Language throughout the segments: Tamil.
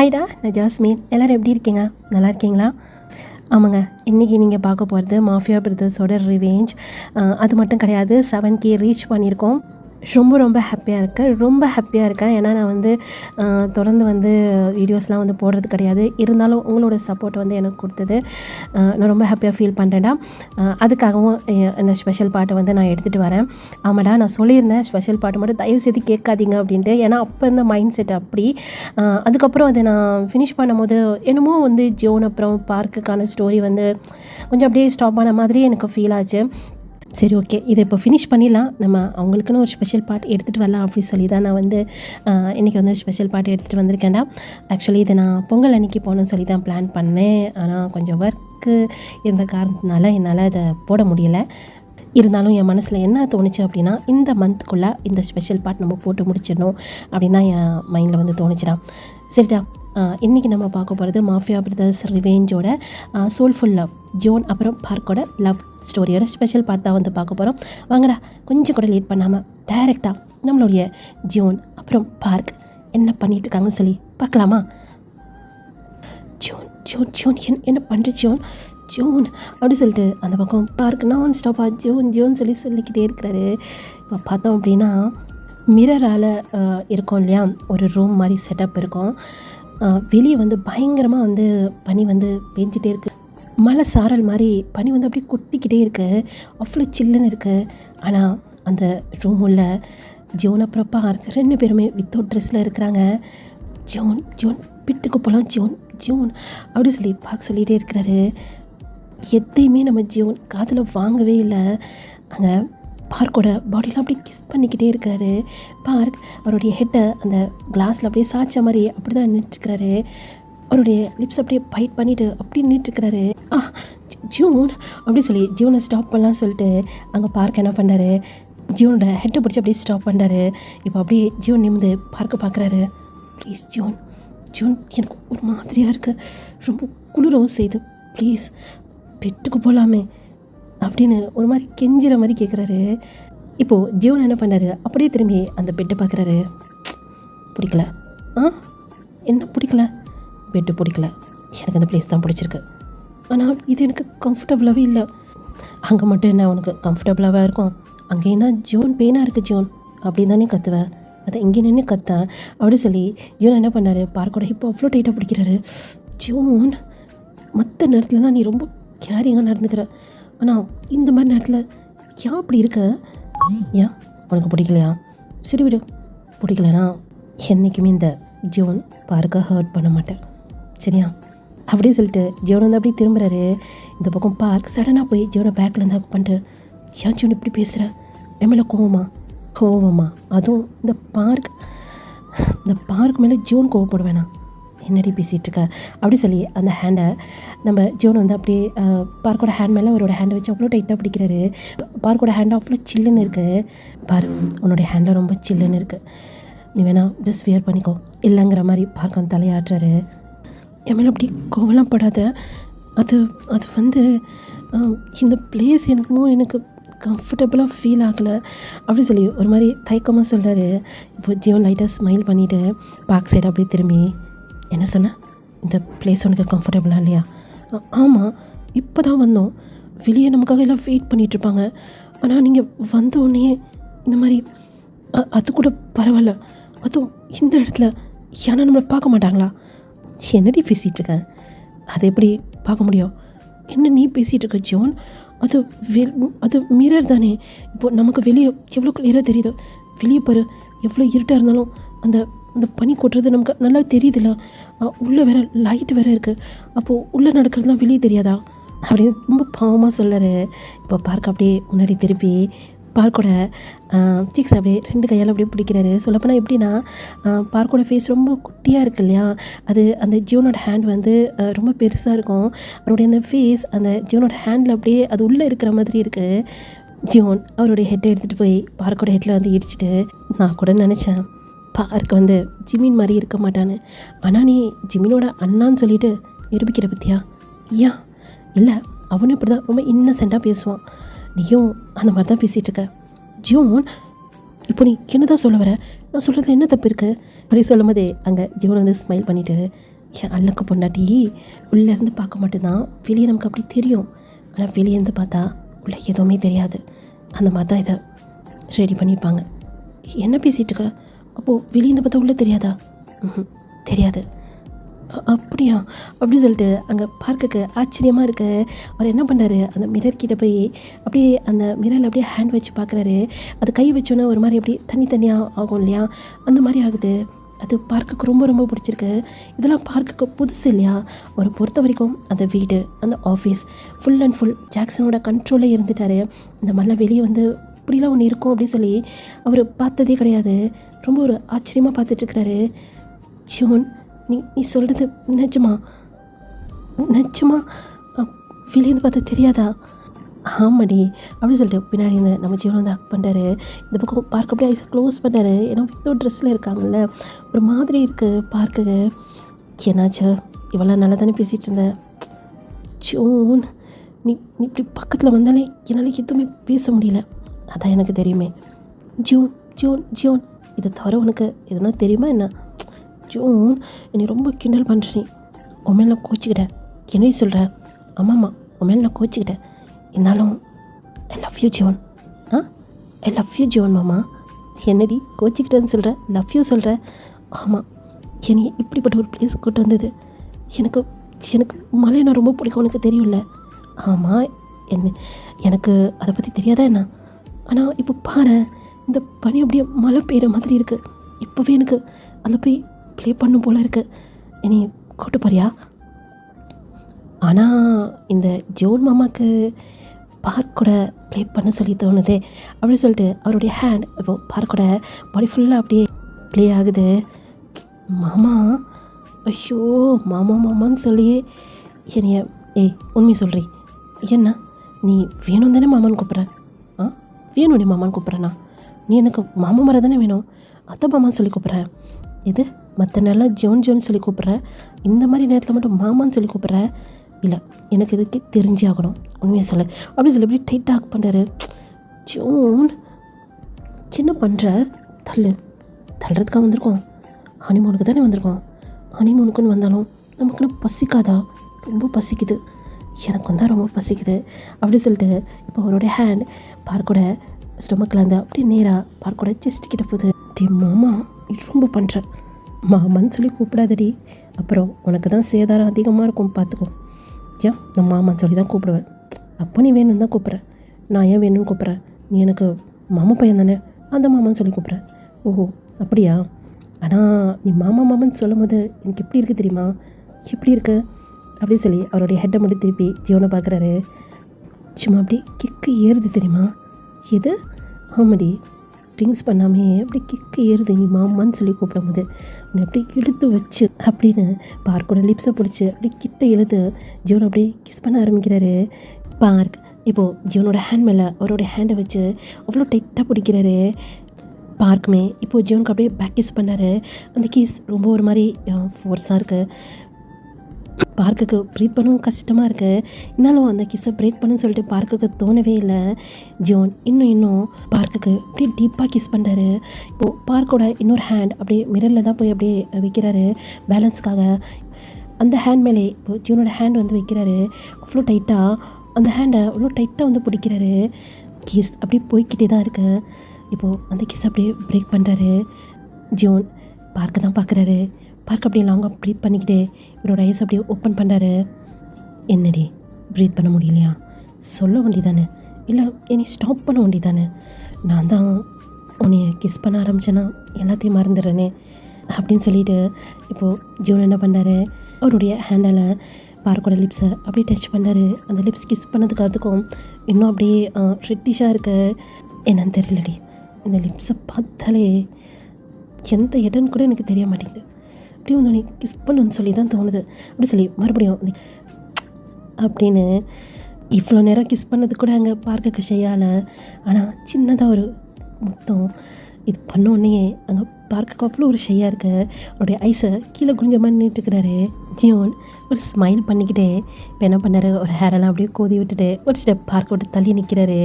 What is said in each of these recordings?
ஹாய்டா, நான் ஜாஸ்மின். எல்லோரும் எப்படி இருக்கீங்க? நல்லா இருக்கீங்களா? ஆமாங்க, இன்றைக்கி நீங்கள் பார்க்க போகிறது மாஃபியா பிரதர்ஸோட ரிவேஞ்ச். அது மட்டும் கிடையாது, 7K ரீச் பண்ணியிருக்கோம். ரொம்ப ஹாப்பியாக இருக்கேன். ஏன்னா நான் தொடர்ந்து வீடியோஸ்லாம் போடுறது கிடையாது. இருந்தாலும் உங்களோட சப்போர்ட் எனக்கு கொடுத்தது. நான் ரொம்ப ஹாப்பியாக ஃபீல் பண்ணுறேன்டா. அதுக்காகவும் இந்த ஸ்பெஷல் பாட்டை நான் எடுத்துகிட்டு வரேன். ஆமாடா, நான் சொல்லியிருந்தேன் ஸ்பெஷல் பாட்டு மட்டும் தயவு செய்து கேட்காதீங்க அப்படின்ட்டு. ஏன்னா அப்போ இருந்த மைண்ட் செட் அப்படி. அதுக்கப்புறம் அதை நான் ஃபினிஷ் பண்ணும்போது என்னமோ ஜோன் அப்புறம் பார்க்குக்கான ஸ்டோரி கொஞ்சம் அப்படியே ஸ்டாப் ஆன மாதிரி எனக்கு ஃபீல் ஆச்சு. சரி, ஓகே, இதை இப்போ ஃபினிஷ் பண்ணிடலாம். நம்ம அவங்களுக்குன்னு ஒரு ஸ்பெஷல் பாட்டு எடுத்துகிட்டு வரலாம் அப்படின்னு சொல்லி தான் நான் இன்றைக்கி ஸ்பெஷல் பாட்டு எடுத்துகிட்டு வந்திருக்கேன்டா. ஆக்சுவலி இதை நான் பொங்கல் அன்றைக்கி போகணுன்னு சொல்லி தான் பிளான் பண்ணேன். ஆனால் கொஞ்சம் ஒர்க்கு இருந்த காரணத்தினால என்னால் அதை போட முடியலை. இருந்தாலும் என் மனசில் என்ன தோணுச்சு அப்படின்னா, இந்த மந்த்துக்குள்ளே இந்த ஸ்பெஷல் பார்ட் நம்ம போட்டு முடிச்சிடணும் அப்படின்னு தான் என் மைண்டில் தோணுச்சுடா. சரிடா, இன்றைக்கி நம்ம பார்க்க போகிறது மாஃபியா பிரதர்ஸ் ரிவேஞ்சோட சோல்ஃபுல் லவ், ஜோன் அப்புறம் பார்க்கோட லவ் ஸ்டோரியோட ஸ்பெஷல் பார்ட் தான் பார்க்க போகிறோம். வாங்கடா, கொஞ்சம் கூட லேட் பண்ணாமல் டைரெக்டாக நம்மளுடைய ஜோன் அப்புறம் பார்க் என்ன பண்ணிகிட்டு இருக்காங்கன்னு சொல்லி பார்க்கலாமா? ஜோன் ஜோன் ஜோன் என்ன பண்ணுற ஜோன் அப்படி சொல்லிட்டு அந்த பக்கம் பார்க் நான் ஸ்டாப்பாக ஜோன் சொல்லிக்கிட்டே இருக்கிறாரு. இப்போ பார்த்தோம் அப்படின்னா மிரரால் இருக்கும் இல்லையா, ஒரு ரூம் மாதிரி செட்டப் இருக்கும். வெளியே பயங்கரமாக பனி பெஞ்சிட்டே இருக்குது. மழை சாரல் மாதிரி பனி அப்படியே கொட்டிக்கிட்டே இருக்குது. அவ்வளோ சில்லுன்னு இருக்குது. ஆனால் அந்த ரூம் உள்ள ஜோன் அப்புறம் பார்க் 2 பேருமே வித்தவுட் ட்ரெஸ்ஸில் இருக்கிறாங்க. ஜோன் பிட்டுக்கு போகலாம் ஜோன் அப்படி சொல்லி பார்க்க சொல்லிகிட்டே இருக்கிறாரு. எதையுமே நம்ம ஜோன் காதில் வாங்கவே இல்லை. அங்கே பார்க்கோட பாடியெலாம் அப்படியே கிஸ் பண்ணிக்கிட்டே இருக்காரு. பார்க் அவருடைய ஹெட்டை அந்த கிளாஸில் அப்படியே சாய்ச்ச மாதிரி அப்படி தான் நின்றுட்டுருக்கிறாரு. அவருடைய லிப்ஸ் அப்படியே பைட் பண்ணிவிட்டு அப்படி நின்றுட்டுருக்கிறாரு. ஜோன் அப்படி சொல்லி ஜோனை ஸ்டாப் பண்ணலாம் சொல்லிட்டு அங்கே பார்க் என்ன பண்ணாரு, ஜோனோட ஹெட்டை பிடிச்சி அப்படியே ஸ்டாப் பண்ணாரு. இப்போ அப்படியே ஜோன் நிமிந்து பார்க்குறாரு. ப்ளீஸ் ஜோன் எனக்கு ஒரு மாதிரியாக இருக்குது, ரொம்ப குளிரவும் செய்யுது, ப்ளீஸ் பெட்டுக்கு போகலாமே அப்படின்னு ஒரு மாதிரி கெஞ்சிற மாதிரி கேட்குறாரு. இப்போது ஜோன் என்ன பண்ணாரு, அப்படியே திரும்பி அந்த பெட்டை பார்க்குறாரு. பிடிக்கல? என்ன பிடிக்கல? பெட்டு பிடிக்கல, எனக்கு அந்த பிளேஸ் தான் பிடிச்சிருக்கு. ஆனால் இது எனக்கு கம்ஃபர்டபுளாகவே இல்லை. அங்கே மட்டும் என்ன உனக்கு கம்ஃபர்டபுளாகவே இருக்கும்? அங்கேயும் தான் ஜோன் பெயினாக இருக்குது ஜோன் அப்படின்னு தானே கத்துவேன், அதை இங்கே நின்று கத்தேன் அப்படி சொல்லி ஜோன் என்ன பண்ணார், பார்க்கோட ஹிப்போ அவ்வளோ டைட்டாக பிடிக்கிறாரு. ஜோன், மற்ற நேரத்துலலாம் நீ ரொம்ப கேரிங்காக நடந்துக்கிற, ஆனால் இந்த மாதிரி நேரத்தில் ஏன் அப்படி இருக்க? ஏன் உனக்கு பிடிக்கலையா? சரி விடு, பிடிக்கலனா என்றைக்குமே இந்த ஜோன் பார்க்க ஹர்ட் பண்ண மாட்டேன், சரியா? அப்படியே சொல்லிட்டு ஜோன் அப்படியே திரும்புகிறாரு. இந்த பக்கம் பார்க் சடனாக போய் ஜோனை பேக்கில் இருந்தால் பண்ணிட்டு, ஏன் ஜோன் இப்படி பேசுகிற? என் மேலே கோவமா? அதுவும் இந்த பார்க் மேலே ஜோன் கோவப்படுவேனா? என்னடி பேசிகிட்டு இருக்க அப்படி சொல்லி அந்த ஹேண்டை நம்ம ஜோன் அப்படியே பார்க்கோட ஹேண்ட் மேலே அவரோட ஹேண்டை வச்சு அவ்வளோ டைட்டாக பிடிக்கிறாரு. பார்க்கோட ஹேண்டை அவ்வளோ சில்லுன்னு இருக்குது. உன்னுடைய ஹேண்டில் ரொம்ப சில்லுன்னு இருக்குது, நீ வேணா ஜஸ்ட் வியர் பண்ணிக்கோ இல்லைங்கிற மாதிரி பார்க்க தலையாடுறாரு. என் மேலே அப்படி கோவலாம் படாத, அது இந்த பிளேஸ் எனக்கு கம்ஃபர்டபுளாக ஃபீல் ஆகலை அப்படி சொல்லி ஒரு மாதிரி தயக்கமாக சொல்கிறாரு. இப்போ ஜியோன் லைட்டாக ஸ்மைல் பண்ணிவிட்டு பார்க் சைடு அப்படியே திரும்பி, என்ன சொன்ன, இந்த பிளேஸ் உனக்கு கம்ஃபர்டபுளாக இல்லையா? ஆமாம், இப்போ தான் வந்தோம், வெளியே நமக்காக எல்லாம் வெயிட் பண்ணிகிட்ருப்பாங்க, ஆனால் நீங்கள் வந்த உடனே இந்த மாதிரி அது கூட பரவாயில்ல, அதுவும் இந்த இடத்துல ஏன்னா நம்மளை பார்க்க மாட்டாங்களா? என்னடி பேசிகிட்ருக்க? அதை எப்படி பார்க்க முடியும்? என்ன நீ பேசிகிட்டு இருக்க ஜோன்? அது மிரர் தானே. இப்போது நமக்கு வெளியே எவ்வளோ கிளியராக தெரியுது, வெளியே பாரு, எவ்வளோ இருட்டாக இருந்தாலும் அந்த பனி கொட்டுறது நமக்கு நல்லா தெரியுதுல்ல, உள்ளே வேறு லைட் வேறு இருக்குது, அப்போது உள்ளே நடக்கிறதுலாம் வெளியே தெரியாதா அப்படின்னு ரொம்ப பாவமாக சொல்லாரு. இப்போ பார்க்க அப்படியே முன்னாடி திருப்பி பார்க்கோட சீக்ஸ் அப்படியே 2 கையால் அப்படியே பிடிக்கிறாரு. சொல்லப்போனால் எப்படின்னா, பார்க்கோட ஃபேஸ் ரொம்ப குட்டியாக இருக்குது இல்லையா, அது அந்த ஜோனோட ஹேண்ட் ரொம்ப பெருசாக இருக்கும். அவருடைய அந்த ஃபேஸ் அந்த ஜோனோட ஹேண்டில் அப்படியே அது உள்ளே இருக்கிற மாதிரி இருக்குது. ஜோன் அவருடைய ஹெட்டை எடுத்துகிட்டு போய் பார்க்கோட ஹெட்டில் இடிச்சிட்டு, நான் கூட நினச்சேன் பார்க் ஜிமின் மாதிரி இருக்க மாட்டான்னு, ஆனால் நீ ஜிமினோட அண்ணான்னு சொல்லிட்டு நிரூபிக்கிற பற்றியா? ஏன் இல்லை, அவனும் இப்படி தான் ரொம்ப இன்னசென்ட்டாக பேசுவான், நீயும் அந்த மாதிரி தான் பேசிகிட்டு இருக்க. ஜோன், இப்போ நீ என்ன தான் சொல்ல வர? நான் சொல்கிறதுல என்ன தப்பு இருக்குது அப்படி சொல்லும் போதே அங்கே ஜோன் ஸ்மைல் பண்ணிவிட்டு, என் அழுக்கு பொண்டாட்டி உள்ளேருந்து பார்க்க மட்டும்தான் வெளியே நமக்கு அப்படி தெரியும். ஆனால் வெளியேருந்து பார்த்தா உள்ள எதுவுமே தெரியாது. அந்த மாதிரி தான் இதை ரெடி பண்ணியிருப்பாங்க. என்ன பேசிகிட்டு இருக்க? அப்போது வெளியேருந்து பார்த்தா உள்ளே தெரியாதா? தெரியாது. அப்படியா? அப்படி சொல்லிட்டு அங்கே பார்க்குக்கு ஆச்சரியமாக இருக்க அவர் என்ன பண்ணுறாரு, அந்த மிரர் கிட்ட போய் அப்படியே அந்த மிரரில் அப்படியே ஹேண்ட் வச்சு பார்க்குறாரு. அது கை வச்சோன்னே ஒரு மாதிரி அப்படி தனியாக ஆகும் இல்லையா, அந்த மாதிரி ஆகுது. அது பார்க்குக்கு ரொம்ப ரொம்ப பிடிச்சிருக்கு. இதெல்லாம் பார்க்குக்கு புதுசு இல்லையா. அவரை பொறுத்த வரைக்கும் அந்த வீடு, அந்த ஆஃபீஸ் ஃபுல் அண்ட் ஃபுல் ஜாக்சனோட கண்ட்ரோலில் இருந்துட்டார். இந்த மாதிரிலாம் வெளியே வந்து இப்படிலாம் ஒன்று இருக்கும் அப்படின்னு சொல்லி அவர் பார்த்ததே கிடையாது. ரொம்ப ஒரு ஆச்சரியமாக பார்த்துட்ருக்கிறாரு. ஜியோன், நீ சொல்கிறது நிஜமா? வெளியேருந்து பார்த்தா தெரியாதா? ஆமாடி அப்படின்னு சொல்லிட்டு பின்னாடி இந்த நம்ம ஜீவன் வந்து ஹக் பண்ணுறாரு. இந்த பக்கம் பார்க்க அப்படியே ஐஸை க்ளோஸ் பண்ணார். ஏன்னா புது ட்ரெஸ்ஸில் இருக்காங்கல்ல, ஒரு மாதிரி இருக்குது பார்க்க. என்னாச்சு? இவ்வளோ நல்லா தானே பேசிகிட்டு இருந்தேன். ஜோன், நீ இப்படி பக்கத்தில் வந்தாலே என்னால் எதுவுமே பேச முடியல. அதான் எனக்கு தெரியுமே. ஜோன் ஜோன் ஜோன் இதை தவிர உனக்கு எதுனா தெரியுமா என்ன? ஜோன், என்னை ரொம்ப கிண்டல் பண்ணுறேன். உன் மேலே நான் கோச்சிக்கிட்டேன். என்னையும் சொல்கிறேன். ஆமாம்மா, உன் மேலே நான் கோச்சிக்கிட்டேன். இருந்தாலும் I love you John. I love you John மாமா. என்னடி கோச்சிக்கிட்டேன்னு சொல்கிற, லவ் யூ சொல்கிற? ஆமாம், என்னை இப்படிப்பட்ட ஒரு பிளேஸ் கூட்டு வந்தது. எனக்கு மலையை ரொம்ப பிடிக்கும், உனக்கு தெரியும்ல. ஆமாம், எனக்கு அதை பற்றி தெரியாதா என்ன? ஆனால் இப்போ பாரு, இந்த பனி அப்படியே மழை பெய்கிற மாதிரி இருக்குது. இப்போவே எனக்கு அதில் போய் ப்ளே பண்ணும் போல் இருக்குது. என்னை கூட்டு போறியா? ஆனால் இந்த ஜோன் மாமாவுக்கு பார்க்கோட ப்ளே பண்ண சொல்லி தோணுது அப்படின்னு சொல்லிட்டு அவருடைய ஹேண்ட் இப்போது பார்க்கோட பாடி ஃபுல்லாக அப்படியே ப்ளே ஆகுது. மாமா, ஐயோ மாமான்னு சொல்லி என்னைய உண்மையை சொல்கிறீ என்ன? நீ வேணும் தானே மாமான்னு கூப்பிட்ற? வேணும் நீ மாமான்னு கூப்பிட்றேண்ணா? நீ எனக்கு மாமா மரம் தானே வேணும், அத்தை மாமான்னு சொல்லி கூப்பிட்றேன். இது மற்ற நேரம்லாம் ஜோன் சொல்லி கூப்பிட்றேன், இந்த மாதிரி நேரத்தில் மட்டும் மாமான்னு சொல்லி கூப்பிட்றேன். இல்லை, எனக்கு இதுக்கு தெரிஞ்சே ஆகணும், உண்மையை சொல்ல அப்படி சொல்லி இப்படி டைட்டாக ஹக் பண்ணுறாரு. ஜோன், என்ன பண்ணுற? தள்ளுறதுக்காக வந்திருக்கோம். ஹனிமூனுக்கு தானே வந்திருக்கோம். ஹனிமூனுக்குன்னு வந்தாலும் நமக்குன்னு பசிக்காதா? ரொம்ப பசிக்குது. எனக்கு வந்தால் ரொம்ப பசிக்குது அப்படி சொல்லிட்டு இப்போ அவரோட ஹேண்ட் பார்க்கோட ஸ்டொமக்கில் இருந்தால் அப்படி நேராக பார்க்கோட செஸ்ட் கிட்ட போகுது. டி மாமா, நீ ரொம்ப பண்ணுற. மாமான்னு சொல்லி கூப்பிடாதடி, அப்புறம் உனக்கு தான் சேதாரம் அதிகமாக இருக்கும், பார்த்துக்கோ. ஏன் நான் மாமான்னு சொல்லி தான் கூப்பிடுவேன். அப்போ நீ வேணும்னு தான் கூப்பிட்றேன். நான் ஏன் வேணும்னு கூப்பிட்றேன்? நீ எனக்கு மாமா பையன் தானே, அந்த மாமான்னு சொல்லி கூப்பிட்றேன். ஓஹோ அப்படியா? ஆனால் நீ மாமான்னு சொல்லும் போது எனக்கு எப்படி இருக்குது தெரியுமா? எப்படி இருக்கு அப்படின்னு சொல்லி அவருடைய ஹெட்டை மட்டும் திருப்பி ஜீவனை பார்க்குறாரு. சும்மா அப்படி கிக்கு ஏறுது தெரியுமா? எது? ஆமாடி, ட்ரிங்க்ஸ் பண்ணாமே அப்படி கிக்கு ஏறுது நீ மாமான்னு சொல்லி கூப்பிடும் போது. உன்னை அப்படி இழுத்து வச்சு அப்படின்னு பார்க்கோட லிப்ஸை பிடிச்சி அப்படி கிட்ட இழுத்து ஜீவனை அப்படியே கிஸ் பண்ண ஆரம்பிக்கிறாரு. பார்க் இப்போது ஜீவனோட ஹேண்ட் மேலே அவரோட ஹேண்டை வச்சு அவ்வளோ டைட்டாக பிடிக்கிறாரு. பார்க்குமே இப்போது ஜீவனுக்கு அப்படியே பேக் கிஸ் பண்ணார். அந்த கிஸ் ரொம்ப ஒரு மாதிரி ஃபோர்ஸாக இருக்குது. பார்க்குக்கு ப்ரீத் பண்ணவும் கஷ்டமாக இருக்குது. இருந்தாலும் அந்த கிஸ்ஸை பிரேக் பண்ணுன்னு சொல்லிட்டு பார்க்குக்கு தோணவே இல்லை. ஜோன் இன்னும் பார்க்குக்கு அப்படியே டீப்பாக கிஸ் பண்ணுறாரு. இப்போது பார்க்கோட இன்னொரு ஹேண்ட் அப்படியே மிரரில் தான் போய் அப்படியே வைக்கிறாரு பேலன்ஸ்க்காக. அந்த ஹேண்ட் மேலே இப்போது ஜோனோட ஹேண்ட் வந்து வைக்கிறாரு. அவ்வளோ டைட்டாக அந்த ஹேண்டை அவ்வளோ டைட்டாக வந்து பிடிக்கிறாரு. கிஸ் அப்படியே போய்கிட்டே தான் இருக்கு. இப்போது அந்த கிஸ் அப்படியே பிரேக் பண்ணுறாரு. ஜோன் பார்க்க தான் பார்க்குறாரு. பார்க்க அப்படியே லாங்காக ப்ரீத் பண்ணிக்கிட்டே இவரோட ஐஸ் அப்படியே ஓப்பன் பண்ணுறாரு. என்னடி ப்ரீத் பண்ண முடியலையா? சொல்ல வேண்டியதானே, இல்லை என்னை ஸ்டாப் பண்ண வேண்டியதானே? நான் தான் உன்னைய கிஸ் பண்ண ஆரம்பித்தேன்னா எல்லாத்தையும் மறந்துடுறேனே அப்படின்னு சொல்லிட்டு இப்போது ஜோன் என்ன பண்ணுறாரு, அவருடைய ஹேண்டால் பார்க்கோட லிப்ஸை அப்படியே டச் பண்ணார். அந்த லிப்ஸ் கிஸ் பண்ணதுக்கு அதுக்கும் இன்னும் அப்படியே ரெட்டிஷாக இருக்கு. என்னன்னு தெரியலடி, இந்த லிப்ஸை பார்த்தாலே எந்த இடம்னு கூட எனக்கு தெரிய மாட்டேங்குது. அப்படியே வந்து கிஸ் பண்ணணும்னு சொல்லி தான் தோணுது. அப்படி சொல்லி மறுபடியும் அப்படின்னு இவ்வளோ நேரம் கிஸ் பண்ணது கூட அங்கே பார்க்க செய்யலை. ஆனால் சின்னதாக ஒரு முத்தம் இது பண்ணோடனே அங்கே பார்க்க அவ்வளோ ஒரு ஷையாக இருக்கு. அவருடைய ஐஸை கீழே குனிஞ்ச மாதிரி நின்றுட்டுருக்கிறாரு. ஜியோன் ஒரு ஸ்மைல் பண்ணிக்கிட்டே இப்போ என்ன பண்ணார், ஒரு ஹேரெல்லாம் அப்படியே கோதி விட்டுட்டு ஒரு ஸ்டெப் பார்க்க விட்டு தள்ளி நிற்கிறாரு.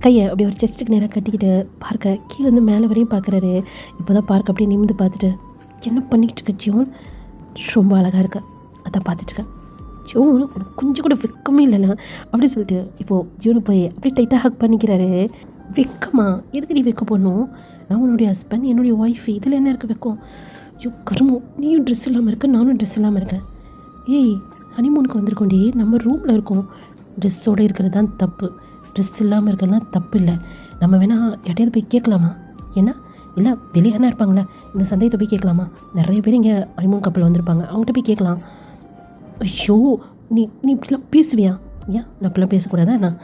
கையை அப்படியே ஒரு செஸ்ட்டுக்கு நேராக கட்டிக்கிட்டு பார்க்க கீழேருந்து மேலே வரையும் பார்க்குறாரு. இப்போ தான் பார்க்க அப்படியே நிமிந்து பார்த்துட்டு என்ன பண்ணிக்கிட்டு இருக்க ஜியோன்? ரொம்ப அழகாக இருக்க, அதான் பார்த்துட்ருக்கேன். ஜோன் உனக்கு கொஞ்சம் கூட வெக்கமே இல்லைல்ல அப்படி சொல்லிட்டு இப்போது ஜோனு போய் அப்படியே டைட்டாக ஹக் பண்ணிக்கிறாரு. வெக்கமா? எதுக்கு நீ வெக்க போடணும்? நான் உன்னுடைய ஹஸ்பண்ட், என்னுடைய ஒய்ஃப், இதில் என்ன இருக்குது வெக்கம்? ஐயோ கருமோ, நீயும் ட்ரெஸ் இல்லாமல் இருக்க, நானும் ட்ரெஸ் இல்லாமல் இருக்கேன். ஏய் ஹனிமூனுக்கு வந்திருக்கோண்டி, நம்ம ரூமில் இருக்கோம். ட்ரெஸ்ஸோடு இருக்கிறது தான் தப்பு, ட்ரெஸ் இல்லாமல் இருக்கிறது தான் தப்பு இல்லை. நம்ம வேணால் யார்ட்டையாவது போய் கேட்கலாமா? என்ன இல்லை வெளியானா இருப்பாங்களே, இந்த சந்தேகத்தை போய் கேட்கலாமா? நிறைய பேர் இங்கே ஹனிமூன் கப்பல் வந்திருப்பாங்க, அவங்ககிட்ட போய் கேட்கலாம். ஐயோ நீ நீ இப்படிலாம் பேசுவியா? ஏன் நான் இப்படிலாம் பேசக்கூடாதா? நான்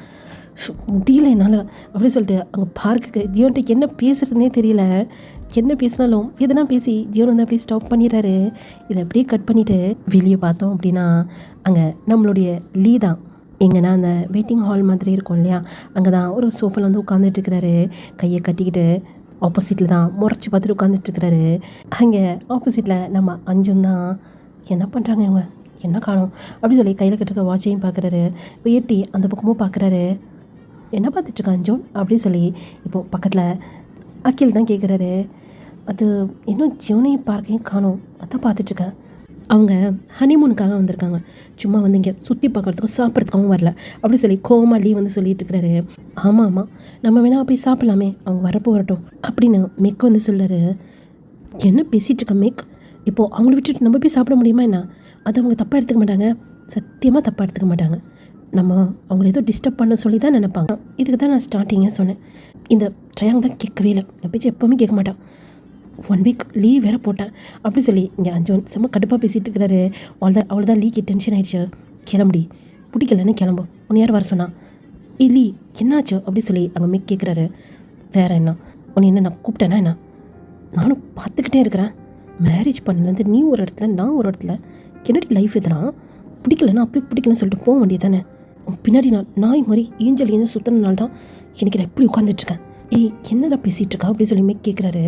முடியல என்னால் அப்படி சொல்லிட்டு அங்கே பார்க்குக்கு ஜியோன்ட்டு என்ன பேசுகிறதுனே தெரியல. என்ன பேசினாலும் எதனா பேசி ஜியோன் வந்து அப்படியே ஸ்டாப் பண்ணிடுறாரு. இதை அப்படியே கட் பண்ணிவிட்டு வெளியே பார்த்தோம் அப்படின்னா அங்கே நம்மளுடைய லீ தான். எங்கன்னா அந்த வெயிட்டிங் ஹால் மாதிரி இருக்கும் இல்லையா, அங்கே தான் ஒரு சோஃபாவில் வந்து உட்காந்துட்ருக்கிறாரு. கையை கட்டிக்கிட்டு ஆப்போசிட்டில் தான் முறைச்சி பார்த்துட்டு உட்காந்துட்ருக்கிறாரு. அங்கே ஆப்போசிட்டில் நம்ம அஞ்சும் தான். என்ன பண்ணுறாங்க இவங்க, என்ன காணும் அப்படி சொல்லி கையில் கட்டுருக்க வாட்சையும் பார்க்குறாரு. இப்போ எட்டி அந்த பக்கமும் பார்க்குறாரு. என்ன பார்த்துட்ருக்கான் அஞ்சோன் அப்படின்னு சொல்லி இப்போது பக்கத்தில் அகில் தான் கேட்குறாரு. அது இன்னும் ஜியோனையும் பார்க்கையும் காணும், அதான் பார்த்துட்ருக்கேன். அவங்க ஹனிமூனுக்காக வந்திருக்காங்க, சும்மா வந்து இங்கே சுற்றி பார்க்குறதுக்கும் சாப்பிட்றதுக்காகவும் வரல அப்படி சொல்லி கோமாலி வந்து சொல்லிட்டு இருக்கிறாரு. ஆமாம் ஆமாம், நம்ம வேணால் போய் சாப்பிட்லாமே, அவங்க வரப்போ வரட்டும் அப்படின்னு மெக் வந்து சொல்கிறாரு. என்ன பேசிகிட்டு இருக்க மெக்? இப்போது அவங்கள விட்டுட்டு நம்ம போய் சாப்பிட முடியுமா என்ன? அது அவங்க தப்பாக எடுத்துக்க மாட்டாங்க, சத்தியமாக தப்பாக எடுத்துக்க மாட்டாங்க. நம்ம அவங்கள ஏதோ டிஸ்டர்ப் பண்ண சொல்லி தான் நினைப்பாங்க. இதுக்கு தான் நான் ஸ்டார்டிங்கே சொன்னேன். இந்த ட்ரையாங் தான் கேட்கவே இல்லை, நான் பேச்சு எப்போவுமே கேட்க மாட்டான். 1 வீக் லீவ் வேறு போட்டேன் அப்படி சொல்லி இங்கே அஞ்சோன் செம்ம கடுப்பாக பேசிகிட்டு இருக்கிறாரு. அவ்வளோதான் லீக்கு டென்ஷன் ஆகிடுச்சு. கிளம்புடி, பிடிக்கலன்னு கிளம்பு, உன்னை யார் வர சொன்னா? லீ என்னாச்சு அப்படி சொல்லி அங்கே மிக் கேட்குறாரு. வேறு என்ன, உன்னை என்ன நான் கூப்பிட்டேன்னா என்ன? நானும் பார்த்துக்கிட்டே இருக்கிறேன், மேரேஜ் பண்ணலேருந்து நீ ஒரு இடத்துல நான் ஒரு இடத்துல, என்னடி லைஃப் இதெல்லாம்? பிடிக்கலன்னா அப்படி பிடிக்கலன்னு சொல்லிட்டு போக வேண்டியது தானே? பின்னாடி நான் நாய் மாதிரி ஏஞ்சல் சுற்றினால தான் எனக்கு நான் இப்படி உட்காந்துட்ருக்கேன். என்னடா பேசிகிட்டு இருக்கா அப்படி சொல்லி மிக் கேட்குறாரு.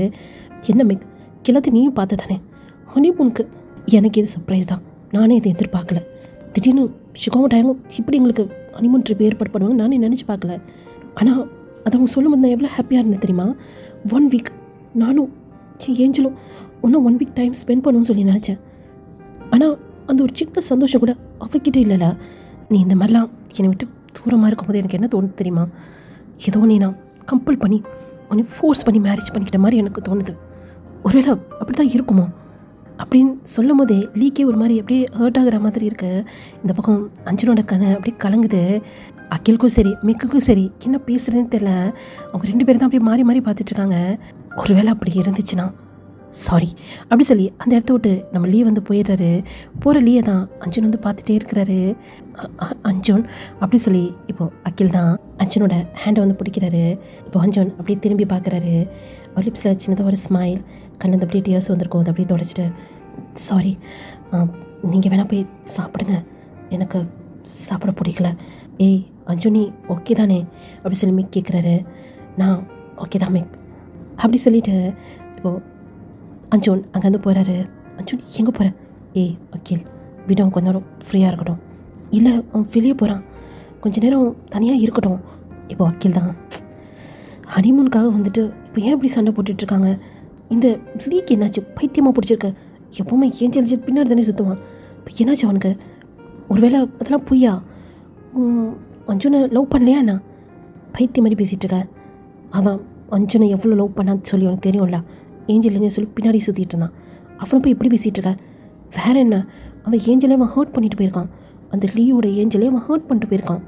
என்ன மிக், எல்லாத்தையும் நீயும் பார்த்து தானே? ஹனிமூனுக்கு எனக்கு இது சர்ப்ரைஸ் தான், நானே இதை எதிர்பார்க்கல. திடீர்னு சுகமாக டயங்கும் இப்படி எங்களுக்கு ஹனிமூன் ட்ரிப் ஏற்பாடு பண்ணுவாங்க நானே நினச்சி பார்க்கல. ஆனால் அதை அவங்க சொல்லும் போது நான் எவ்வளோ ஹாப்பியாக இருந்தேன் தெரியுமா? 1 வீக் நானும் ஏஞ்சலும் இன்னும் 1 வீக் டைம் ஸ்பெண்ட் பண்ணுவோன்னு சொல்லி நினச்சேன். ஆனால் அந்த ஒரு சின்ன சந்தோஷம் கூட அவகிட்ட இல்லைல்ல. நீ இந்த மாதிரிலாம் என்னை விட்டு தூரமாக இருக்கும்போது எனக்கு என்ன தோணுது தெரியுமா? ஏதோ நீ நான் கம்பல் பண்ணி உன்னை ஃபோர்ஸ் பண்ணி மேரேஜ் பண்ணிக்கிட்ட மாதிரி எனக்கு தோணுது. ஒருவேளை அப்படி தான் இருக்குமோ அப்படின்னு சொல்லும் போதே லீக்கே ஒரு மாதிரி அப்படியே ஹர்ட் ஆகிற மாதிரி இருக்கு. இந்த பக்கம் அஞ்சனோட கண்ணை அப்படியே கலங்குது. அகிலுக்கும் சரி மிக்குக்கும் சரி என்ன பேசுகிறதுன்னு தெரியல. அவங்க 2 பேரும் தான் அப்படியே மாறி மாறி பார்த்துட்ருக்காங்க. ஒருவேளை அப்படி இருந்துச்சுன்னா சாரி அப்படி சொல்லி அந்த இடத்த விட்டு நம்ம லீ வந்து போயிடுறாரு. போகிற லீயை தான் அஞ்சன் வந்து பார்த்துட்டே இருக்கிறாரு. அஞ்சோன் அப்படி சொல்லி இப்போது அகில் தான் அஞ்சனோட ஹேண்டை வந்து பிடிக்கிறாரு. இப்போ அஞ்சோன் அப்படியே திரும்பி பார்க்குறாரு. அவர் லிப்ஸில் சின்னதாக ஒரு ஸ்மைல், கண்ணில் அப்படியே டியர்ஸ் வந்திருக்கும், அதை அப்படியே தொடச்சிட்டு சாரி நீங்கள் வேணால் போய் சாப்பிடுங்க, எனக்கு சாப்பிட பிடிக்கல. அஞ்சு நீ ஓகே தானே அப்படி சொல்லி மிக் கேட்குறாரு. நான் ஓகே தான் மிக் அப்படி சொல்லிவிட்டு இப்போது அஞ்சோன் அங்கேருந்து போகிறாரு. அஞ்சோன் எங்கே போகிறேன்? அகில் விட கொஞ்ச நேரம் ஃப்ரீயாக இருக்கட்டும். இல்லை அவன் வெளியே போகிறான், கொஞ்சம் நேரம் தனியாக இருக்கட்டும். இப்போ அகில் தான் ஹனிமூனுக்காக வந்துட்டு இப்போ ஏன் இப்படி சண்டை போட்டுட்ருக்காங்க? இந்த லீக் என்னாச்சு? பைத்தியமாக பிடிச்சிருக்கு. எப்போவுமே ஏஞ்சல் பின்னாடி தானே சுற்றுவான். இப்போ என்னாச்சு அவனுக்கு? ஒருவேளை அதெல்லாம் பொய்யா? அஞ்சனை லவ் பண்ணலையா என்ன? பைத்தியம் மாதிரி பேசிகிட்டு இருக்க. அவன் அஞ்சனை எவ்வளோ லவ் பண்ணான்னு சொல்லி அவனுக்கு தெரியும்ல. ஏஞ்சல் சொல்லி பின்னாடி சுற்றிட்டு இருந்தான். அவனை போய் எப்படி பேசிகிட்டு இருக்க? வேறு என்ன, அவன் ஏஞ்சலே அவன் ஹர்ட் பண்ணிட்டு போயிருக்கான். அந்த லீயோட ஏஞ்சலே அவன் ஹர்ட் பண்ணிட்டு போயிருக்கான்.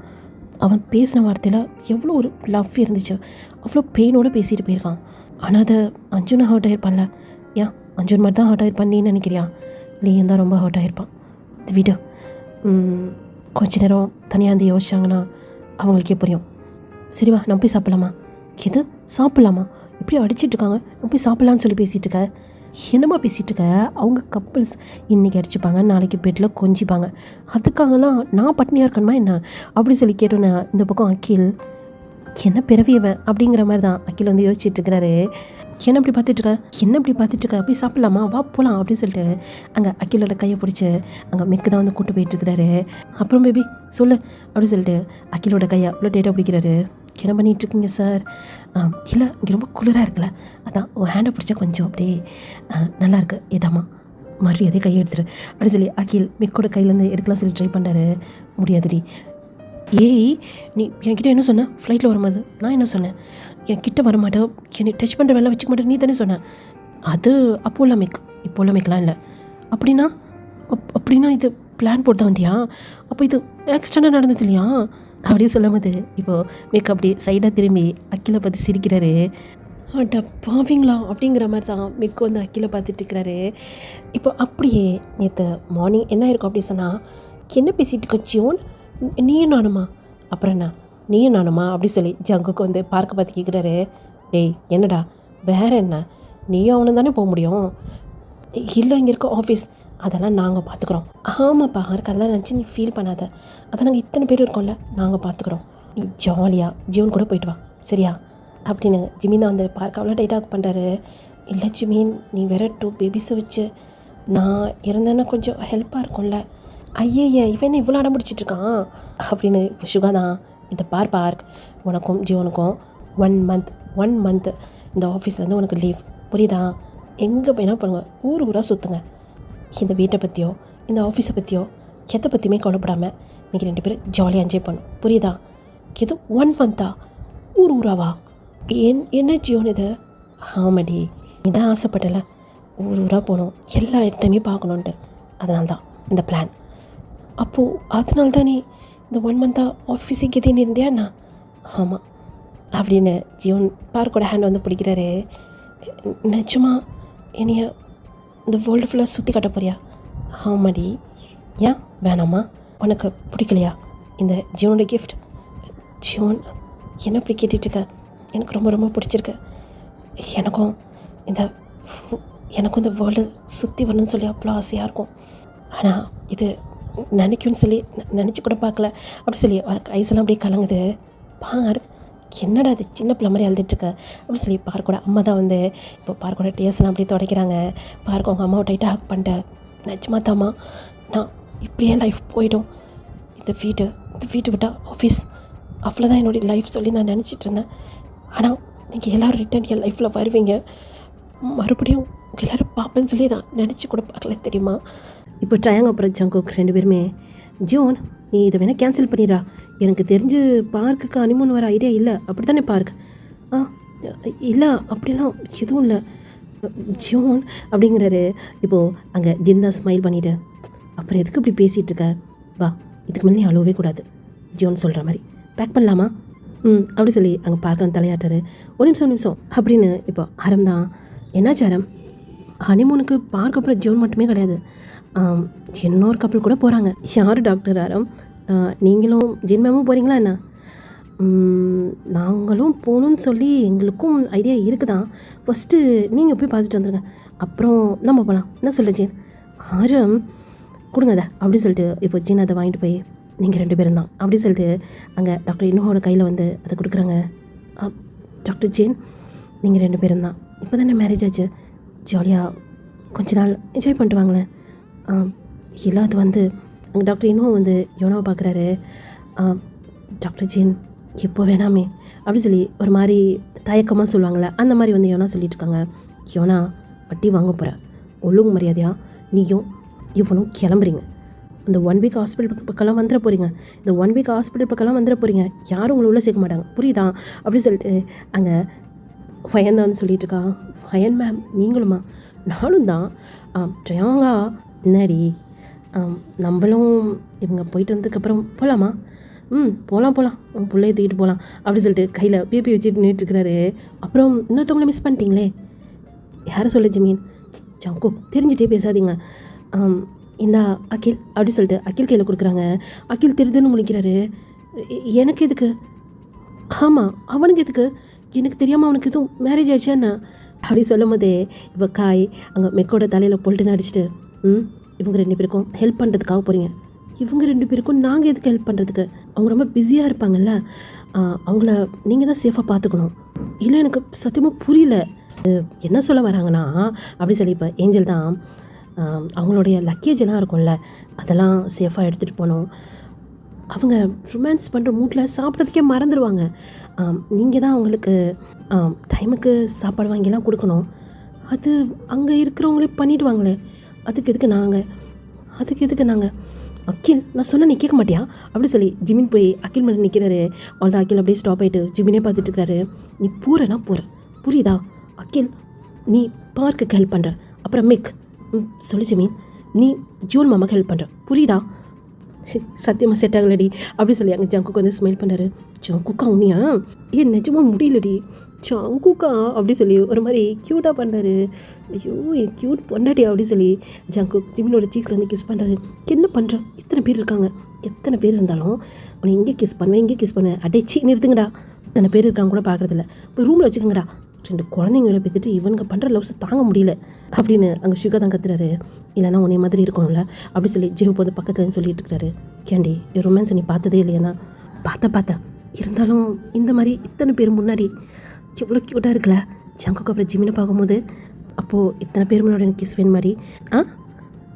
அவன் பேசின வார்த்தையில் எவ்வளோ ஒரு லவ் இருந்துச்சு, அவ்வளோ பெயினோடு பேசிட்டு போயிருக்கான். ஆனால் அதை அஞ்சனை ஹர்ட் ஆகிருப்பான்ல. ஏன் அஞ்சன் மாதிரி தான் ஹர்ட் ஆகிருப்பான் நீ நினைக்கிறியா? லீயும் தான் ரொம்ப ஹர்ட் ஆகிருப்பான். விடு, கொஞ்ச நேரம் தனியாக இருந்து யோசிச்சாங்கன்னா அவங்களுக்கே புரியும். சரிவா நம்ம போய் சாப்பிட்லாமா? எது சாப்பிட்லாமா? இப்படி அடிச்சிட்ருக்காங்க, நம்ம போய் சாப்பிட்லான்னு சொல்லி பேசிகிட்டு இருக்க. என்னம்மா பேசிகிட்டு இருக்க? அவங்க கப்புள்ஸ் இன்றைக்கி அடிச்சுப்பாங்க, நாளைக்கு பெட்டில் கொஞ்சிப்பாங்க, அதுக்காகலாம் நான் பட்னியாக இருக்கணுமா என்ன அப்படி சொல்லி கேட்டோன்னே இந்த பக்கம் அகில் என்ன பிறவியவன் அப்படிங்கிற மாதிரி தான் அகில் வந்து யோசிச்சுட்டு இருக்கிறாரு. என்ன இப்படி பார்த்துட்ருக்க போய் சாப்பிட்லாமா, வா போகலாம் அப்படின்னு சொல்லிட்டு அங்கே அகிலோட கையை பிடிச்சி அங்கே மெக்கு தான் வந்து கூட்டு போயிட்டுருக்கிறாரு. அப்புறம் பேபி சொல்லு அப்படின்னு சொல்லிட்டு அகிலோட கையை அவ்வளோ டேட்டாக பிடிக்கிறாரு. என்ன பண்ணிகிட்ருக்கீங்க சார்? இல்லை இங்கே ரொம்ப குளிராக இருக்குல்ல, அதான் உன் ஹேண்டை பிடிச்சா கொஞ்சம் அப்படியே நல்லாயிருக்கு இதமா மரியாதை கையெடுத்துரு அப்படி சொல்லி அகில் மிக்கோட கையிலேருந்து எடுக்கலாம் சொல்லி ட்ரை பண்ணுறாரு. முடியாதுடி. ஏய், நீ என்கிட்ட என்ன சொன்ன ஃப்ளைட்டில் வரும்போது? நான் என்ன சொன்னேன்? என்கிட்ட வரமாட்டேன், என்னை டச் பண்ணுற வேலை வச்சுக்க மாட்டேன் நீ தானே சொன்னேன். அது அப்போல்லாம் மிக், இப்போல்லாம் மிக்லாம் இல்லை. அப்படின்னா அப்படின்னா இது பிளான் போட்டு தான் வந்தியா? அப்போ இது ஆக்சிடெண்ட்டாக நடந்தது இல்லையா? அப்படியே சொல்லும் போது இப்போது மிக் அப்படி சைடாக திரும்பி அக்கிலை பார்த்து சிரிக்கிறாரு. அட பாவீங்களா அப்படிங்கிற மாதிரி தான் மிக்கு வந்து அக்கிலை பார்த்துட்டு இருக்கிறாரு. இப்போ அப்படியே நேற்று மார்னிங் என்ன இருக்கும் அப்படின்னு சொன்னால், என்ன பேசிகிட்டு இருக்க ஜியோன், நீயும் நானுமா? அப்புறம் என்ன நீயும் நானுமா அப்படி சொல்லி ஜங்குக்கு வந்து பார்க்க பார்த்து கேட்குறாரு. டேய் என்னடா வேற என்ன, நீயும் அவனும் தானே போக முடியும். இல்லை இங்கே இருக்க ஆஃபீஸ் அதெல்லாம் நாங்கள் பார்த்துக்குறோம். ஆமாப்பா இருக்கு, அதெல்லாம் நினச்சி நீ ஃபீல் பண்ணாத. அதை நாங்கள் இத்தனை பேர் இருக்கோம்ல, நாங்கள் பார்த்துக்குறோம். நீ ஜாலியாக ஜியோன் கூட போயிட்டு வா சரியா அப்படின்னு ஜிமின் தான் வந்து பார்க்க அவ்வளோ டைட்டாக பண்ணுறாரு. இல்லை ஜிமின், நீ வேற 2 பேபிஸை வச்சு நான் இருந்தேன்னா கொஞ்சம் ஹெல்ப்பாக இருக்கும்ல. ஐயய்ய இவன் என்ன இவ்வளோ அடம் பிடிச்சிட்ருக்கான் அப்படின்னு இப்போ சுகா தான் இந்த பார்க் உனக்கும் ஜியோனுக்கும் 1 மந்த் இந்த ஆஃபீஸ்லேருந்து உனக்கு லீவ் புரியுதா? எங்கே போயினா பண்ணுங்க, ஊராக சுற்றுங்க. இந்த வீட்டை பற்றியோ இந்த ஆஃபீஸை பற்றியோ எதை பற்றியுமே கவலைப்படாமல் நீங்கள் 2 பேரும் ஜாலியாக என்ஜாய் பண்ணும் புரியுதா? இது 1 மந்த்தா? ஊராவா? என்ன ஜியோன் இது? ஆமாடி, நீ தான் ஆசைப்பட்டல ஊராக போகணும், எல்லா இடத்தையுமே பார்க்கணுன்ட்டு. அதனால தான் இந்த பிளான். அப்போது அதனால தான் நீ இந்த 1 மந்த்தாக ஆஃபீஸுக்கு எதுன்னு இருந்தியாண்ணா? ஆமாம் அப்படின்னு ஜியோன் பார்க்கோட ஹேண்ட் வந்து பிடிக்கிறாரு. நிஜமா என்னைய இந்த வேர்ல்டு ஃபுல்லாக சுற்றி காட்ட போறியா? ஆமாடி. ஏன் வேணாமா? உனக்கு பிடிக்கலையா இந்த ஜியோனோட கிஃப்ட்? ஜியோன் என்ன இப்படி கேட்டுட்ருக்க? எனக்கு ரொம்ப ரொம்ப பிடிச்சிருக்கு. எனக்கும் இந்த வேர்ல்டு சுற்றி வரணும்னு சொல்லி அவ்வளோ ஆசையாக இருக்கும். ஆனால் இது நினைக்கும்னு சொல்லி நினச்சி கூட பார்க்கல அப்படி சொல்லி அவருக்கு ஐஸெல்லாம் அப்படியே கலங்குது. பாரு என்னடா அது சின்ன பிள்ளை மாதிரி அழுதுட்டுருக்க அப்படி சொல்லி பார்க்கோட அம்மா தான் வந்து இப்போ பார்க்கோட டேஸ்லாம் அப்படியே துடைக்கிறாங்க. பார்க்க அவங்க அம்மாவை டைட்டாக ஹக் பண்ணிட்டேன். நிஜமா தாம்மா, நான் இப்படியே லைஃப் போயிடும். இந்த வீட்டை விட்டால் ஆஃபீஸ் அவ்வளோதான் என்னுடைய லைஃப் சொல்லி நான் நினச்சிட்டு இருந்தேன். ஆனால் நீங்கள் எல்லோரும் ரிட்டன் என் லைஃப்பில் வருவீங்க, மறுபடியும் உங்கள் எல்லோரும் பார்ப்பேன்னு சொல்லி நான் நினச்சி கூட பார்க்கல தெரியுமா? இப்போ ட்ரையாங்க அப்புறம் ஜங்குக் 2 பேருமே, ஜோன் நீ இதை வேணால் கேன்சல் பண்ணிடுறா, எனக்கு தெரிஞ்சு பார்க்குக்கு அனிமூன் வர ஐடியா இல்லை அப்படி தானே பார்க்? இல்லை அப்படிலாம் எதுவும் இல்லை ஜோன் அப்படிங்கிறாரு. இப்போது அங்கே ஜிந்தா ஸ்மைல் பண்ணிவிட்டு, அப்புறம் எதுக்கு இப்படி பேசிகிட்டு இருக்க, வா இதுக்கு மேலே நீ அழுவவே கூடாது ஜோன் சொல்கிற மாதிரி பேக் பண்ணலாமா? அப்படி சொல்லி அங்கே பார்க்க தலையாட்டாரு. ஒரு நிமிஷம் அப்படின்னு இப்போ ஆரம் தான். என்னாச்சு ஆரம்? ஹனிமூனுக்கு பார்க்க அப்புறம் ஜோன் மட்டுமே கிடையாது, இன்னொரு கப்பல் கூட போகிறாங்க. யார் டாக்டர் ஆரம்? நீங்களும் ஜின் மேமும் போகிறீங்களா என்ன? நாங்களும் போகணுன்னு சொல்லி எங்களுக்கும் ஐடியா இருக்குதான். ஃபஸ்ட்டு நீங்கள் போய் பார்த்துட்டு வந்துடுங்க, அப்புறம் நம்ம போகலாம். என்ன சொல்ல ஜின்? ஆரம் கொடுங்க அதை அப்படி சொல்லிட்டு இப்போ ஜின் அதை வாங்கிட்டு போய், நீங்கள் 2 பேரும் தான் அப்படி சொல்லிட்டு அங்கே டாக்டர் இன்னோட கையில் வந்து அதை கொடுக்குறாங்க. டாக்டர் ஜின் நீங்கள் 2 பேரும் தான், இப்போ தானே மேரேஜ் ஆச்சு, ஜாலியாக கொஞ்ச நாள் என்ஜாய் பண்ணிட்டு வாங்களேன். இல்லை அது வந்து அங்கே டாக்டர் இன்னும் வந்து யோனாவை பார்க்குறாரு. டாக்டர் ஜின் எப்போ வேணாமே அப்படி சொல்லி ஒரு மாதிரி தயக்கமாக சொல்லுவாங்கள்ல, அந்த மாதிரி வந்து யோனா சொல்லிட்டு இருக்காங்க. யோனா வட்டி வாங்க போகிற, ஒழுங்கு மரியாதையாக நீயும் இவனும் கிளம்புறீங்க. இந்த 1 வீக் ஹாஸ்பிட்டல் பக்கம்லாம் வந்துட போகிறீங்க, இந்த 1 வீக் ஹாஸ்பிட்டல் பக்கம்லாம் வந்துட போகிறீங்க, யாரும் உங்களை உள்ளே சேர்க்க மாட்டாங்க புரியுதா? அப்படி சொல்லிட்டு அங்கே ஃபயன் தான் வந்து சொல்லிட்டு இருக்கான். ஃபயன் மேம் நீங்களுமா? நானும் தான். ட்ரையாங்கா என்னடி, நம்மளும் இவங்க போயிட்டு வந்ததுக்கப்புறம் போகலாமா? போகலாம் உன் பிள்ளைய தூக்கிட்டு போகலாம் அப்படி சொல்லிட்டு கையில் பேபி வச்சுட்டு நின்றுட்டுருக்கிறாரு. அப்புறம் இன்னொருத்தவங்கள மிஸ் பண்ணிட்டீங்களே, யாரை சொல்ல ஜிமீன்? ஜங்கோ தெரிஞ்சுட்டே பேசாதீங்க. இந்த அகில் அப்படி சொல்லிட்டு அகில் கையில் கொடுக்குறாங்க. அகில் திருதுன்னு முழிக்கிறாரு. எனக்கு எதுக்கு? ஆமாம் அவனுக்கு எதுக்கு? எனக்கு தெரியாமல் அவனுக்கு எதுவும் மேரேஜ் ஆச்சா என்ன அப்படி சொல்லும் போதே இப்போ காய் அங்கே மெக்கோட தலையில் பொல்ட்டுன்னு அடிச்சுட்டு, இவங்க 2 பேருக்கும் ஹெல்ப் பண்ணுறதுக்காக போகிறீங்க. இவங்க 2 பேருக்கும் நாங்கள் எதுக்கு ஹெல்ப் பண்ணுறதுக்கு? அவங்க ரொம்ப பிஸியாக இருப்பாங்கல்ல, அவங்கள நீங்கள் தான் சேஃபாக பார்த்துக்கணும். இல்லை எனக்கு சத்தியமாக புரியல என்ன சொல்ல வராங்கன்னா அப்படி சொல்லி இப்போ ஏஞ்சல் தான் அவங்களுடைய லக்கேஜ் எல்லாம் இருக்கும்ல அதெல்லாம் சேஃபாக எடுத்துகிட்டு போகணும். அவங்க ரொமான்ஸ் பண்ணுற மூட்டில் சாப்பிட்றதுக்கே மறந்துடுவாங்க. நீங்கள் தான் அவங்களுக்கு டைமுக்கு சாப்பாடு வாங்கிலாம் கொடுக்கணும். அது அங்கே இருக்கிறவங்களே பண்ணிவிடுவாங்களே, அதுக்கு எதுக்கு நாங்கள் அகில் நான் சொன்ன நீ கேட்க மாட்டியா அப்படி சொல்லி ஜிமின் போய் அகில் மேலே நிற்கிறாரு. அவ்வளோதான் அகில் அப்படியே ஸ்டாப் ஆகிட்டு ஜிமினே பார்த்துட்டு இருக்காரு. நீ போகிறனா போகிற புரியுதா அகில், நீ பார்க்குக்கு ஹெல்ப் பண்ணுற, அப்புறம் மிக் சொல்லு ஜிமின், நீ ஜூன் மாமாக்கு ஹெல்ப் பண்ணுற புரியுதா. சத்தியமாக செட் ஆகலடி அப்படி சொல்லி அங்கே ஜங்குக்கு வந்து ஸ்மைல் பண்ணாரு. ஜங்குக்கா உன்னியா நிஜமாக முடியலடி ஜங்குக்கா அப்படி சொல்லி ஒரு மாதிரி க்யூட்டாக பண்ணாரு. ஐயோ என் க்யூட் பொண்டாட்டி அப்படி சொல்லி ஜங்கு ஜிமினோட சீக்ஸில் வந்து கிஸ் பண்ணுறாரு. என்ன பண்ணுறோம், எத்தனை பேர் இருக்காங்க, எத்தனை பேர் இருந்தாலும் உன்னை இங்கே கிஸ் பண்ணுவேன் அடைச்சி நிறுத்துங்கடா, இத்தனை பேர் இருக்காங்க கூட பார்க்குறதில்ல, போய் ரூமில் வச்சுக்கோங்கடா, 2 குழந்தைங்களை பெற்றுட்டு இவனுங்க பண்ணுற லவ்ஸை தாங்க முடியல அப்படின்னு அங்கே சுகா தான் கத்துறாரு. இல்லைனா உன்னை மாதிரி இருக்கணும்ல அப்படி சொல்லி ஜிஹூப் வந்து பக்கத்தில் சொல்லிட்டு இருக்கிறாரு. கேண்டி என் ரொமான்ஸை நீ பார்த்ததே இல்லையாண்ணா. பார்த்தேன், இருந்தாலும் இந்த மாதிரி இத்தனை பேர் முன்னாடி எவ்வளோ க்யூட்டாக இருக்குல்ல. ஜங்குக்கு அப்புறம் ஜிமினை பார்க்கும்போது அப்போது இத்தனை பேர் முன்னாடி எனக்கு கிஸ் வேணும் மாதிரி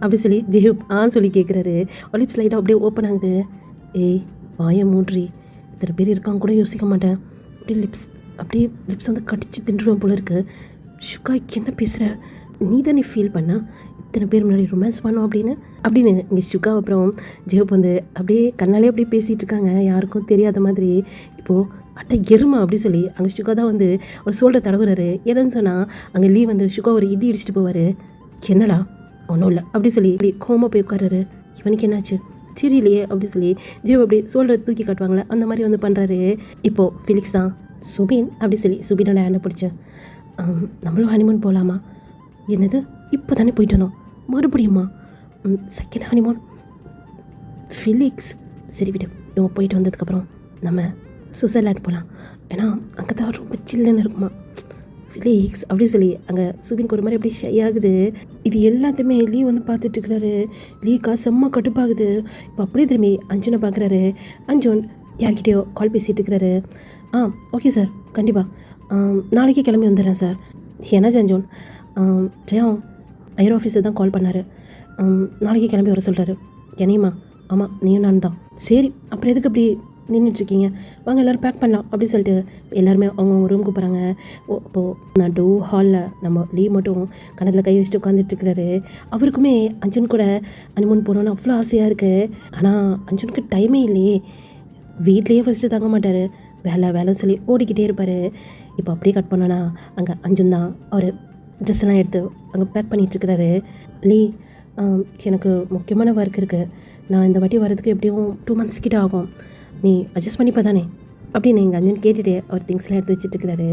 அப்படி சொல்லி ஜிஹூப் சொல்லி கேட்குறாரு. ஒலிப் ஸ்லைடாக அப்படியே ஓப்பன் ஆகுது. ஏய் வாயை மூன்றி, இத்தனை பேர் இருக்காங்க கூட யோசிக்க மாட்டேன், அப்படியே லிப்ஸ் வந்து கடிச்சு தின்றுவேன் போல இருக்குது. சுகா என்ன பேசுகிற, நீ தானே ஃபீல் பண்ணா இத்தனை பேர் முன்னாடி ரொமான்ஸ் பண்ணோம் அப்படின்னு இங்கே சுகா அப்புறம் ஜெயப் வந்து அப்படியே கண்ணாலே அப்படியே பேசிகிட்டு இருக்காங்க, யாருக்கும் தெரியாத மாதிரி. இப்போது அட்டை எருமா அப்படி சொல்லி அங்கே சுகா தான் வந்து ஒரு சோல்டர் தடவுறாரு. என்னன்னு சொன்னால் அங்கே லீ வந்து சுகா ஒரு இடி இடிச்சிட்டு போவார். என்னடா ஒன்றும் இல்லை அப்படி சொல்லி கோமா போய் உட்காராரு. இவனுக்கு என்னாச்சு தெரியலையே அப்படி சொல்லி ஜெயப் அப்படி சோல்டர் தூக்கி காட்டுவாங்களே அந்த மாதிரி வந்து பண்ணுறாரு. இப்போது ஃபிலிக்ஸ் தான் சுபின் அப்படி சொல்லி சுபினோட ஹேண்டை பிடிச்சேன். நம்மளும் ஹனிமூன் போகலாமா? என்னது இப்போ தானே போயிட்டு வந்தோம், மறுபடியுமா? செகண்ட் ஹனிமூன் ஃபிலிக்ஸ் சரி விடு, இவங்க போயிட்டு வந்ததுக்கப்புறம் நம்ம சுவிட்சர்லாண்ட் போகலாம், ஏன்னா அங்கே தான் ரொம்ப சில்லுன்னு இருக்குமா ஃபிலிக்ஸ் அப்படி சொல்லி அங்கே சுபினுக்கு ஒரு மாதிரி அப்படியே ஷை ஆகுது. இது எல்லாத்தையுமே லீ வந்து பார்த்துட்ருக்கிறாரு. லீக்கா செம்ம கடுப்பாகுது. இப்போ அப்படியே திரும்பி அஞ்சுனை பார்க்குறாரு. அஞ்சுன் யார்கிட்டயோ கால் பேசிகிட்டு இருக்கிறாரு. ஓகே சார் கண்டிப்பாக நாளைக்கே கிளம்பி வந்துடுறேன் சார். என்ன அஞ்சோன், ஜெயா ஐயர் ஆஃபீஸர் தான் கால் பண்ணார், நாளைக்கே கிளம்பி வர சொல்கிறாரு. என்னையுமா? ஆமாம் நீயும் நான் தான். சரி அப்புறம் எதுக்கு அப்படி நின்றுட்டுருக்கீங்க, வாங்க எல்லோரும் பேக் பண்ணலாம் அப்படி சொல்லிட்டு எல்லாருமே அவங்கவுங்க ரூமுக்கு போகிறாங்க. இப்போது நடு ஹாலில் நம்ம லீ மட்டும் கணத்தில் கை வச்சுட்டு உட்காந்துட்டுருக்கிறாரு. அவருக்குமே அஞ்சன் கூட ஹனிமூன் போகணுன்னு அவ்வளோ ஆசையாக இருக்குது. ஆனால் அஞ்சனுக்கு டைமே இல்லையே, வீட்லேயே ஃபஸ்ட்டு தங்க மாட்டார், வேலை சொல்லி ஓடிக்கிட்டே இருப்பார். இப்போ அப்படியே கட் பண்ணோன்னா அங்கே அஞ்சுன் தான் அவர் ட்ரெஸ் எல்லாம் எடுத்து அங்கே பேக் பண்ணிகிட்ருக்கிறாரு. லீ எனக்கு முக்கியமான ஒர்க் இருக்குது, நான் இந்த வாட்டி வரதுக்கு எப்படியும் 2 months கிட்ட ஆகும், நீ அட்ஜஸ்ட் பண்ணிப்பா தானே அப்படின்னு எங்கள் அஞ்சன் கேட்டுகிட்டே அவர் திங்ஸ்லாம் எடுத்து வச்சுட்டுருக்கிறாரு.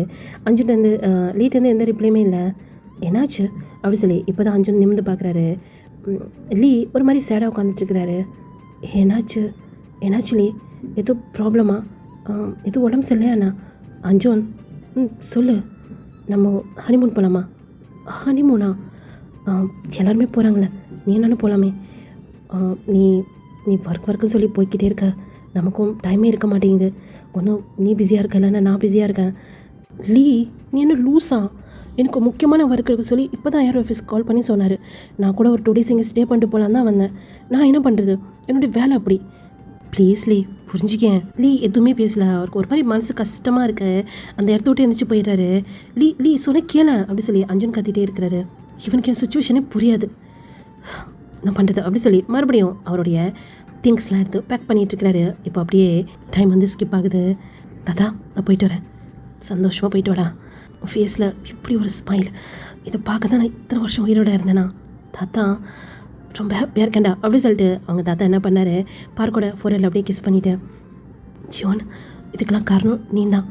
அஞ்சுன்ட்டு லீட்டேருந்து எந்த ரிப்ளையுமே இல்லை. என்னாச்சு அப்படி சொல்லி இப்போ தான் அஞ்சுன் நிமிந்து பார்க்குறாரு. லீ ஒரு மாதிரி சேடாக உட்காந்துட்டுருக்கிறாரு. என்னாச்சு லீ, ஏதோ ப்ராப்ளமா, எதுவும் உடம்பு சரியில்லையாண்ணா? அஞ்சோன் சொல்லு, நம்ம ஹனிமூன் போகலாமா? ஹனிமூனா? எல்லாருமே போகிறாங்களே, நீ என்னென்ன போகலாமே. நீ நீ ஒர்க்குன்னு சொல்லி போய்கிட்டே இருக்க, நமக்கும் டைமே இருக்க மாட்டேங்குது. ஒன்றும் நீ பிஸியாக இருக்க, இல்லைன்னா நான் பிஸியாக இருக்கேன். லீ நீ என்ன லூஸா, எனக்கு முக்கியமான ஒர்க் இருக்குன்னு சொல்லி இப்போ தான் ஏர் ஆஃபீஸ் கால் பண்ணி சொன்னார். நான் கூட ஒரு 2 days இங்கே ஸ்டே பண்ணிட்டு போகலான்னு தான் வந்தேன். நான் என்ன பண்ணுறது, என்னுடைய வேலை அப்படி. ப்ளீஸ் லீ புரிஞ்சுக்கேன். லீ எதுவுமே பேசல, அவருக்கு ஒரு மாதிரி மனசு கஷ்டமாக இருக்கு. அந்த இடத்த விட்டு எழுந்திரிச்சு போயிடுறாரு. லீ சொன்ன கேள அப்படி சொல்லி அஞ்சன் கத்திட்டே இருக்கிறாரு. இவனுக்கு என் சுச்சுவேஷனே புரியாது, நான் பண்ணுறது அப்படி சொல்லி மறுபடியும் அவருடைய திங்ஸ்லாம் எடுத்து பேக் பண்ணிகிட்ருக்கிறாரு. இப்போ அப்படியே டைம் வந்து ஸ்கிப் ஆகுது. தாத்தா நான் போயிட்டு வரேன், சந்தோஷமாக போயிட்டு வரா. ஃபேஸில் இப்படி ஒரு ஸ்மைல், இதை பார்க்க தான் நான் இத்தனை வருஷம் உயிரோட இருந்தேனா. தாத்தா ரொம்ப ஹாப்பியாக இருக்கேன்டா அப்படி சொல்லிட்டு அவங்க தாத்தா என்ன பண்ணார், பார்க்கோட ஃபோரில் அப்படியே கிஸ் பண்ணிவிட்டு, ஜியோன் இதுக்கெல்லாம் காரணம் நீ தான்,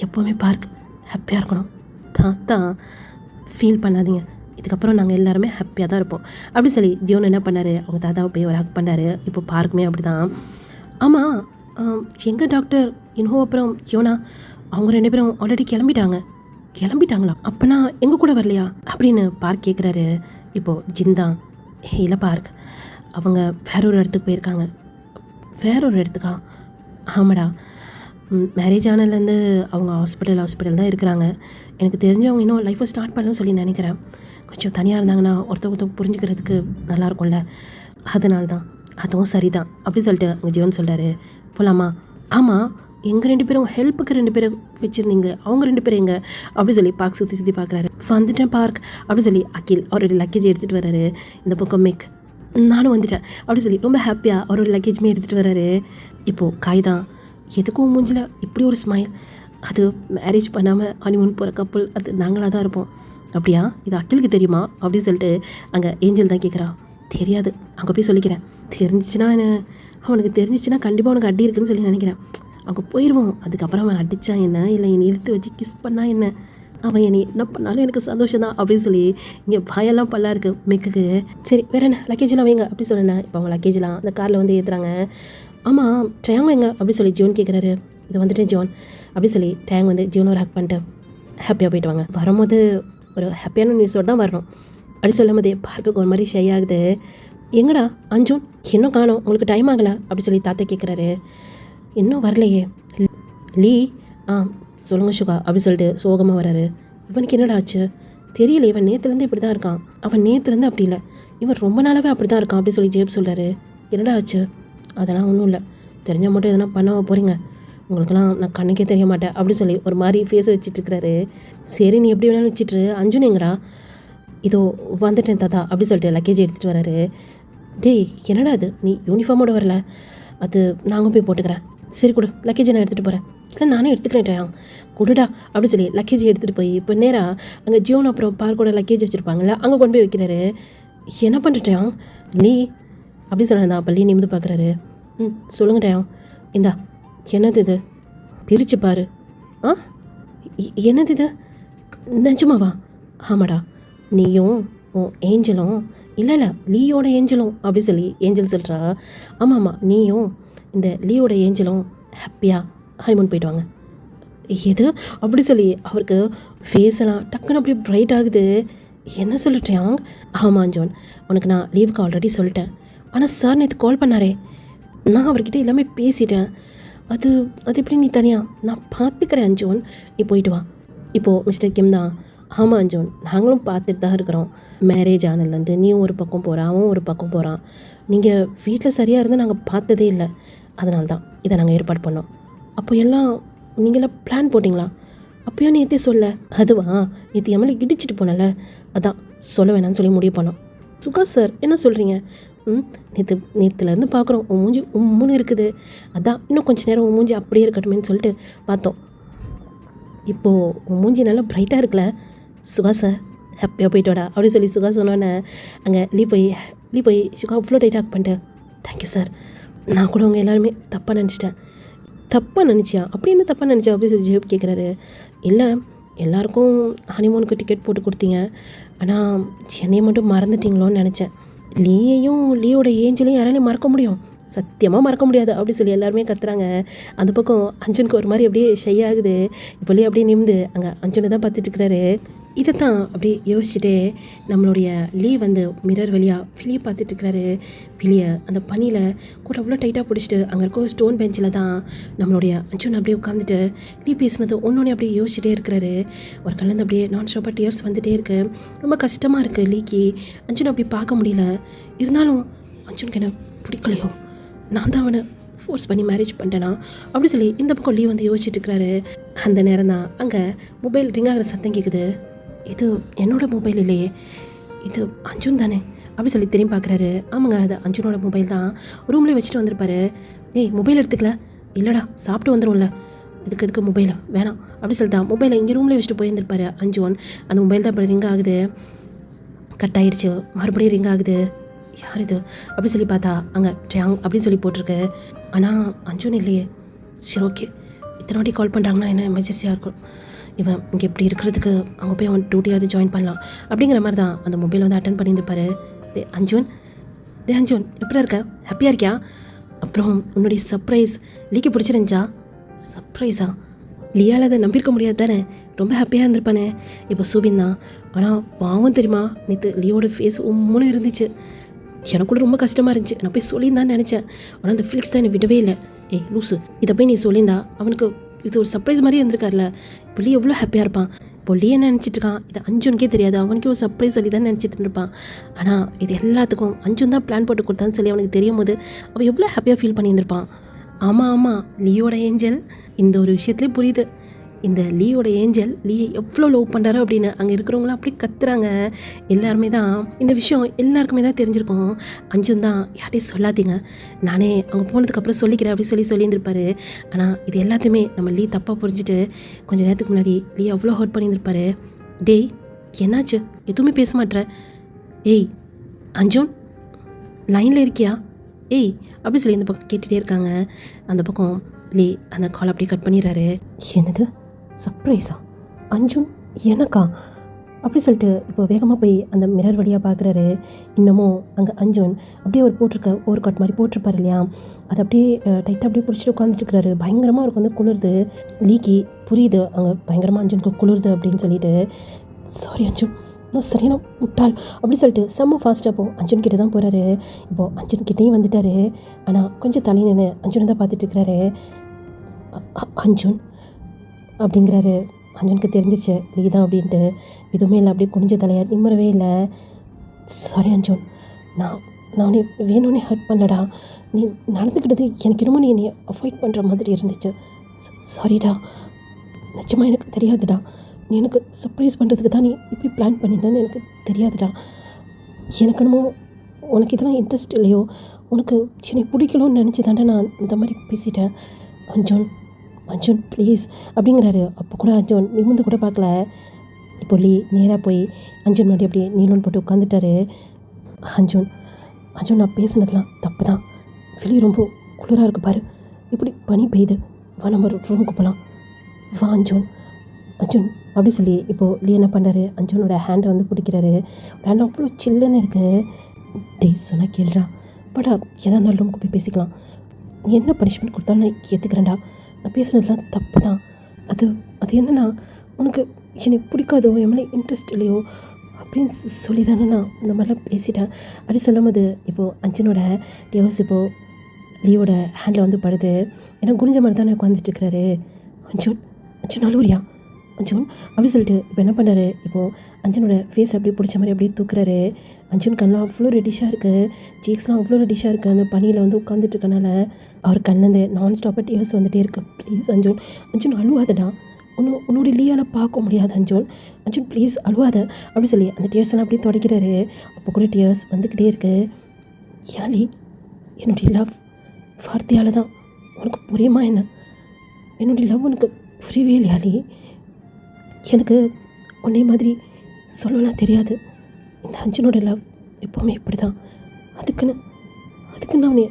எப்போவுமே பார்க் ஹாப்பியாக இருக்கணும் தாத்தா, ஃபீல் பண்ணாதீங்க, இதுக்கப்புறம் நாங்கள் எல்லாருமே ஹாப்பியாக தான் இருப்போம் அப்படி சொல்லி ஜியோன் என்ன பண்ணார், அவங்க தாத்தாவை போய் ஒரு ஹக் பண்ணார். இப்போ பார்க்குமே அப்படி தான். ஆமாம் எங்கள் டாக்டர் இன்ஹோ அப்புறம் யோனா அவங்க 2 பேரும் ஆல்ரெடி கிளம்பிட்டாங்களா, அப்போனா எங்கள் கூட வரலையா அப்படின்னு பார்க் கேட்குறாரு. இப்போது ஜிந்தான் இல்லை பார்க், அவங்க வேற ஒரு இடத்துக்கு போயிருக்காங்க. வேற ஒரு இடத்துக்கா? ஆமாடா, மேரேஜ் ஆனதுலேருந்து அவங்க ஹாஸ்பிட்டல் தான் இருக்கிறாங்க. எனக்கு தெரிஞ்சவங்க இன்னும் லைஃப்பை ஸ்டார்ட் பண்ணணும்னு சொல்லி நினைக்கிறேன். கொஞ்சம் தனியாக இருந்தாங்கன்னா ஒருத்தவங்க புரிஞ்சுக்கிறதுக்கு நல்லாயிருக்கும்ல, அதனால தான். அதுவும் சரிதான் அப்படி சொல்லிட்டு அங்கே ஜீவன் சொல்கிறாரு. போகலாமா? ஆமாம் எங்கள் 2 பேரும் ஹெல்ப்புக்கு 2 பேரை வச்சுருந்தீங்க, அவங்க 2 பேரும் எங்க அப்படின்னு சொல்லி பார்க் சுற்றி பார்க்குறாரு. வந்துட்டேன் பார்க் அப்படின்னு சொல்லி அகில் அவரோட லக்கேஜ் எடுத்துகிட்டு வர்றாரு. இந்த பக்கம் மிக் நானும் வந்துட்டேன் அப்படின்னு சொல்லி ரொம்ப ஹாப்பியாக அவரோட லக்கேஜுமே எடுத்துகிட்டு வர்றாரு. இப்போது காய்தான் எதுக்கும் மூஞ்சில் இப்படி ஒரு ஸ்மைல். அது மேரேஜ் பண்ணாமல் ஹனிமூன் போகிற கப்பல் அது நாங்களாக தான் இருப்போம். அப்படியா, இது அகிலுக்கு தெரியுமா அப்படின்னு சொல்லிட்டு அங்கே ஏஞ்சல் தான் கேட்குறா. தெரியாது, அங்கே போய் சொல்லிக்கிறேன். தெரிஞ்சிச்சுன்னா என்ன, அவனுக்கு தெரிஞ்சிச்சுன்னா கண்டிப்பாக அவனுக்கு அடி இருக்குன்னு சொல்லி நினைக்கிறேன். அங்கே போயிடுவோம். அதுக்கப்புறம் அவன் அடித்தா என்ன, இல்லை என்னை இழுத்து வச்சு கிஸ் பண்ணா என்ன, அவன் என்னை என்ன பண்ணாலும் எனக்கு சந்தோஷம் தான் அப்படின்னு சொல்லி இங்கே பயெல்லாம் பல்லா இருக்குது மிக்குக்கு. சரி வேற என்ன, லக்கேஜெலாம் வைங்க அப்படி சொன்னேன். இப்போ அவங்க லக்கேஜெலாம் அந்த காரில் வந்து ஏற்றுறாங்க. ஆமாம் ட்ரையாங் எங்க அப்படின்னு சொல்லி ஜோன் கேட்குறாரு. இது வந்துட்டேன் ஜோன் அப்படி சொல்லி டேங் வந்து ஜோன் ஒரு ஹக் பண்ணிட்டு ஹாப்பியாக போயிட்டு வாங்க. வரும்போது ஒரு ஹாப்பியான நியூஸோடு தான் வரணும் அப்படி சொல்லும் போதே பார்க்க ஒரு மாதிரி ஷை ஆகுது. எங்கடா அஞ்சூன் இன்னும் காணோம், உங்களுக்கு டைம் ஆகலை அப்படி சொல்லி தாத்தா கேட்குறாரு. இன்னும் வரலையே. லீ சொல்லுங்கள் சுகா அப்படி சொல்லிட்டு சோகமாக வராரு. இவனுக்கு என்னடா ஆச்சு தெரியல, இவன் நேற்றுலேருந்து இப்படி தான் இருக்கான். அவன் நேற்றுலேருந்து அப்படி இல்லை, இவன் ரொம்ப நாளாகவே அப்படி தான் இருக்கான் அப்படி சொல்லி ஜேப் சொல்கிறாரு. என்னடா ஆச்சு? அதெல்லாம் ஒன்றும் இல்லை, தெரிஞ்சால் மட்டும் எதனா பண்ண போகிறீங்க, உங்களுக்கெல்லாம் நான் கண்ணுக்கே தெரிய மாட்டேன் அப்படின்னு சொல்லி ஒரு மாதிரி ஃபேஸை வச்சுட்ருக்கிறாரு. சரி நீ எப்படி வேணாலும் வச்சுட்டு அஞ்சுன் எங்கடா? இதோ வந்துட்டேன் தாத்தா அப்படி சொல்லிட்டு லக்கேஜ் எடுத்துகிட்டு வராரு. டேய் என்னடா அது, நீ யூனிஃபார்மோடு வரல? அது நாங்கள் போய் போட்டுக்கிறேன். சரி கொடு, லக்கேஜை நான் எடுத்துகிட்டு போகிறேன். இல்லை நானே எடுத்துக்கிறேன் கொடுடா அப்படி சொல்லி லக்கேஜ் எடுத்துகிட்டு போய் இப்போ நேராக அங்கே ஜியோன் அப்புறம் பார்க்கோட லக்கேஜ் வச்சுருப்பாங்கள்ல அங்கே கொண்டு போய் வைக்கிறாரு. என்ன பண்ணுறேன் நீ அப்படி சொன்னதான் பள்ளி நிமிந்து பார்க்குறாரு. சொல்லுங்கட்டேன். இந்தா என்னது இது, பிரித்து பாரு. என்னது இது, நிஜமாவா? ஆமாடா, நீயும் உன் ஏஞ்சலும் இல்லை லீயோட ஏஞ்சலும் அப்படி சொல்லி ஏஞ்சல் சொல்கிறா. ஆமாம் நீயும் இந்த லீயோட ஏஞ்சலும் ஹாப்பியாக ஹனிமூன் போயிட்டு வாங்க. எது அப்படி சொல்லி அவருக்கு ஃபேஸ் எல்லாம் டக்குன்னு அப்படியே பிரைட் ஆகுது. என்ன சொல்லிட்டேன்? ஆமாம் ஜோன், உனக்கு நான் லீவுக்கு ஆல்ரெடி சொல்லிட்டேன். ஆனால் சார் நேற்று கால் பண்ணாரே, நான் அவர்கிட்ட எல்லாமே பேசிட்டேன். அது எப்படி நீ தனியாக நான் பார்த்துக்கிறேன் அஞ்சோன், நீ போயிட்டு வா. இப்போது மிஸ்டர் கிம் தான். ஆமாம் அஞ்சோன், நாங்களும் பார்த்துட்டு தான் இருக்கிறோம். மேரேஜ் ஆனதுலேருந்து நீயும் ஒரு பக்கம் போகிறான், அவன் ஒரு பக்கம் போகிறான். நீங்கள் வீட்டில் சரியாக இருந்து நாங்கள் பார்த்ததே இல்லை, அதனால தான் இதை நாங்கள் ஏற்பாடு பண்ணோம். அப்போ எல்லாம் நீங்களாம் பிளான் போட்டிங்களா? அப்போயும் நேற்றே சொல்ல. அதுவா, நேற்று எம்எல்ஏ இடிச்சிட்டு போனல, அதான் சொல்ல வேணாம்னு சொல்லி முடிவு பண்ணோம். சுகா சார் என்ன சொல்கிறீங்க? நேற்றுலேருந்து பார்க்குறோம் உன் மூஞ்சி உம்முன்னு இருக்குது, அதான் இன்னும் கொஞ்சம் நேரம் உன் மூஞ்சி அப்படியே இருக்கட்டுமேன்னு சொல்லிட்டு பார்த்தோம். இப்போது உன் மூஞ்சி நல்லா ப்ரைட்டாக இருக்குல்ல சுகா சார், ஹாப்பியாக போயிட்டு வாடா அப்படி சொல்லி சுகா சொன்னோன்னே அங்கே லீ போய் சுகா அவ்வளோ டைட்டாக பண்ணிட்டு தேங்க்யூ சார், நான் கூட அவங்க எல்லாருமே தப்பாக நினச்சிட்டேன். தப்பாக நினச்சியா? அப்படி என்ன தப்பாக நினச்சா அப்படி சொல்லி ஜெயப் கேட்குறாரு. இல்லை எல்லாருக்கும் ஹனிமூனுக்கு டிக்கெட் போட்டு கொடுத்தீங்க, ஆனால் சென்னையை மட்டும் மறந்துட்டீங்களோன்னு நினச்சேன். லீயோட ஏஞ்சலையும் யாராலையும் மறக்க முடியும்? சத்தியமாக மறக்க முடியாது அப்படி சொல்லி எல்லாருமே கத்துறாங்க. அந்த பக்கம் அஞ்சனுக்கு ஒரு மாதிரி அப்படியே ஷை ஆகுது. இப்போ லீ அப்படியே நிமிந்து அங்கே அஞ்சனை தான் பார்த்துட்டு இருக்கிறாரு. இதை தான் அப்படியே யோசிச்சுட்டு நம்மளுடைய லீ வந்து மிரர் வழியாக வெளியே பார்த்துட்ருக்கிறாரு. வெளியே அந்த பனியில் கூட அவ்வளோ டைட்டாக பிடிச்சிட்டு அங்கே இருக்க ஸ்டோன் பெஞ்சில் தான் நம்மளுடைய அஞ்சன் அப்படியே உட்காந்துட்டு லீ பேசினது ஒன்றொன்னே அப்படியே யோசிச்சுட்டே இருக்கிறாரு. ஒரு கலந்து அப்படியே நான் ஸ்டாப்பாக டியர்ஸ் வந்துகிட்டே இருக்கு. ரொம்ப கஷ்டமாக இருக்குது லீக்கு. அஞ்சன் அப்படி பார்க்க முடியல. இருந்தாலும் அஞ்சனுக்கு என்ன பிடிக்கலையோ, நான் தான் அவனை ஃபோர்ஸ் பண்ணி மேரேஜ் பண்ணிட்டேனா அப்படி சொல்லி இந்த பக்கம் லீ வந்து யோசிச்சுட்டு இருக்கிறாரு. அந்த நேரம் தான் அங்கே மொபைல் ரிங் ஆகிற சத்தம் கேட்குது. இது என்னோடய மொபைல் இல்லையே, இது அஞ்சுன் தானே அப்படி சொல்லி திரும்பி பார்க்குறாரு. ஆமாங்க, அது அஞ்சுனோட மொபைல் தான். ரூம்லேயே வச்சுட்டு வந்திருப்பாரு. ஏய் மொபைல் எடுத்துக்கல? இல்லைடா சாப்பிட்டு வந்துடும்ல, எதுக்கு மொபைல் வேணாம் அப்படி சொல்லிட்டு தான் மொபைலை இங்கே ரூம்லேயே வச்சுட்டு போயிருந்திருப்பாரு அஞ்சுன். அந்த மொபைல் தான் அப்படி ரிங் ஆகுது. கட் ஆகிடுச்சு, மறுபடியும் ரிங் ஆகுது. யார் இது அப்படி சொல்லி பார்த்தா அங்கே ட்ரையாங் அப்படின்னு சொல்லி போட்டிருக்கு. ஆனால் அஞ்சுன் இல்லையே. சரி ஓகே, இத்தனை வாட்டி கால் பண்ணுறாங்கன்னா என்ன எமர்ஜென்சியாக இருக்கும், இவன் இங்கே இப்படி இருக்கிறதுக்கு அங்கே போய் அவன் டியூட்டியாவது ஜாயின் பண்ணலாம் அப்படிங்கிற மாதிரி தான் அந்த மொபைல் வந்து அட்டன் பண்ணியிருப்பாரு. அஞ்சுன் எப்படி இருக்க, ஹாப்பியாக இருக்கியா? அப்புறம் உன்னுடைய சர்ப்ரைஸ் லீக்கு பிடிச்சிருந்துச்சா? சர்ப்ரைஸா? லியால் அதை நம்பியிருக்க முடியாது தானே, ரொம்ப ஹாப்பியாக இருந்திருப்பானே. இப்போ சூபின் தான். ஆனால் பாவம் தெரியுமா, நேற்று லியோட ஃபேஸ் உம்முன்னு இருந்துச்சு. எனக்கு கூட ரொம்ப கஷ்டமாக இருந்துச்சு. நான் போய் சொல்லியிருந்தான்னு நினச்சேன், ஆனால் அந்த ஃபிலிக்ஸ் தான் என்னை விடவே இல்லை. ஏய் லூசு, இதை போய் நீ சொல்லியிருந்தா அவனுக்கு இது ஒரு சர்ப்ரைஸ் மாதிரி இருந்திருக்காருல. இப்போ லீ எவ்வளோ ஹாப்பியாக இருப்பான். இப்போ லீ என்ன நினச்சிட்டு இருக்கான், இது அஞ்சுனுக்கே தெரியாது, அவனுக்கே ஒரு சர்ப்ரைஸ் சொல்லி தான் நினச்சிட்டு இருப்பான். ஆனால் இது எல்லாத்துக்கும் அஞ்சுன் தான் பிளான் போட்டு கொடுத்தான்னு சொல்லி அவனுக்கு தெரியும் போது அவன் எவ்வளோ ஹாப்பியாக ஃபீல் பண்ணியிருந்திருப்பான். ஆமாம் லீயோட ஏஞ்சல் இந்த ஒரு விஷயத்துலேயே புரியுது இந்த லீயோட ஏஞ்சல் லீயை எவ்வளோ லவ் பண்ணுறாரோ அப்படின்னு. அங்கே இருக்கிறவங்களாம் அப்படி கத்துறாங்க. எல்லாருமே தான் இந்த விஷயம் எல்லாருக்குமே தான் தெரிஞ்சிருக்கும். அஞ்சும் தான் யார்ட்டையும் சொல்லாதீங்க, நானே அங்கே போனதுக்கப்புறம் சொல்லிக்கிறேன் அப்படி சொல்லியிருந்திருப்பாரு. ஆனால் இது எல்லாத்தையுமே நம்ம லீ தப்பாக புரிஞ்சுட்டு கொஞ்சம் நேரத்துக்கு முன்னாடி லீ அவ்வளோ ஹர்ட் பண்ணியிருந்திருப்பாரு. டேய் என்னாச்சு, எதுவுமே பேச மாட்டேற? ஏய் அஞ்சுன், லைனில் இருக்கியா? ஏய் அப்படி சொல்லி இந்த பக்கம் கேட்டுகிட்டே இருக்காங்க. அந்த பக்கம் லீ அந்த கால் அப்படியே கட் பண்ணிடுறாரு. என்னது சர்ப்ரைஸா? அஞ்சுன் எனக்கா? அப்படி சொல்லிட்டு இப்போ வேகமாக போய் அந்த மிரர் வழியாக பார்க்குறாரு. இன்னமும் அங்கே அஞ்சுன் அப்படியே ஒரு போட்டிருக்க ஒரு கட் மாதிரி போட்டிருப்பார் இல்லையா, அதை அப்படியே டைட்டாக அப்படியே பிடிச்சிட்டு உட்காந்துட்டுருக்காரு. பயங்கரமாக இருக்கும் வந்து குளிருது. லீக்கி புரியுது அங்கே பயங்கரமாக அஞ்சுனுக்கு குளிருது அப்படின்னு சொல்லிட்டு, சாரி அஞ்சுன், நான் சரியான முட்டாள் அப்படி சொல்லிட்டு செம்ம ஃபாஸ்ட்டாக அப்போது அஞ்சுன் கிட்டே தான் போகிறாரு. இப்போது அஞ்சுன் கிட்டேயும் வந்துட்டார். ஆனால் கொஞ்சம் தள்ளி நின்று அஞ்சுனை தான் பார்த்துட்ருக்கிறாரு. அஞ்சுன் அப்படிங்கிறாரு. அஞ்சுனுக்கு தெரிஞ்சிச்சு லீ தான் அப்படின்ட்டு. எதுவுமே இல்லை, அப்படியே குனிஞ்ச தலையா நிம்மறவே இல்லை. சாரி அஞ்சுன், நான் நீ வேணும்னே ஹர்ட் பண்ணலடா. நீ நடந்துக்கிட்டது எனக்கு என்னமோ நீ என்னை அவாய்ட் பண்ணுற மாதிரி இருந்துச்சு. சாரிடா, நிச்சயமாக எனக்கு தெரியாதுடா. நீ எனக்கு சர்ப்ரைஸ் பண்ணுறதுக்கு தான் நீ இப்படி பிளான் பண்ணியிருந்தான்னு எனக்கு தெரியாதுடா. எனக்கு என்னமோ உனக்கு இதெல்லாம் இன்ட்ரெஸ்ட் இல்லையோ, உனக்கு என்னை பிடிக்கலன்னு நினச்சி தாண்டா நான் இந்த மாதிரி பேசிட்டேன். அஞ்சுன் ப்ளீஸ் அப்படிங்கிறாரு. அப்போ கூட அஞ்சுன் நிமிர்ந்து கூட பார்க்கல. இப்போ லீ நேராக போய் அஞ்சுன் முன்னாடி அப்படியே நீலோன் போட்டு உட்காந்துட்டாரு. அஞ்சுன் நான் பேசுனதுலாம் தப்பு தான். வெளியே ரொம்ப குளிராக இருக்கு பாரு, இப்படி பனி பெய்யுது, வா நம்ம ரூமுக்கு போகலாம் வா அஞ்சுன் அப்படி சொல்லி இப்போது லீ என்ன பண்ணுறாரு, அஞ்சுனோட ஹேண்டை வந்து பிடிக்கிறாரு. ஹேண்ட் அவ்வளோ சில்லுன்னு இருக்குது. டேய் சொன்னால் கேள்றா, படா எதாக இருந்தாலும் ரூமுக்கு போய் பேசிக்கலாம். நீ என்ன பனிஷ்மெண்ட் கொடுத்தாலும் நான் ஏற்றுக்கிறேன்டா. நான் பேசுனதுலாம் தப்பு தான். அது என்னன்னா, உனக்கு என்னை பிடிக்காதோ, என் மேலே இன்ட்ரெஸ்ட் இல்லையோ அப்படின்னு சொல்லி தானே நான் இந்த மாதிரிலாம் பேசிட்டேன் அப்படி சொல்லும் போது இப்போது அஞ்சனோட டியோஸ் இப்போது லீவோட ஹேண்டில் வந்து படுது. ஏன்னா குனிஞ்ச மாதிரி தானே உட்காந்துட்டுருக்கிறாரு. அஞ்சன் அழுவுறியா அஞ்சன் அப்படி சொல்லிட்டு இப்போ என்ன பண்ணுறாரு, இப்போது அஞ்சனோட ஃபேஸ் அப்படியே பிடிச்ச மாதிரி அப்படியே தூக்குறாரு. அஞ்சன் கண்ணெலாம் அவ்வளோ ரெடிஷாக இருக்குது, சீக்ஸ்லாம் அவ்வளோ ரெடிஷாக இருக்குது. அந்த பனியில் வந்து உட்காந்துட்டு இருக்கனால அவர் கண்ணந்து நான் ஸ்டாப்பாக டியர்ஸ் வந்துகிட்டே இருக்கு. ப்ளீஸ் அஞ்சன் அழுவாதடா, உன்னோட லீயால் பார்க்க முடியாது அஞ்சன் ப்ளீஸ் அழுவாத அப்படி சொல்லி அந்த டியர்ஸ் எல்லாம் அப்படியே தொடக்கிறாரு. அப்போ கூட டியர்ஸ் வந்துக்கிட்டே இருக்கு. யாலி, என்னுடைய லவ் வார்த்தையால் தான் உனக்கு புரியுமா என்ன? என்னுடைய லவ் உனக்கு புரியவே இல்லையாலி. எனக்கு உன்னே மாதிரி சொல்லலாம் தெரியாது. இந்த அஞ்சனோட லவ் எப்போவுமே இப்படி தான். அதுக்குன்னு நான் உன்னை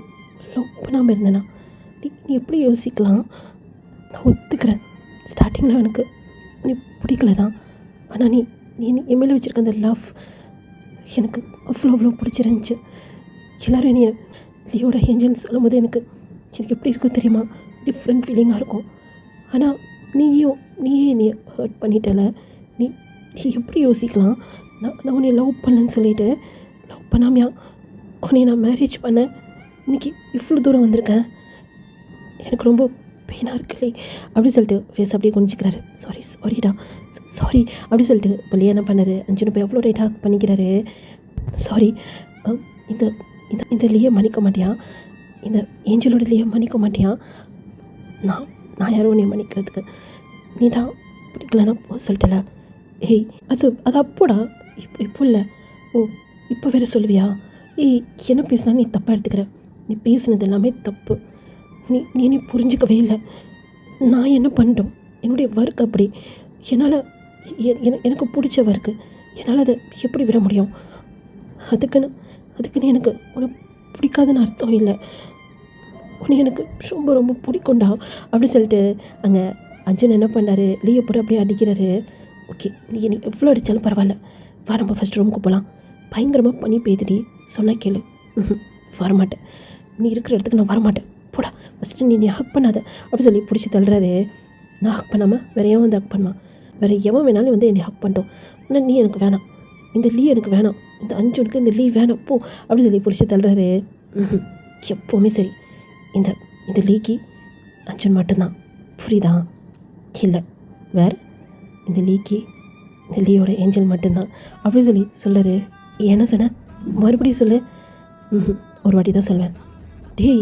லவ் பண்ணாமல் இருந்தேனா? நீ எப்படி யோசிக்கலாம்? நான் ஒத்துக்கிறேன், ஸ்டார்டிங்கில் எனக்கு உன்னை பிடிக்கல தான். ஆனால் நீ என் மேலே வச்சுருக்க அந்த லவ் எனக்கு அவ்வளோ பிடிச்சிருந்துச்சு. எல்லோரும் என்னைய லீயோட ஏஞ்சல்னு சொல்லும் போது எனக்கு எப்படி இருக்கும் தெரியுமா? டிஃப்ரெண்ட் ஃபீலிங்காக இருக்கும். ஆனால் நீயே என்னை ஹர்ட் பண்ணிட்டல. நீ எப்படி யோசிக்கலாம்? நான் உன்னை லவ் பண்ணேன்னு சொல்லிவிட்டு லவ் பண்ணாமையா உன்னை நான் மேரேஜ் பண்ணேன். இன்றைக்கி இவ்வளோ தூரம் வந்திருக்கேன். எனக்கு ரொம்ப பெயினாக இருக்குல்லே அப்படி சொல்லிட்டு ஃபேஸ் அப்படியே குனிச்சிக்கிறாரு. சாரிடா சாரி அப்படி சொல்லிட்டு இப்போ லீ என்ன பண்ணாரு, அஞ்சு போய் எவ்வளோ ரைட்டாக பண்ணிக்கிறாரு. சாரி, இந்த லீயை மன்னிக்க மாட்டியா? இந்த ஏஞ்சலோட லீயை மன்னிக்க மாட்டியா? நான் யாரும் நீ மன்னிக்கிறதுக்கு? நீ தான் பிடிக்கலன்னா போ சொல்லிட்டல. ஏய் அது அப்போடா, இப்போ இல்லை. ஓ இப்போ வேறு சொல்லுவியா? ஏய் என்ன பேசினா நீ தப்பாக எடுத்துக்கிற. நீ பேசுனது எல்லாமே தப்பு. நீ புரிஞ்சிக்கவே இல்லை. நான் என்ன பண்ணிட்டோம்? என்னுடைய ஒர்க் அப்படி. என்னால் எனக்கு பிடிச்ச ஒர்க்கு, என்னால் அதை எப்படி விட முடியும்? அதுக்குன்னு எனக்கு உன்னை பிடிக்காதுன்னு அர்த்தம் இல்லை. உன்னை எனக்கு ரொம்ப பிடிக்கும்டா அப்படி சொல்லிட்டு அங்கே அர்ஜுன் என்ன பண்ணார், லீயை போட்டு அப்படியே அடிக்கிறாரு. ஓகே, நீ எவ்வளோ அடித்தாலும் பரவாயில்ல, வா நம்ம ஃபஸ்ட் ரூமுக்கு போகலாம். பயங்கரமாக பண்ணி பெய்துடி, சொன்னால் கேளு. வரமாட்டேன், நீ இருக்கிற இடத்துக்கு நான் வரமாட்டேன், போடா ஃபஸ்ட்டு நீ ஹக் பண்ணாத அப்படி சொல்லி பிடிச்சி தள்ளுறாரு. நான் ஹக் பண்ணாமல் வேறு எவன் வந்து ஹக் பண்ணுவான்? வேறு எவன் வேணாலும் வந்து என்னை ஹக் பண்ணிட்டோம். ஆனால் நீ எனக்கு வேணாம், இந்த லீ எனக்கு வேணாம், இந்த அஞ்சுனுக்கு இந்த லீ வேணாம் போ அப்படி சொல்லி பிடிச்சி தள்ளுறாரு. எப்போவுமே சரி, இந்த லீக்கு அர்ஜுன் மட்டும்தான், புரியுதா? இல்லை வேறு, இந்த லீக்கு இந்த லீயோட ஏஞ்சல் மட்டும்தான் அப்படி சொல்லி சொல்லுறாரு. என்ன சொன்ன? மறுபடியும் சொல்லு. ஒரு வாட்டி தான் சொல்வேன். டேய்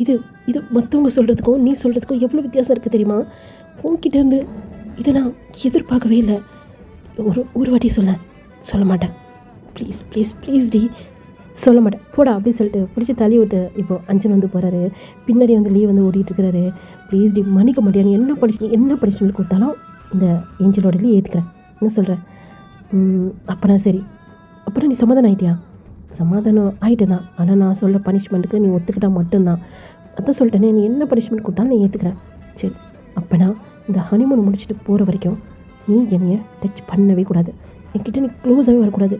இது இது மற்றவங்க சொல்கிறதுக்கும் நீ சொல்கிறதுக்கும் எவ்வளோ வித்தியாசம் இருக்குது தெரியுமா? உன்கிட்டேருந்து இதை நான் எதிர்பார்க்கவே இல்லை. ஒரு வாட்டி சொல்ல மாட்டேன். ப்ளீஸ் ப்ளீஸ் ப்ளீஸ் டி, சொல்ல மாட்டேன் போடா அப்படின்னு சொல்லிட்டு பிடிச்சி தள்ளி விட்டு இப்போது அஞ்சன் வந்து போகிறாரு. பின்னாடி வந்து லீவ் வந்து ஓடிட்டுருக்கிறாரு. ப்ளீஸ் டி மன்னிக்க மாட்டேன், நீ என்ன பனிஷ்மெண்ட் கொடுத்தாலும் இந்த ஏஞ்சலோட லீவ் ஏற்றுக்கிறேன். என்ன சொல்கிறேன்? அப்போனா சரி, அப்புறம் நீ சமாதானம் ஆகிட்டியா? சமாதானம் ஆகிட்டு தான், ஆனால் நான் சொல்கிற பனிஷ்மெண்ட்டுக்கு நீ ஒத்துக்கிட்டால் மட்டும்தான். அதான் சொல்லிட்டேனே, நீ என்ன பனிஷ்மெண்ட் கொடுத்தாலும் நீ ஏற்றுக்கிறேன். சரி, அப்போனா இந்த ஹனிமூன் முடிச்சுட்டு போகிற வரைக்கும் நீ என்னைய டச் பண்ணவே கூடாது, என்கிட்ட நீ க்ளோஸாகவே வரக்கூடாது.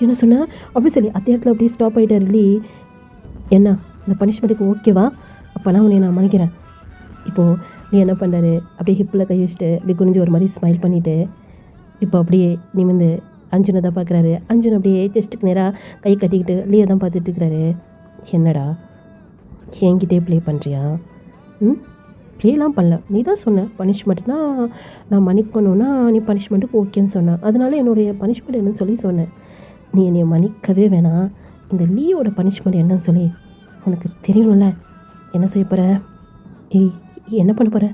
என்ன சொன்னால் அப்படி சொல்லி அதே இடத்துல அப்படியே ஸ்டாப் ஆகிட்டார் லீ. என்ன இந்த பனிஷ்மெண்ட்டுக்கு ஓகேவா? அப்போனா உன்னை நான் மன்னிக்கிறேன். இப்போது நீ என்ன பண்ணுறாரு, அப்படியே ஹிப்பில் கை வச்சுட்டு அப்படி குனிஞ்சு ஒரு மாதிரி ஸ்மைல் பண்ணிவிட்டு இப்போ அப்படியே நீ வந்து அஞ்சுனை தான் பார்க்குறாரு. அஞ்சுன் அப்படியே செஸ்ட்டுக்கு நேராக கை கட்டிக்கிட்டு லீயை தான் பார்த்துட்டு இருக்கிறாரு. என்னடா என்கிட்டே ப்ளே பண்ணுறியா? ப்ளேலாம் பண்ணல, நீ தான் சொன்ன பனிஷ்மெண்ட்னா நான் மன்னிக்கணுன்னா நீ பனிஷ்மெண்ட்டுக்கு ஓகேன்னு சொன்னேன். அதனால என்னுடைய பனிஷ்மெண்ட் என்னன்னு சொல்லி சொன்னேன். நீ என்னை மன்னிக்கவே வேணாம், இந்த லீயோட பனிஷ்மெண்ட் என்னன்னு சொல்லி உனக்கு தெரியணும்ல. என்ன செய்ய போகிற? என்ன பண்ண போகிற?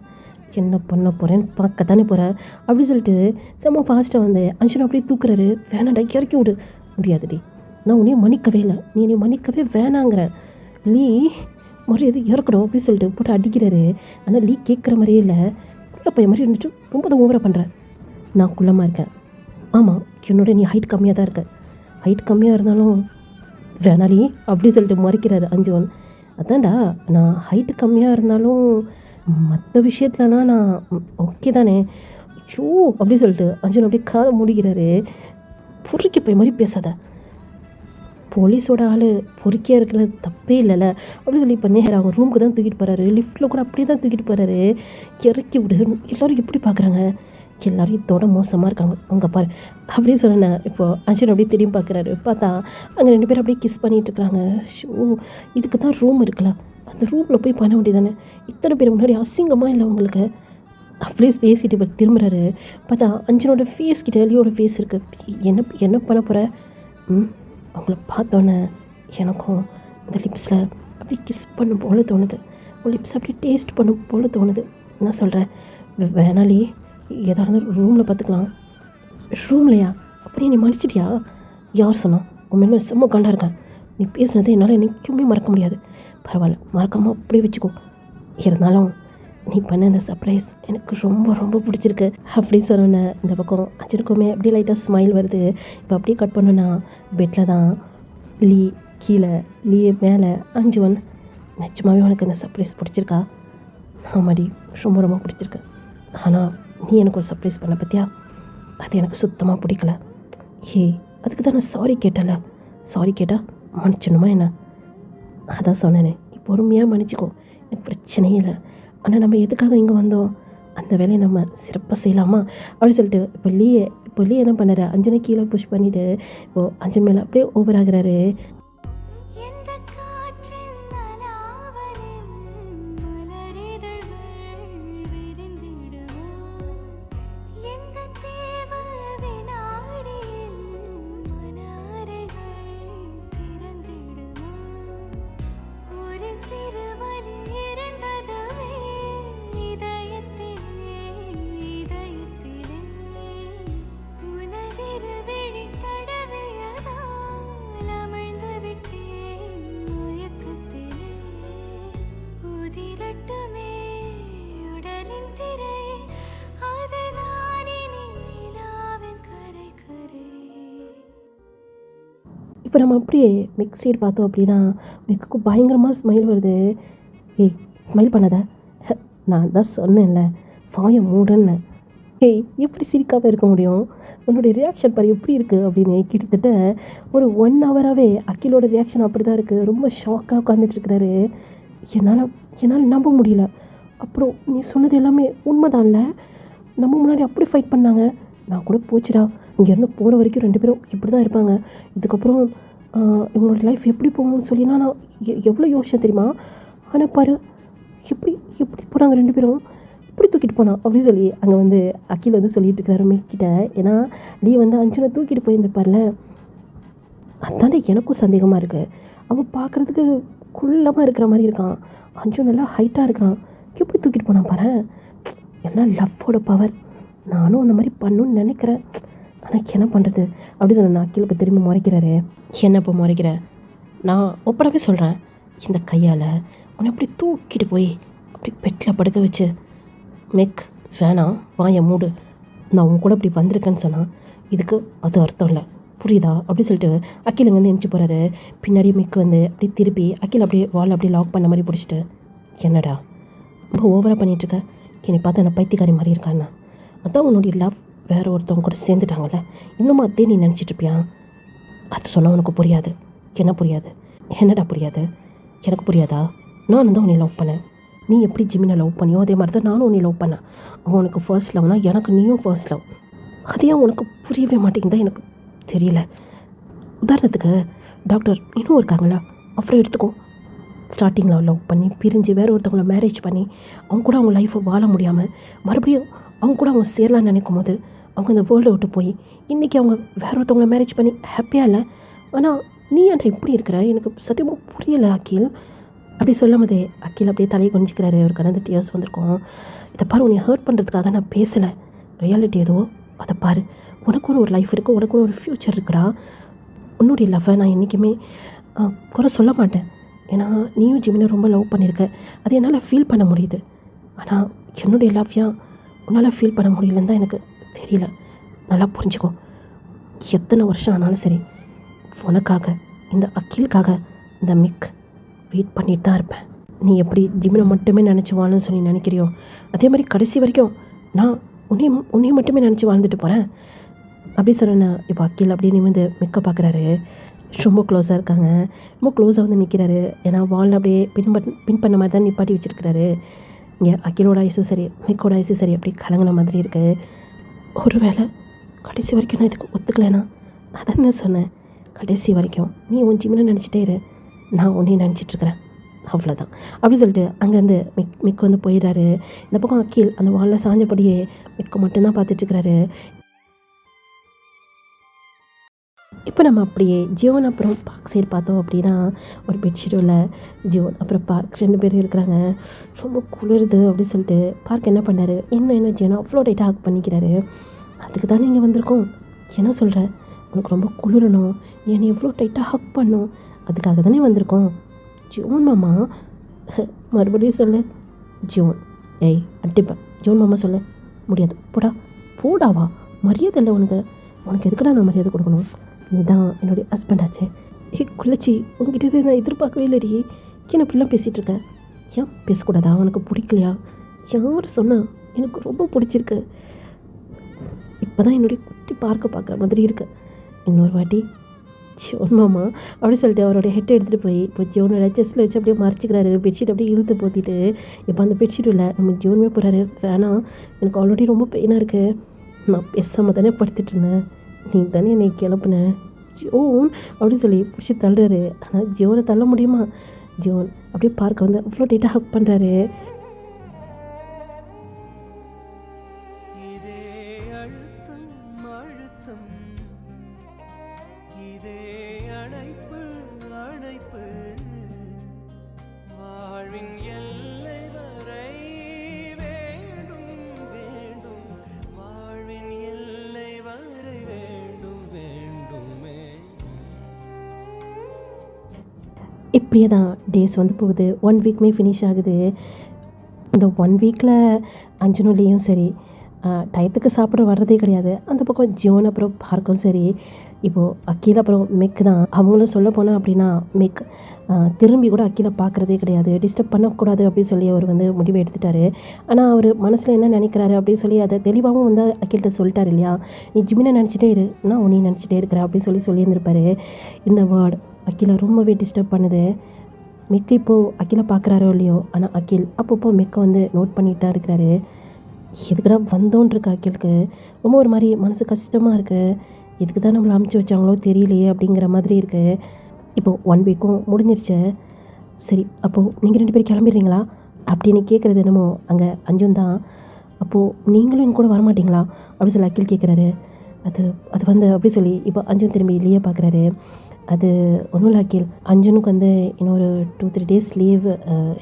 என்ன பண்ண போகிறேன்னு பார்க்கத்தானே போகிறேன் அப்படி சொல்லிட்டு செம்ம ஃபாஸ்ட்டாக வந்து அஞ்சனை அப்படியே தூக்குறாரு. வேணாண்டா இறக்கி விடு. முடியாதுடி, நான் உன்னையும் மன்னிக்கவே இல்லை, நீ என்னை மன்னிக்கவே வேணாங்கிறேன். லீ மரியாதை இறக்கணும் அப்படின்னு சொல்லிட்டு போட்டு அடிக்கிறாரு. ஆனால் லீ கேட்குற மாதிரியே இல்லை, குள்ள பையன் மாதிரி இருந்துட்டு ரொம்ப தான் ஓவராக பண்ணுறேன். நான் குள்ளமாக இருக்கேன், ஆமாம் என்னோட நீ ஹைட் கம்மியாக தான் இருக்க, ஹைட் கம்மியாக இருந்தாலும் வேணாலி அப்படி சொல்லிட்டு மறைக்கிறாரு அஞ்சுவன். அதான்டா நான் ஹைட்டு கம்மியாக இருந்தாலும் மற்ற விஷயத்துலலாம் நான் ஓகே தானே. ஐயோ அப்படி சொல்லிட்டு அஞ்சன் அப்படியே காதை மூடிக்கிறாரு. பொறுக்கி போய் மாதிரி பேசாத, போலீஸோட ஆள் பொறுக்கியாக இருக்கிறது தப்பே இல்லைல்ல அப்படின்னு சொல்லி இப்போ நேரம் அவங்க ரூமுக்கு தான் தூக்கிட்டு போகிறாரு. லிஃப்ட்டில் கூட அப்படியே தான் தூக்கிட்டு போகிறாரு. இறக்கி விடு. எல்லோரும் எப்படி பார்க்குறாங்க, எல்லோரும் இதோட மோசமாக இருக்காங்க அங்கே பாரு அப்படின்னு சொன்னேன். இப்போது அஞ்சன் அப்படியே திரும்பி பார்க்குறாரு. பார்த்தா அங்கே 2 பேரும் அப்படியே கிஸ் பண்ணிகிட்டு இருக்கிறாங்க. ஷோ, இதுக்கு தான் ரூம் இருக்குல்ல, அந்த ரூமில் போய் பண்ண வேண்டியதானே, இத்தனை பேர் முன்னாடி அசிங்கமாக இல்லை உங்களுக்கு அப்படியே பேசிட்டு இப்போ திரும்புறாரு. பார்த்தா அஞ்சனோட ஃபேஸ் கிட்ட எலியோட ஃபேஸ் இருக்குது. என்ன பண்ண போகிற? அவங்கள பார்த்தோன்னே எனக்கும் இந்த லிப்ஸில் அப்படியே கிஸ் பண்ணும் போல தோணுது, லிப்ஸ் அப்படியே டேஸ்ட் பண்ணும் போல தோணுது. என்ன சொல்கிறேன்? வேணாலி எதாக இருந்தாலும் ரூமில் பார்த்துக்கலாம். ரூம்லையா? அப்படியே நீ மன்னிச்சிட்டியா? யார் சொன்னா? உன் மேலே செம்ம கண்டா இருக்கேன், நீ பேசுனதை என்னால் என்றைக்குமே மறக்க முடியாது. பரவாயில்ல, மறக்காமல் அப்படியே வச்சுக்கோ. இருந்தாலும் நீ பண்ண அந்த சர்ப்ரைஸ் எனக்கு ரொம்ப ரொம்ப பிடிச்சிருக்கு அப்படின்னு சொன்னேன். இந்த பக்கம் அஞ்சனுக்குமே அப்படியே லைட்டாக ஸ்மைல் வருது. இப்போ அப்படியே கட் பண்ணோன்னா பெட்டில் தான் லீ, கீழே லீ மேலே அஞ்சுவன். நிச்சயமாகவே உனக்கு அந்த சர்ப்ரைஸ் பிடிச்சிருக்கா? ஆமாடி, ரொம்ப ரொம்ப பிடிச்சிருக்கு. ஆனால் நீ எனக்கு ஒரு சர்ப்ரைஸ் பண்ண பற்றியா, அது எனக்கு சுத்தமாக பிடிக்கல. அதுக்கு தான் நான் சாரி கேட்டல. சாரி கேட்டால் மன்னிச்சணுமா என்ன? அதான் சொன்னேனே, நீ பொறுமையாக மன்னிச்சிக்கோ, எனக்கு பிரச்சனையே இல்லை. ஆனால் நம்ம எதுக்காக இங்கே வந்தோம், அந்த வேலையை நம்ம சிறப்பாக செய்யலாமா அப்படின்னு சொல்லிட்டு இப்போ லீ என்ன பண்ணாரு, அஞ்சனை கீழே புஷ் பண்ணிவிட்டு இப்போது அஞ்சன் மேலே அப்படியே ஓவர் ஆகுறாரு. இப்போ நம்ம அப்படியே மிக்ஸ் சைடு பார்த்தோம் அப்படின்னா மிக்கு பயங்கரமாக ஸ்மைல் வருது. ஸ்மைல் பண்ணாத, நான் தான் சொன்னேன்ல வாயை மூடுன்னு. எப்படி சிரிக்காமல் இருக்க முடியும்? உன்னுடைய ரியாக்ஷன் பாரு எப்படி இருக்குது அப்படின்னு. கிட்டத்தட்ட ஒரு 1 ஹவராகவே அகிலோட ரியாக்ஷன் அப்படி தான் இருக்குது. ரொம்ப ஷாக்காக உட்காந்துட்ருக்கிறாரு. என்னால் நம்ப முடியல. அப்புறம் நீ சொன்னது எல்லாமே உண்மைதான்ல, நம்ம முன்னாடி அப்படி ஃபைட் பண்ணாங்க, நான் கூட போச்சுடா, இங்கேருந்து போகிற வரைக்கும் 2 பேரும் இப்படி தான் இருப்பாங்க, இதுக்கப்புறம் இவங்களோட லைஃப் எப்படி போகணும்னு சொல்லினா நான் எவ்வளோ யோசிச்சேன் தெரியுமா? ஆனால் பாரு எப்படி போனாங்க 2 பேரும், இப்படி தூக்கிட்டு போனான் அப்படின்னு சொல்லி அங்கே வந்து அகில் வந்து சொல்லிட்டு இருக்கிறாரு மேக்கிட்ட. ஏன்னா நீ வந்து அஞ்சனை தூக்கிட்டு போயிருந்துருப்பார்ல, அதாண்டே எனக்கும் சந்தேகமாக இருக்குது. அவன் பார்க்குறதுக்கு குள்ளமாக இருக்கிற மாதிரி இருக்கான். அஞ்சு நல்லா ஹைட்டாக இருக்கிறான். எப்படி தூக்கிட்டு போனான் பாரு. எல்லாம் லவ்வோட பவர். நானும் அந்த மாதிரி பண்ணணும்னு நினைக்கிறேன். ஆனால் என்ன பண்ணுறது அப்படி சொன்னேன். அக்கில் இப்போ திரும்பி முறைக்கிறாரு. என்ன இப்போ முறைக்கிற? நான் ஒப்படவே சொல்கிறேன். இந்த கையால் உன்னை அப்படி தூக்கிட்டு போய் அப்படி பெட்டில் படுக்க வச்சு மெக் வேணாம் வாய மூடு, நான் உன் கூட இப்படி வந்திருக்கேன்னு சொன்னான். இதுக்கு அது அர்த்தம் இல்லை, புரியுதா? அப்படி சொல்லிட்டு அக்கில் இங்கேருந்து எந்திச்சு போகிறாரு. பின்னாடி மிக்கு வந்து அப்படி திருப்பி அக்கில் அப்படியே வால் அப்படியே லாக் பண்ண மாதிரி பிடிச்சிட்டு, என்னடா ரொம்ப ஓவராக பண்ணிகிட்ருக்க, என்னை பார்த்து என்ன பைத்தியக்காரி மாதிரி இருக்கான்னா? அதான் உன்னுடைய லவ் வேறு ஒருத்தவங்க கூட சேர்ந்துட்டாங்கல்ல, இன்னும் அதே நீ நினச்சிட்ருப்பியா? அது சொன்னால் உனக்கு புரியாது. என்ன புரியாது? என்னடா புரியாது? எனக்கு புரியாதா? நான் தான் உன்னை லவ் பண்ணேன். நீ எப்படி ஜிமினை லவ் பண்ணியோ அதே மாதிரி தான் நானும் உன்னை லவ் பண்ணேன். அவனுக்கு ஃபர்ஸ்ட் லவ்னா எனக்கு நீயும் ஃபர்ஸ்ட் லவ். அதையே உனக்கு புரியவே மாட்டேங்குதா? எனக்கு தெரியல. உதாரணத்துக்கு டாக்டர் இன்னும் இருக்காங்களா, அப்புறம் எடுத்துக்கோ. ஸ்டார்டிங்கில் லவ் பண்ணி பிரிஞ்சு வேறு ஒருத்தவங்கள மேரேஜ் பண்ணி அவங்க கூட அவங்க லைஃப்பை வாழ முடியாமல் மறுபடியும் அவங்க கூட அவங்க சேரலான்னு நினைக்கும் போது அவங்க இந்த வேர்ல்டை விட்டு போய் இன்றைக்கி அவங்க வேறு ஒருத்தவங்கள மேரேஜ் பண்ணி ஹாப்பியாக இல்லை. ஆனால் நீ ஏன்டா இப்படி இருக்கிற? எனக்கு சத்தியமாக புரியலை அகில். அப்படி சொல்லும் போதே அகில் அப்படியே தலையை கொஞ்சிக்கிறாரு. அவருக்கு அந்த டியர்ஸ் வந்திருக்கும். இதை பாரு, உன்னை ஹர்ட் பண்ணுறதுக்காக நான் பேசலை. ரியாலிட்டி ஏதோ அதை பாரு. உனக்குன்னு ஒரு லைஃப் இருக்குது, உனக்குன்னு ஒரு ஃப்யூச்சர் இருக்குடா. உன்னுடைய லவ்வை நான் என்றைக்குமே குறை சொல்ல மாட்டேன். ஏன்னா நீயும் ஜிமினை ரொம்ப லவ் பண்ணியிருக்க, அது என்னால் ஃபீல் பண்ண முடியுது. ஆனால் என்னுடைய லவ்யா உன்னால் ஃபீல் பண்ண முடியலன்னு தான் எனக்கு தெரியல. நல்லா புரிஞ்சுக்கோ. எத்தனை வருஷம் ஆனாலும் சரி உனக்காக, இந்த அகிலுக்காக இந்த மிக் வெயிட் பண்ணிட்டு தான் இருப்பேன். நீ எப்படி ஜிமினை மட்டுமே நினச்சி வாழணும்னு சொல்லி நினைக்கிறியோ அதே மாதிரி கடைசி வரைக்கும் நான் உன்னையும் மட்டுமே நினச்சி வாழ்ந்துட்டு போகிறேன். அப்படி சொன்னேன்னா இப்போ அகில் அப்படியே நிமிந்து மிக்க பார்க்குறாரு. ரொம்ப க்ளோஸாக இருக்காங்க. ரொம்ப க்ளோஸாக வந்து நிற்கிறாரு. ஏன்னா வாலில் அப்படியே பின் பண்ண மாதிரி தான் நிப்பாட்டி வச்சுருக்கிறாரு. இங்கே அகிலோட ஐஸும் சரி மிக்கோட ஐஸும் சரி அப்படி கலங்கின மாதிரி இருக்குது. ஒரு வேளை கடைசி வரைக்கும் நான் இதுக்கு ஒத்துக்கலைன்னா அதான் நான் சொன்னேன். கடைசி வரைக்கும் நீ உன் ஜிமினை நினச்சிட்டே இரு, நான் உன்னையும் நினச்சிட்ருக்கிறேன், அவ்வளோதான். அப்படி சொல்லிட்டு அங்கேருந்து மிக்கு வந்து போயிடுறாரு. இந்த பக்கம் அகில் அந்த வாலில் சாஞ்சபடியே மிக்கு மட்டும்தான் பார்த்துட்ருக்கிறாரு. இப்போ நம்ம அப்படியே ஜியோன் அப்புறம் பார்க் சைடு பார்த்தோம் அப்படின்னா ஒரு பெட்ஷீட்டில் ஜியோன் அப்புறம் பார்க் 2 பேர் இருக்கிறாங்க. ரொம்ப குளிருது அப்படின்னு சொல்லிட்டு பார்க் என்ன பண்ணார், என்ன ஜியோனை அவ்வளோ டைட்டாக ஹக் பண்ணிக்கிறாரு. அதுக்கு தானே இங்கே வந்திருக்கோம். என்ன சொல்கிற, உனக்கு ரொம்ப குளிரணும், என்னை எவ்வளோ டைட்டாக ஹக் பண்ணும், அதுக்காக தானே வந்திருக்கோம். ஜியோன் மாமா மறுபடியும் சொல்லு. ஜியோன் ஏய் அட்டிப்பேன். ஜியோன் மாமா சொல்ல முடியாது. போடாவா? மரியாதை இல்லை உனக்கு எதுக்குடா நான் மரியாதை கொடுக்கணும்? நீ தான் என்னுடைய ஹஸ்பண்ட் ஆச்சே. குள்ளச்சி, உங்ககிட்ட நான் எதிர்பார்க்கவே இல்லடி. ஏன் அப்படிலாம் பேசிகிட்டு இருக்க? ஏன் பேசக்கூடாதா? உனக்கு பிடிக்கலையா? யார் சொன்னா? எனக்கு ரொம்ப பிடிச்சிருக்கு. இப்போ தான் என்னுடைய குட்டி பார்க்குற மாதிரி இருக்கு. இன்னொரு வாட்டி ஜோன் மாமா அப்படி சொல்லிட்டு அவருடைய ஹெட்டை எடுத்துகிட்டு போய் இப்போ ஜோனோட செஸ்ட்டில் வச்சு அப்படியே மறைச்சிக்கிறாரு. பெட்ஷீட் அப்படியே இழுத்து போத்திட்டு இப்போ அந்த பெட்ஷீட் இல்லை நம்ம ஜோனுமே போகிறாரு. வேணாம், எனக்கு ஆல்ரெடி ரொம்ப பெயினாக இருக்குது, நான் பேசாமல் தானே படுத்துட்டு இருந்தேன், நீ தானே என்னை கிளப்புன ஜோன் அப்படின்னு சொல்லி பிடிச்சி தள்ளுறாரு. ஆனால் ஜோனை தள்ள முடியுமா? ஜோன் அப்படியே பார்க்க வந்து அவ்வளோ டைட்டாக ஹக் பண்ணுறாரு. இப்படியே தான் டேஸ் வந்து போகுது. 1 வீக்குமே ஃபினிஷ் ஆகுது. இந்த 1 வீக்கில் அஞ்சனுலேயும் சரி டயத்துக்கு சாப்பிட வர்றதே கிடையாது. அந்த பக்கம் ஜோன் அப்புறம் பார்க்கும் சரி, இப்போது அக்கீல் அப்புறம் மெக் தான். அவங்களும் சொல்ல போனால் அப்படின்னா மெக் திரும்பி கூட அக்கீலை பார்க்குறதே கிடையாது, டிஸ்டர்ப் பண்ணக்கூடாது அப்படின்னு சொல்லி அவர் வந்து முடிவு எடுத்துட்டார். ஆனால் அவர் மனசில் என்ன நினைக்கிறாரு அப்படின்னு சொல்லி அதை தெளிவாகவும் வந்து அக்கீல்கிட்ட சொல்லிட்டார் இல்லையா, நீ ஜிமினை நினச்சிட்டே இரு, நான் உன்னையும் நினச்சிட்டே இருக்கிறேன் அப்படின்னு சொல்லியிருந்திருப்பார். இந்த வேர்டு அக்கீலை ரொம்பவே டிஸ்டர்ப் பண்ணுது. மெக் இப்போது அக்கீலை பார்க்குறாரோ இல்லையோ, ஆனால் அக்கீல் அப்பப்போ மெக்கை வந்து நோட் பண்ணிட்டு தான் இருக்கிறாரு. எதுக்குடா வந்தோன்னு இருக்கு அக்கீலுக்கு. ரொம்ப ஒரு மாதிரி மனசு கஷ்டமாக இருக்குது. எதுக்கு தான் நம்மளை அமுச்சு வச்சாங்களோ தெரியலையே அப்படிங்கிற மாதிரி இருக்குது. இப்போது 1 வீக்கும் முடிஞ்சிருச்சு. சரி, அப்போது நீங்கள் 2 பேரும் கிளம்பிடுறீங்களா அப்படின்னு கேட்குறது என்னமோ அங்கே அஞ்சும் தான். அப்போது நீங்களும் என் கூட வரமாட்டிங்களா அப்படின்னு சொல்லி அக்கீல் கேட்குறாரு. அது வந்து அப்படி சொல்லி இப்போ அஞ்சும் திரும்பி இல்லையே பார்க்குறாரு. அது ஒன்றும் இல்லை அகில், அர்ஜுனுக்கு வந்து இன்னொரு 2-3 டேஸ் லீவ்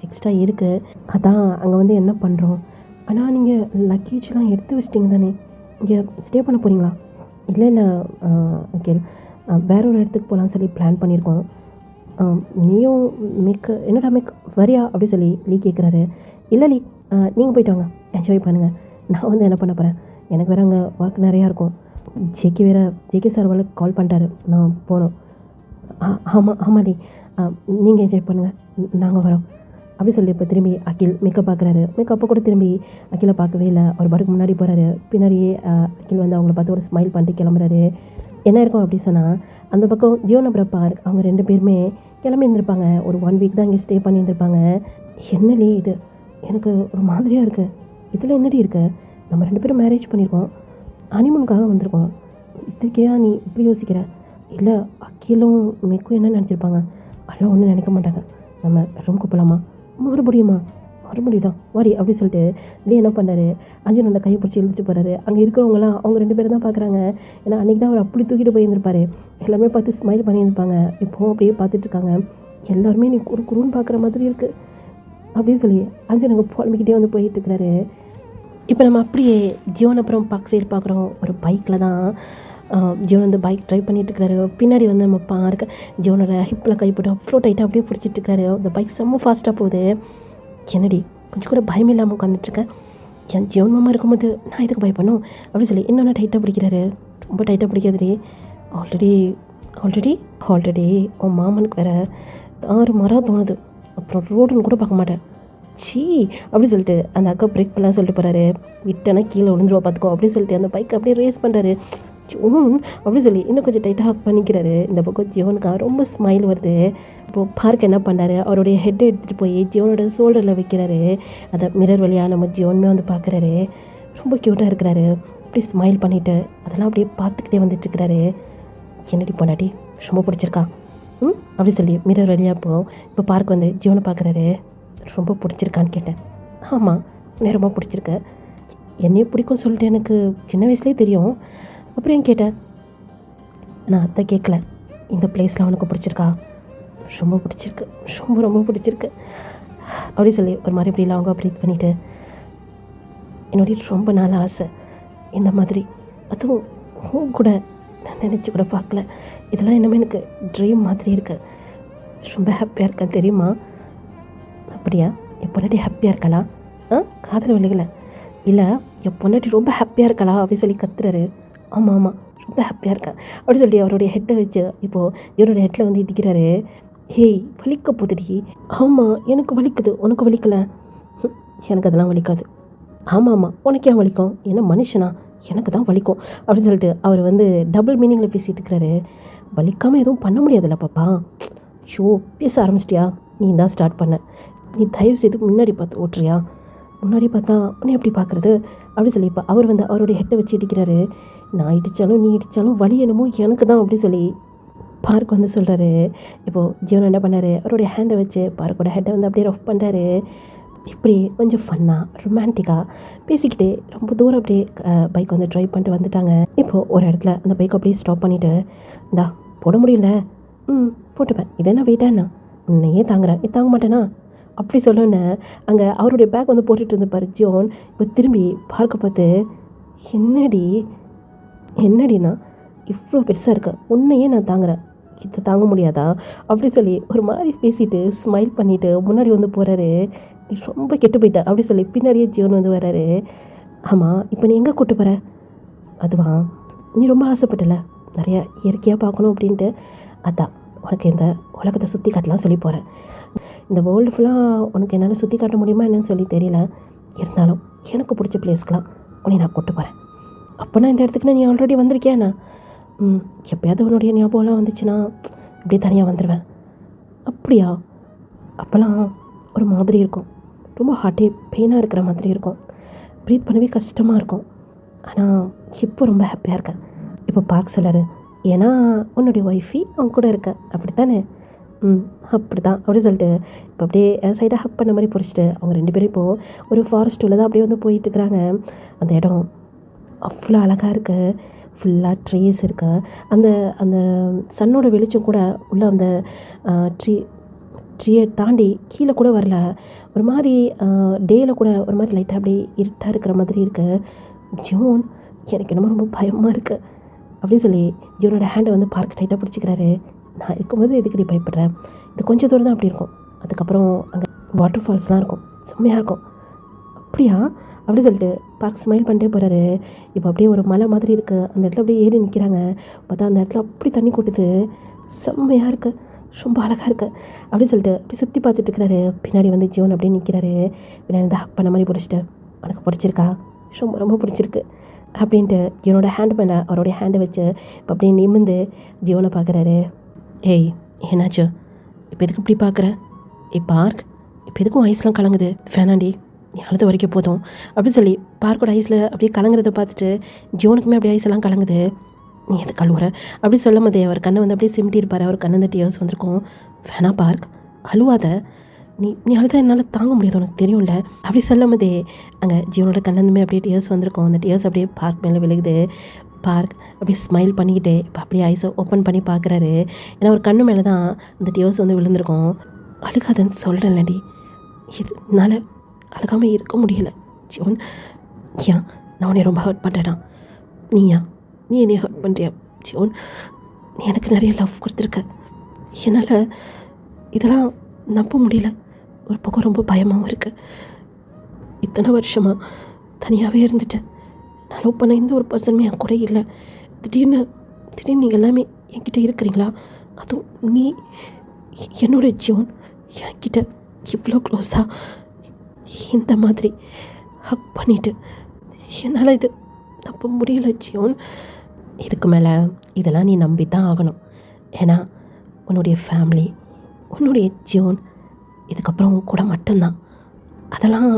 எக்ஸ்ட்ரா இருக்குது. அதான் அங்கே வந்து என்ன பண்ணுறோம். ஆனால் நீங்கள் லக்கேஜ்லாம் எடுத்து வச்சிட்டிங்க தானே, இங்கே ஸ்டே பண்ண போகிறீங்களா? இல்லை இல்லை அகில், வேற ஒரு இடத்துக்கு போகலான்னு சொல்லி பிளான் பண்ணியிருக்கோம். நீயும் என்னடா வரியா அப்படி சொல்லி லீ கேட்குறாரு. இல்லை லீ, நீங்கள் போயிட்டு வாங்க, என்ஜாய் பண்ணுங்கள். நான் வந்து என்ன பண்ண போகிறேன், எனக்கு வேறு அங்கே ஒர்க் நிறையா இருக்கும். ஜேகே சார் வேலை கால் பண்ணிட்டாரு, நான் போகணும். ஆமாம் லீ, நீங்கள் என்ஜாய் பண்ணுங்கள், நாங்கள் வரோம் அப்படி சொல்லி இப்போ திரும்பி அகில் மேக்கப் பார்க்குறாரு. மேக்கப்போ கூட திரும்பி அகிலை பார்க்கவே இல்லை. அவர் பாட்டுக்கு முன்னாடி போகிறாரு. பின்னாடியே அகில் வந்து அவங்கள பார்த்து ஒரு ஸ்மைல் பண்ணிட்டு கிளம்புறாரு. என்ன இருக்கும் அப்படி சொன்னால், அந்த பக்கம் ஜியோன் அப்புறம் பார்க் அவங்க 2 பேருமே கிளம்பி இருந்திருப்பாங்க. ஒரு 1 வீக் தான் இங்கே ஸ்டே பண்ணியிருந்திருப்பாங்க. என்னடி இது, எனக்கு ஒரு மாதிரியாக இருக்குது. இதில் என்னடி இருக்கு, நம்ம 2 பேரும் மேரேஜ் பண்ணியிருக்கோம், ஹனிமூனுக்காக வந்திருக்கோம், இதுக்கே நீ இப்படி யோசிக்கிற? இல்லை அகிலும் மேக்கும் என்ன நினச்சிருப்பாங்க? அதெல்லாம் ஒன்றும் நினைக்க மாட்டாங்க. நம்ம ரூமுக்கு போகலாமா? மறுபடியும் தான் வாடி அப்படி சொல்லிட்டு லீ என்ன பண்ணார், அர்ஜுனோட கையை பிடிச்சி இழுத்துட்டு போகிறாரு. அங்கே இருக்கிறவங்களாம் அவங்க 2 பேரும் தான் பார்க்குறாங்க. ஏன்னா அன்றைக்கி தான் அவர் அப்படி தூக்கிட்டு போயிருந்திருப்பாரு. எல்லாருமே பார்த்து ஸ்மைல் பண்ணியிருப்பாங்க. இப்போவும் அப்படியே பார்த்துட்ருக்காங்க. எல்லாருமே நீ குறுன்னு பார்க்குற மாதிரி இருக்குது அப்படின்னு சொல்லி அர்ஜுன் அங்கே புலம்பிக்கிட்டே வந்து போயிட்டுருக்கிறாரு. இப்போ நம்ம அப்படியே ஜியோன் அப்புறம் பார்க் சைடு பார்க்குறோம். ஒரு பைக்கில் தான் ஜியோன் வந்து பைக் ட்ரைவ் பண்ணிட்டுருக்காரு. பின்னாடி வந்து நம்ம பார்க்க ஜியோனோட ஹிப்பில் கை போட்டு அவ்வளோ டைட்டாக அப்படியே பிடிச்சிட்ருக்காரு. அந்த பைக் செம்ம ஃபாஸ்ட்டாக போகுது. என்னடி கொஞ்சம் கூட பயம் இல்லாமல் உட்காந்துட்ருக்கேன், என் ஜியோன் மாமா இருக்கும்போது நான் இதுக்கு பயப்படணும் அப்படின்னு சொல்லி இன்னொன்று டைட்டாக பிடிக்கிறாரு. ரொம்ப டைட்டாக பிடிக்காதுடி, ஆல்ரெடி உன் மாமனுக்கு வேறு தாறுமாறாக தோணுது, அப்புறம் ரோடுன்னு கூட பார்க்க மாட்டேன், சீ அப்படி சொல்லிட்டு அந்த அக்கா பிரேக் பண்ணலாம் சொல்லிட்டு போகிறாரு. விட்டேன்னா கீழே விழுந்துருவா பார்த்துக்கோ அப்படின்னு சொல்லிட்டு அந்த பைக் அப்படியே ரேஸ் பண்ணுறாரு. ஜோன் அப்படி சொல்லி இன்னும் கொஞ்சம் டைட்டாக ஹக் பண்ணிக்கிறாரு. இந்த பக்கம் ஜியோனுக்கு ரொம்ப ஸ்மைல் வருது. இப்போது பார்க் என்ன பண்ணார், அவருடைய ஹெட்டை எடுத்துகிட்டு போய் ஜியோனோட ஷோல்டரில் வைக்கிறாரு. அதை மிரர் வழியாக நம்ம ஜியோனுமே வந்து பார்க்குறாரு. ரொம்ப க்யூட்டாக இருக்கிறாரு. அப்படி ஸ்மைல் பண்ணிவிட்டு அதெல்லாம் அப்படியே பார்த்துக்கிட்டே வந்துட்டுருக்கிறாரு. என்னடி பொண்டாட்டி ரொம்ப பிடிச்சிருக்கா அப்படி சொல்லி மிரர் வழியாக இப்போ பார்க் வந்து ஜியோனை பார்க்குறாரு. ரொம்ப பிடிச்சிருக்கான்னு கேட்டேன். ஆமாம், உன்னை ரொம்ப பிடிச்சிருக்க, என்னையே பிடிக்கும் சொல்லிட்டு எனக்கு சின்ன வயசுலேயே தெரியும். அப்புறம் கேட்டேன், நான் அத்தை கேட்கல, இந்த பிளேஸில் அவனுக்கு பிடிச்சிருக்கா? ரொம்ப பிடிச்சிருக்கு, ரொம்ப பிடிச்சிருக்கு அப்படி சொல்லி ஒரு மாதிரி இப்படி லாங்காக ப்ரீத் பண்ணிவிட்டு, என்னுடைய ரொம்ப நாள் ஆசை இந்த மாதிரி, அதுவும் கூட நான் நினச்சி கூட பார்க்கல, இதெல்லாம் இன்னுமே எனக்கு ட்ரீம் மாதிரி இருக்குது, ரொம்ப ஹாப்பியாக இருக்கேன் தெரியுமா? அப்படியா, என் பொண்டாட்டி ஹாப்பியாக இருக்கலாம்? காதல் விழுகலை, இல்லை என் பொண்டாட்டி ரொம்ப ஹாப்பியாக இருக்கலாம் அப்படி சொல்லி கத்துறாரு. ஆமாம் ரொம்ப ஹாப்பியாக இருக்கேன் அப்படி சொல்லி அவருடைய ஹெட்டை வச்சு இப்போது இவருடைய ஹெட்டில் வந்து இடிக்கிறாரு. ஹேய் வலிக்க போதுடி. ஆமாம் எனக்கு வலிக்குது, உனக்கு வலிக்கலை? எனக்கு அதெல்லாம் வலிக்காது. ஆமாம் உனக்கு ஏன் வலிக்கும், என்ன மனுஷனா, எனக்கு தான் வலிக்கும் அப்படின்னு சொல்லிட்டு அவர் வந்து டபுள் மீனிங்கில் பேசிகிட்டு இருக்கிறாரு. வலிக்காமல் எதுவும் பண்ண முடியாதுல்ல பாப்பா. ஷோ பேச ஆரம்பிச்சிட்டியா, நீ தான் ஸ்டார்ட் பண்ண, நீ தயவு செய்து முன்னாடி பார்த்து ஓட்டுறியா, முன்னாடி பார்த்தா உன்னை எப்படி பார்க்குறது அப்படி சொல்லி இப்போ அவர் வந்து அவருடைய ஹெட்டை வச்சு இடிக்கிறாரு. நான் இடித்தாலும் நீ இடித்தாலும் வலி என்னமோ எனக்கு தான் அப்படி சொல்லி பார்க் வந்து சொல்கிறாரு. இப்போது ஜீவன் என்ன பண்ணார், அவருடைய ஹேண்டை வச்சு பார்க்கோட ஹெட்டை வந்து அப்படியே ரஃப் பண்ணுறாரு. இப்படி கொஞ்சம் ஃபன்னாக ரொமான்டிக்காக பேசிக்கிட்டே ரொம்ப தூரம் அப்படியே பைக் வந்து ட்ரைவ் பண்ணிட்டு வந்துட்டாங்க. இப்போது ஒரு இடத்துல அந்த பைக் அப்படியே ஸ்டாப் பண்ணிவிட்டு, இந்தா போட முடியல, போட்டுப்பேன், இது என்ன வெயிட்டா என்ன, உன்னையே தாங்குறேன், நீ தாங்க மாட்டேனா அப்படி சொல்லணுன்னு அங்கே அவருடைய பேக் வந்து போட்டுட்டு இருந்தப்பார் ஜோன். இப்போ திரும்பி பார்க்க பார்த்து, என்னடினா இவ்வளோ பெருசாக இருக்க, உன்னையே நான் தாங்குறேன், இதை தாங்க முடியாதா அப்படி சொல்லி ஒரு மாதிரி பேசிட்டு ஸ்மைல் பண்ணிவிட்டு முன்னாடி வந்து போகிறாரு. நீ ரொம்ப கெட்டு போயிட்ட அப்படி சொல்லி பின்னாடியே ஜோன் வந்து வர்றாரு. ஆமாம் இப்போ நீ எங்கே கூப்பிட்டு போகிற? அதுவா, நீ ரொம்ப ஆசைப்பட்டல நிறையா இயற்கையாக பார்க்கணும் அப்படின்ட்டு, அதான் உனக்கு இந்த உலகத்தை சுற்றி காட்டலாம் சொல்லி போகிறேன். இந்த வேர்ல்டு ஃபுல்லாக உனக்கு என்னால் சுற்றி காட்ட முடியுமா என்னன்னு சொல்லி தெரியல, இருந்தாலும் எனக்கு பிடிச்ச பிளேஸ்க்கெலாம் உன்னை நான் கூப்பிட்டு போகிறேன். அப்போனா இந்த இடத்துக்கு நீ ஆல்ரெடி வந்திருக்கியாண்ணா? எப்போயாவது உன்னுடைய ஞாபகம்லாம் வந்துச்சுன்னா இப்படி தனியாக வந்துடுவேன். அப்படியா? அப்போல்லாம் ஒரு மாதிரி இருக்கும், ரொம்ப ஹார்ட்டே பெயினாக இருக்கிற மாதிரி இருக்கும், ப்ரீத் பண்ணவே கஷ்டமாக இருக்கும். ஆனால் இப்போ ரொம்ப ஹாப்பியாக இருக்கேன். இப்போ பார்க்க சொல்லாரு, ஏன்னா உன்னுடைய ஒய்ஃபி அவங்க கூட இருக்க, அப்படி தானே? அப்படி தான் அப்படி சொல்லிட்டு இப்போ அப்படியே சைடாக ஹப் பண்ண மாதிரி பிடிச்சிட்டு அவங்க 2 பேரும் இப்போது ஒரு ஃபாரஸ்ட் உள்ள தான் அப்படியே வந்து போயிட்டுருக்குறாங்க. அந்த இடம் அவ்வளோ அழகாக இருக்குது. ஃபுல்லாக ட்ரீஸ் இருக்கு. அந்த அந்த சன்னோட வெளிச்சம் கூட உள்ள அந்த ட்ரீயை தாண்டி கீழே கூட வரல. ஒரு மாதிரி டேயில் கூட ஒரு மாதிரி லைட்டாக அப்படியே இருட்டாக இருக்கிற மாதிரி இருக்குது. ஜோன், எனக்கு என்னமோ ரொம்ப பயமாக இருக்குது அப்படின்னு சொல்லி ஜோனோட ஹேண்டை வந்து பார்க் டைட்டாக பிடிச்சிக்கிறாரு. நான் இருக்கும்போது எதுக்கு நீ பயப்படுறேன்? இது கொஞ்சம் தூரம் தான் அப்படி இருக்கும், அதுக்கப்புறம் அங்கே வாட்டர் ஃபால்ஸ்லாம் இருக்கும், செம்மையாக இருக்கும். அப்படியா அப்படி சொல்லிட்டு பார்க் ஸ்மைல் பண்ணிட்டே போகிறாரு. இப்போ அப்படியே ஒரு மலை மாதிரி இருக்குது, அந்த இடத்துல அப்படியே ஏறி நிற்கிறாங்க. பார்த்தா அந்த இடத்துல அப்படி தண்ணி கொட்டுது, செம்மையாக இருக்குது, ரொம்ப அழகாக இருக்குது அப்படின்னு சொல்லிட்டு அப்படி சுற்றி பார்த்துட்டு இருக்கிறாரு. பின்னாடி வந்து ஜோன் அப்படியே நிற்கிறாரு. பின்னாடி வந்து ஹக் பண்ண மாதிரி பிடிச்சிட்டு, உனக்கு பிடிச்சிருக்கா? ரொம்ப ரொம்ப பிடிச்சிருக்கு அப்படின்ட்டு ஜியோனோட ஹேண்ட் மேலே அவருடைய ஹேண்டை வச்சு இப்போ அப்படியே நிமிர்ந்து ஜியோனை பார்க்குறாரு. ஏய், என்னாச்சு? இப்போ எதுக்கு இப்படி பார்க்குற? பார்க், இப்போ எதுக்கும் ஐஸ்லாம் கலங்குது, வேணாண்டி, நீ அழுத வரைக்கும் போதும் அப்படின்னு சொல்லி பார்க்கோட ஐஸில் அப்படியே கலங்குறத பார்த்துட்டு ஜியோனுக்குமே அப்படியே ஐஸ் எல்லாம் கலங்குது. நீ எது கழுவுற அப்படி சொல்லும் போதே அவர் கண்ணை வந்து அப்படியே சிமிட்டி இருப்பார். அவர் கண்ணு இந்த டியர்ஸ் வந்திருக்கும். வேணா பார்க், அழுவாத, நீ அழுத என்னால் தாங்க முடியாது, உனக்கு தெரியும்ல அப்படி சொல்லும் போதே அங்கே ஜியோனோட கண்ணந்துமே அப்படியே டியர்ஸ் வந்திருக்கும். அந்த டியர்ஸ் அப்படியே பார்க் மேலே விழுகுது. பார்க் அப்படியே ஸ்மைல் பண்ணிக்கிட்டு இப்போ அப்படியே ஐஸை ஓப்பன் பண்ணி பார்க்குறாரு. ஏன்னா ஒரு கண்ணு மேலே தான் அந்த டியர்ஸ் வந்து விழுந்திருக்கும். அழுகாதன்னு சொல்கிறேன்லடி, இதனால அழுகாமல் இருக்க முடியல ஜியோன். ஏன் நான் உன்னை ரொம்ப ஹர்ட் பண்ணுறேனா? நீ என்னை ஹர்ட் பண்ணுறியா ஜியோன்? நீ எனக்கு நிறைய லவ் கொடுத்துருக்க, என்னால் இதெல்லாம் நம்ப முடியல. ஒரு பக்கம் ரொம்ப பயமாகவும் இருக்குது. இத்தனை வருஷமாக தனியாகவே இருந்துட்டேன். நான் லவ் பண்ண எந்த ஒரு பர்சனுமே என் கூட இல்லை. திடீர்னு நீங்கள் எல்லாமே என்கிட்ட இருக்கிறீங்களா? அதுவும் நீ என்னோட ஜியோன் என்கிட்ட இவ்வளோ க்ளோஸாக இந்த மாதிரி ஹக் பண்ணிவிட்டு என்னால் இது நம்ப முடியல ஜியோன். இதுக்கு மேலே இதெல்லாம் நீ நம்பி தான் ஆகணும். ஏன்னா உன்னுடைய ஃபேமிலி, உன்னுடைய ஜியோன் இதுக்கப்புறம் கூட மட்டும்தான். அதெல்லாம்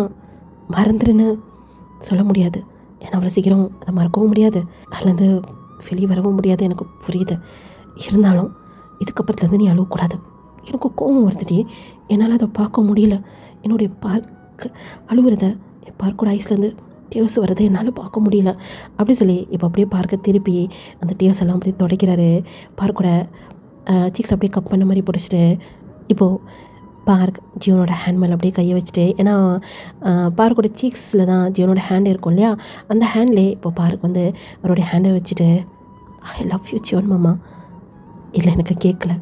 மறந்துடுன்னு சொல்ல முடியாது, ஏன்னா அவ்வளோ சீக்கிரம் அதை மறக்கவும் முடியாது, அதுலேருந்து வெளியே வரவும் முடியாது, எனக்கு புரியுது. இருந்தாலும் இதுக்கப்புறத்துலேருந்து நீ அழுவக்கூடாது. எனக்கு கோவம் வருதுடி, என்னால் அதை பார்க்க முடியல. என்னுடைய பார்க்க அழுவுறத, என் பார்க்கோட ஐஸ்லேருந்து டியர்ஸ் வரதை என்னால் பார்க்க முடியல அப்படி சொல்லி இப்போ அப்படியே பார்க்க திருப்பி அந்த டியர்ஸ் எல்லாம் அப்படியே துடைக்கிறாரு. பார்க்கோட சீக்ஸ் அப்படியே கப் பண்ண மாதிரி பிடிச்சிட்டு இப்போது பார்க் ஜியோனோட ஹேண்ட் மேலே அப்படியே கையை வச்சுட்டு, ஏன்னா பார்க்கோட சீக்ஸில் தான் ஜியோனோட ஹேண்ட் இருக்கும் இல்லையா, அந்த ஹேண்ட்லேயே இப்போ பார்க் வந்து அவருடைய ஹேண்டை வச்சுட்டு ஐ லவ் யூ ஜியோன் மாமா. இல்லை எனக்கு கேட்கல.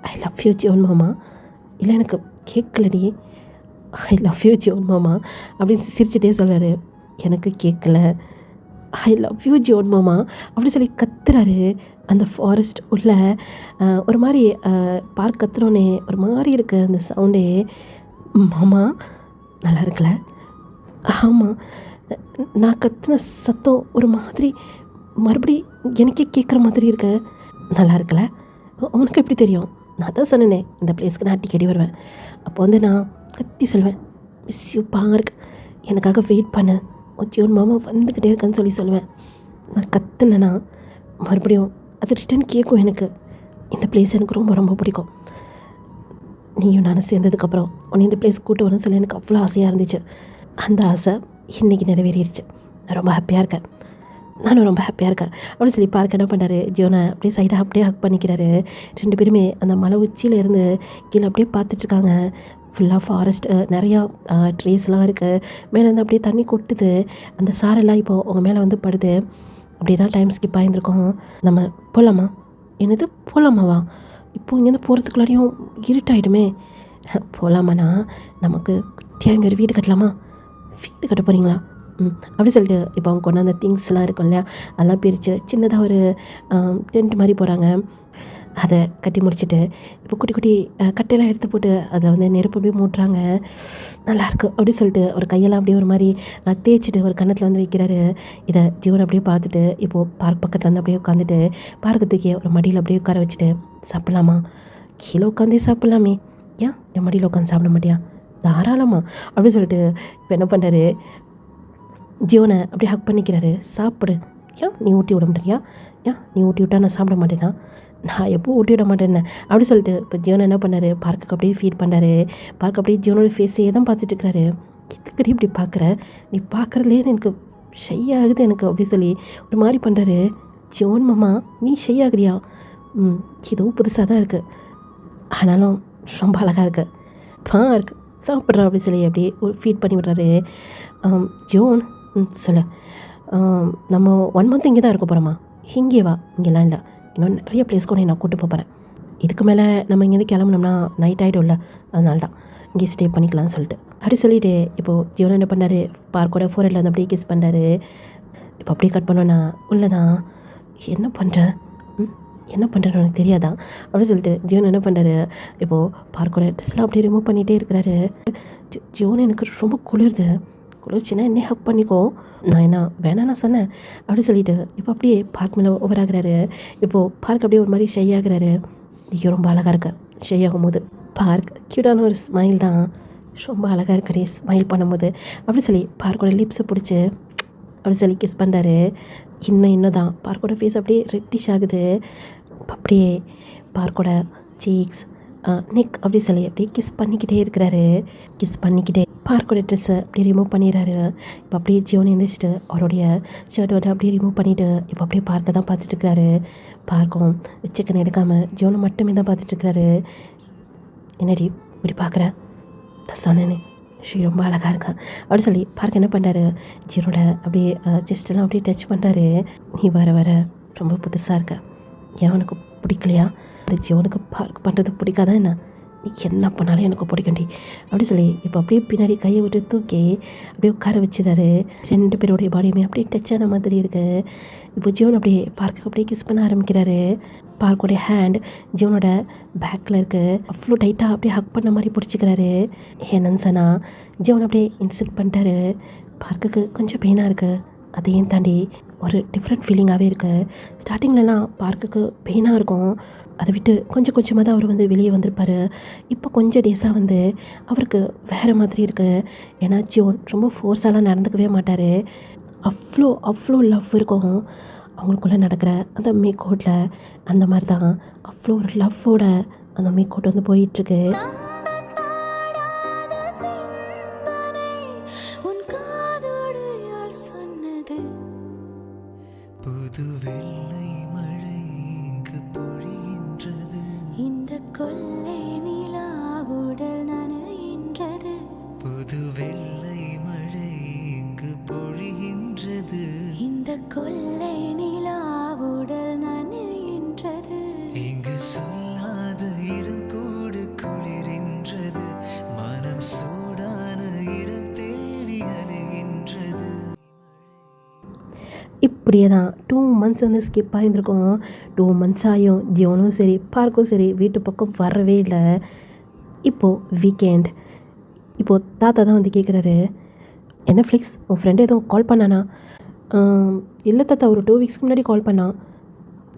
ஐ லவ் யூ ஜியோன் மாமா. இல்லை எனக்கு கேட்கலடி. ஐ லவ் யூ ஜியோன் மாமா அப்படின்னு சிரிச்சுட்டே சொல்கிறாரு. எனக்கு கேட்கல. ஐ லவ் யூ ஜியோன் மாமா அப்படி சொல்லி கத்துறாரு. அந்த ஃபாரஸ்ட் உள்ள ஒரு மாதிரி பார்க் கத்துறோன்னே ஒரு மாதிரி இருக்குது அந்த சவுண்டே. மாமா நல்லா இருக்குல்ல? ஆமாம், நான் கத்துன சத்தம் ஒரு மாதிரி மறுபடி எனக்கே கேட்குற மாதிரி இருக்கு. நல்லா இருக்குல்ல? உனக்கு எப்படி தெரியும்? நான் தான் சொன்னேனே இந்த பிளேஸ்க்கு நான் அடிக்கடி வருவேன். அப்போ வந்து நான் கத்தி சொல்வேன், மிஸ் யூ பார்க், எனக்காக வெயிட் பண்ணு, ஜியோன் மாமா வந்துக்கிட்டே இருக்கேன்னு சொல்லுவேன். நான் கத்துனேன்னா மறுபடியும் அது ரிட்டன் கேட்கும். எனக்கு இந்த பிளேஸ் எனக்கு ரொம்ப ரொம்ப பிடிக்கும். நீயும் நானும் சேர்ந்ததுக்கப்புறம் உன்னை இந்த பிளேஸ் கூட்டு வரணும்னு சொல்லி எனக்கு அவ்வளோ ஆசையாக இருந்துச்சு. அந்த ஆசை இன்றைக்கி நிறைவேறிடுச்சு. நான் ரொம்ப ஹாப்பியாக இருக்கேன். நானும் ரொம்ப ஹாப்பியாக இருக்கேன் அப்படின்னு சொல்லி பார்க்க என்ன பண்ணார், ஜியோனை அப்படியே சைடாக அப்படியே ஹக் பண்ணிக்கிறாரு. 2 பேருமே அந்த மலை உச்சியில் இருந்து கீழே அப்படியே பார்த்துட்ருக்காங்க. ஃபுல்லாக ஃபாரஸ்ட்டு, நிறையா ட்ரீஸ்லாம் இருக்குது. மேலேருந்து அப்படியே தண்ணி கொட்டுது. அந்த சாரெல்லாம் இப்போது அவங்க மேலே வந்து படுது. அப்படியே தான் டைம் ஸ்கிப் ஆகியிருக்கோம். நம்ம போகலாமா? என்னது போகலாமாவா? இப்போது இங்கேருந்து போகிறதுக்குள்ளாரையும் இருட்டாயிடுமே. போகலாமாண்ணா, நமக்கு குட்டியாக இங்கே ஒரு வீடு கட்டலாமா? வீடு கட்ட போகிறீங்களா? அப்படி சொல்லிட்டு இப்போ அவங்க கொண்டு அந்த திங்ஸ்லாம் இருக்கும் இல்லையா, அதெல்லாம் பிரித்து சின்னதாக ஒரு டென்ட் மாதிரி போகிறாங்க. அதை கட்டி முடிச்சுட்டு இப்போ குட்டி குட்டி கட்டையெல்லாம் எடுத்து போட்டு அதை வந்து நெருப்பு அப்படியே மூட்டுறாங்க. நல்லாயிருக்கு அப்படி சொல்லிட்டு ஒரு கையெல்லாம் அப்படியே ஒரு மாதிரி தேய்ச்சிட்டு ஒரு கன்னத்தில் வந்து வைக்கிறாரு. இதை ஜீவன் அப்படியே பார்த்துட்டு இப்போது பார்க் பக்கத்தில் வந்து அப்படியே உட்காந்துட்டு பார்க்கு தூக்கி ஒரு மடியில் அப்படியே உட்கார வச்சுட்டு, சாப்பிட்லாமா? கீழே உட்காந்தே சாப்பிட்லாமே, ஏன் என் மடியில் உட்காந்து சாப்பிட மாட்டியா? தாராளமாக அப்படி சொல்லிட்டு இப்போ என்ன பண்ணுறாரு, ஜீவனை அப்படியே ஹக் பண்ணிக்கிறாரு. சாப்பிடு. ஏன் நீ ஊட்டி விட மாட்டேறியா? ஏன் நீ ஊட்டி விட்டா நான் சாப்பிட மாட்டேனா? நான் எப்போ ஊட்டி விட மாட்டேன்னே அப்படி சொல்லிட்டு இப்போ ஜீவன் என்ன பண்ணார், பார்க்குக்கு அப்படியே ஃபீட் பண்ணார். பார்க்க அப்படியே ஜீவனோட ஃபேஸே தான் பார்த்துட்டு இருக்கிறாரு. இதுக்கடி இப்படி பார்க்குற, நீ பார்க்குறதுலேயே எனக்கு ஷை ஆகுது எனக்கு அப்படி சொல்லி ஒரு மாதிரி பண்ணுறாரு. ஜோன் மாமா நீ ஷை ஆகுறியா? ஏதோ புதுசாக தான் இருக்குது, ஆனாலும் ரொம்ப அழகாக இருக்கு. பார்க் சாப்பிட்றா அப்படி சொல்லி அப்படியே ஒரு ஃபீட் பண்ணி விட்றாரு. ஜோன் சொல்லு, நம்ம 1 month இங்கே தான் இருக்க போகிறோமா? இங்கே வா, இங்கெல்லாம் இல்லை, இன்னும் நிறைய பிளேஸ் கூட நான் கூப்பிட்டு போகிறேன். இதுக்கு மேலே நம்ம இங்கேருந்து கிளம்புனோம்னா நைட் ஆகிடும்ல, அதனால தான் இங்கே ஸ்டே பண்ணிக்கலாம்னு சொல்லிட்டு அப்படி சொல்லிவிட்டு இப்போது ஜீவன் என்ன பண்ணார், பார்க்கோட ஃபோரெட்டில் வந்து அப்படியே கிஸ் பண்ணுறாரு. இப்போ அப்படியே கட் பண்ணோன்னா உள்ளே தான் என்ன பண்ணுறேன் என்ன பண்ணுறேன்னு எனக்கு தெரியாதான் அப்படின்னு சொல்லிட்டு ஜீவன் என்ன பண்ணுறாரு, இப்போது பார்க்கோட ட்ரெஸ்லாம் அப்படியே ரிமூவ் பண்ணிகிட்டே இருக்கிறாரு. ஜீவன் எனக்கு ரொம்ப குளிர்ச்சின்னா என்னை ஹக் பண்ணிக்கோ, நான் என்ன வேணாம் நான் சொன்னேன் அப்படி சொல்லிட்டு இப்போ அப்படியே பார்க் மேலே ஓவர் ஆகுறாரு. இப்போது பார்க் அப்படியே ஒரு மாதிரி ஷை ஆகுறாரு. ஐயோ ரொம்ப அழகாக இருக்க ஷை ஆகும்போது. பார்க் க்யூட்டான ஒரு ஸ்மைல் தான், ரொம்ப அழகாக இருக்கடே ஸ்மைல் பண்ணும்போது அப்படி சொல்லி பார்க்கோட லிப்ஸை பிடிச்சி அப்படி சொல்லி கிஸ் பண்ணுறாரு. இன்னும் தான் பார்க்கோட ஃபேஸ் அப்படியே ரெட்டிஷ் ஆகுது. அப்படியே பார்க்கோட சீக்ஸ் நெக் அப்படி சொல்லி அப்படியே கிஸ் பண்ணிக்கிட்டே இருக்கிறாரு. கிஸ் பண்ணிக்கிட்டே பார்க்கோட ட்ரெஸ்ஸை அப்படியே ரிமூவ் பண்ணிடுறாரு. இப்போ அப்படியே ஜீவன் எழுந்திரிச்சிட்டு அவருடைய ஷர்ட்டோட அப்படியே ரிமூவ் பண்ணிவிட்டு இப்போ அப்படியே பார்க்க தான் பார்த்துட்ருக்காரு. பார்க்கும் சிக்கன் எடுக்காமல் ஜீவனை மட்டுமே தான் பார்த்துட்ருக்காரு. என்னடி இப்படி பார்க்குறேன் சொன்னேன்னு, ஷீ ரொம்ப அழகாக இருக்கா அப்படி சொல்லி பார்க்க என்ன பண்ணுறாரு, ஜீரோட அப்படியே செஸ்டெல்லாம் அப்படியே டச் பண்ணுறாரு. நீ வர ரொம்ப புதுசாக இருக்க, ஏன் உனக்கு பிடிக்கலையா? அந்த ஜீவனுக்கு பார்க்க பண்ணுறது பிடிக்காதா என்ன? நீ என்ன பண்ணாலும் எனக்கு பிடிக்கண்டி அப்படி சொல்லி இப்போ அப்படியே பின்னாடி கையை விட்டு தூக்கி அப்படியே உட்கார வச்சுறாரு. 2 பேருடைய பாடியுமே அப்படியே டச் ஆன மாதிரி இருக்குது. இப்போ ஜீவன் அப்படியே பார்க்க அப்படியே கிஸ் பண்ண ஆரம்பிக்கிறாரு. பார்க்கோடைய ஹேண்ட் ஜீவனோட பேக்கில் இருக்குது, அவ்வளோ டைட்டாக அப்படியே ஹக் பண்ண மாதிரி பிடிச்சிக்கிறாரு. என்னன்னு சொன்னால் ஜீவன் அப்படியே இன்சல்ட் பண்ணிட்டாரு. பார்க்குக்கு கொஞ்சம் பெயினாக இருக்குது, அதையும் தாண்டி ஒரு டிஃப்ரெண்ட் ஃபீலிங்காகவே இருக்குது. ஸ்டார்டிங்லலாம் பார்க்குக்கு பெயினாக இருக்கும், அதை விட்டு கொஞ்சம் கொஞ்சமாக தான் அவர் வந்து வெளியே வந்திருப்பார். இப்போ கொஞ்சம் டேஸாக வந்து அவருக்கு வேறு மாதிரி இருக்குது. ஏன்னா ஜோன் ரொம்ப ஃபோர்ஸாலாம் நடந்துக்கவே மாட்டார். அவ்வளோ லவ் இருக்கும் அவங்களுக்குள்ளே நடக்கிற அந்த மேக் அவுட்டில். அந்த மாதிரி தான் அவ்வளோ ஒரு லவ்வோட அந்த மேக் அவுட் வந்து போயிட்டுருக்கு. புது வெள்ளை மழை இங்கு பொழிகின்றது, இந்த கொள்ளை நிலாவுடல் நனைகின்றது. புது வெள்ளை மழை இங்கு பொழிகின்றது, இந்த கொள்ளை நிலாவுடல் நனைகின்றது. இங்கு சொல்லாத இடம் கூடு குளிரின்றது, மனம் சூடான இடம் தேடி அலைகின்றது. இப்படியே தான் 2 months வந்து ஸ்கிப் ஆகியிருந்திருக்கோம். 2 months ஆகியும் ஜீவனும் சரி பார்க்கும் சரி வீட்டு பக்கம் வரவே இல்லை. இப்போது வீக்கெண்ட், இப்போது தாத்தா தான் வந்து கேட்குறாரு, என்ன ஃப்ளிக்ஸ் உன் ஃப்ரெண்டு எதுவும் கால் பண்ணானா? இல்லை தாத்தா, ஒரு 2 weeks முன்னாடி கால் பண்ணான்,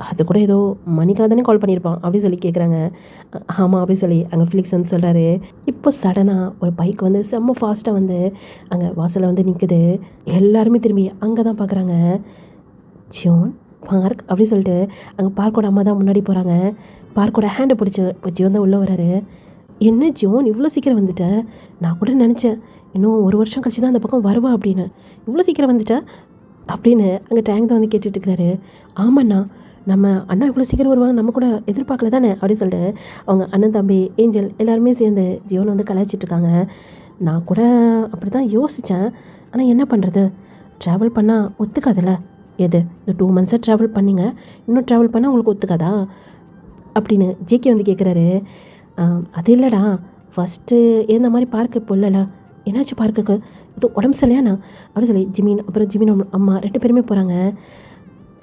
அது கூட ஏதோ மணிக்காக தானே கால் பண்ணியிருப்பான் அப்படின்னு சொல்லி கேட்குறாங்க. ஆமாம் அப்படின்னு சொல்லி அங்கே ஃபிலிக்ஸ் வந்து சொல்கிறாரு. இப்போ சடனாக ஒரு பைக் வந்து செம்ம ஃபாஸ்ட்டாக வந்து அங்கே வாசலில் வந்து நிற்குது. எல்லாருமே திரும்பி அங்கே தான் பார்க்குறாங்க. ஜோன் பார்க் அப்படி சொல்லிட்டு அங்கே பார்க்கோட அம்மா தான் முன்னாடி போகிறாங்க. பார்க்கோட ஹேண்டை பிடிச்சி இப்போ ஜோன் தான் உள்ளே வராரு. என்ன ஜோன் இவ்வளோ சீக்கிரம் வந்துட்டேன்? நான் கூட நினச்சேன் இன்னும் 1 வருஷம் கழிச்சு தான் அந்த பக்கம் வருவா அப்படின்னு, இவ்வளோ சீக்கிரம் வந்துட்டேன் அப்படின்னு அங்கே டேங்க் தான் வந்து கேட்டுட்ருக்கிறாரு. ஆமாண்ணா, நம்ம அண்ணா இவ்வளோ சீக்கிரம் வருவாங்க நம்ம கூட எதிர்பார்க்கல தானே அப்படின்னு சொல்லிட்டு அவங்க அண்ணன் தம்பி ஏஞ்சல் எல்லாருமே சேர்ந்து ஜீவனை வந்து கலாய்ச்சிட்ருக்காங்க. நான் கூட அப்படி தான் யோசித்தேன், ஆனால் என்ன பண்ணுறது, ட்ராவல் பண்ணால் ஒத்துக்காதில்ல. எது இந்த 2 months ட்ராவல் பண்ணிங்க, இன்னும் ட்ராவல் பண்ணால் உங்களுக்கு ஒத்துக்காதா அப்படின்னு ஜேகே வந்து கேட்குறாரு. அது இல்லைடா, ஃபஸ்ட்டு இந்த மாதிரி பார்க்கு இப்போ இல்லைல்ல, என்னாச்சு பார்க்குக்கு, இது உடம்பு சரியாண்ணா அப்படின்னு சொல்லி ஜிமின் அம்மா 2 பேருமே போகிறாங்க.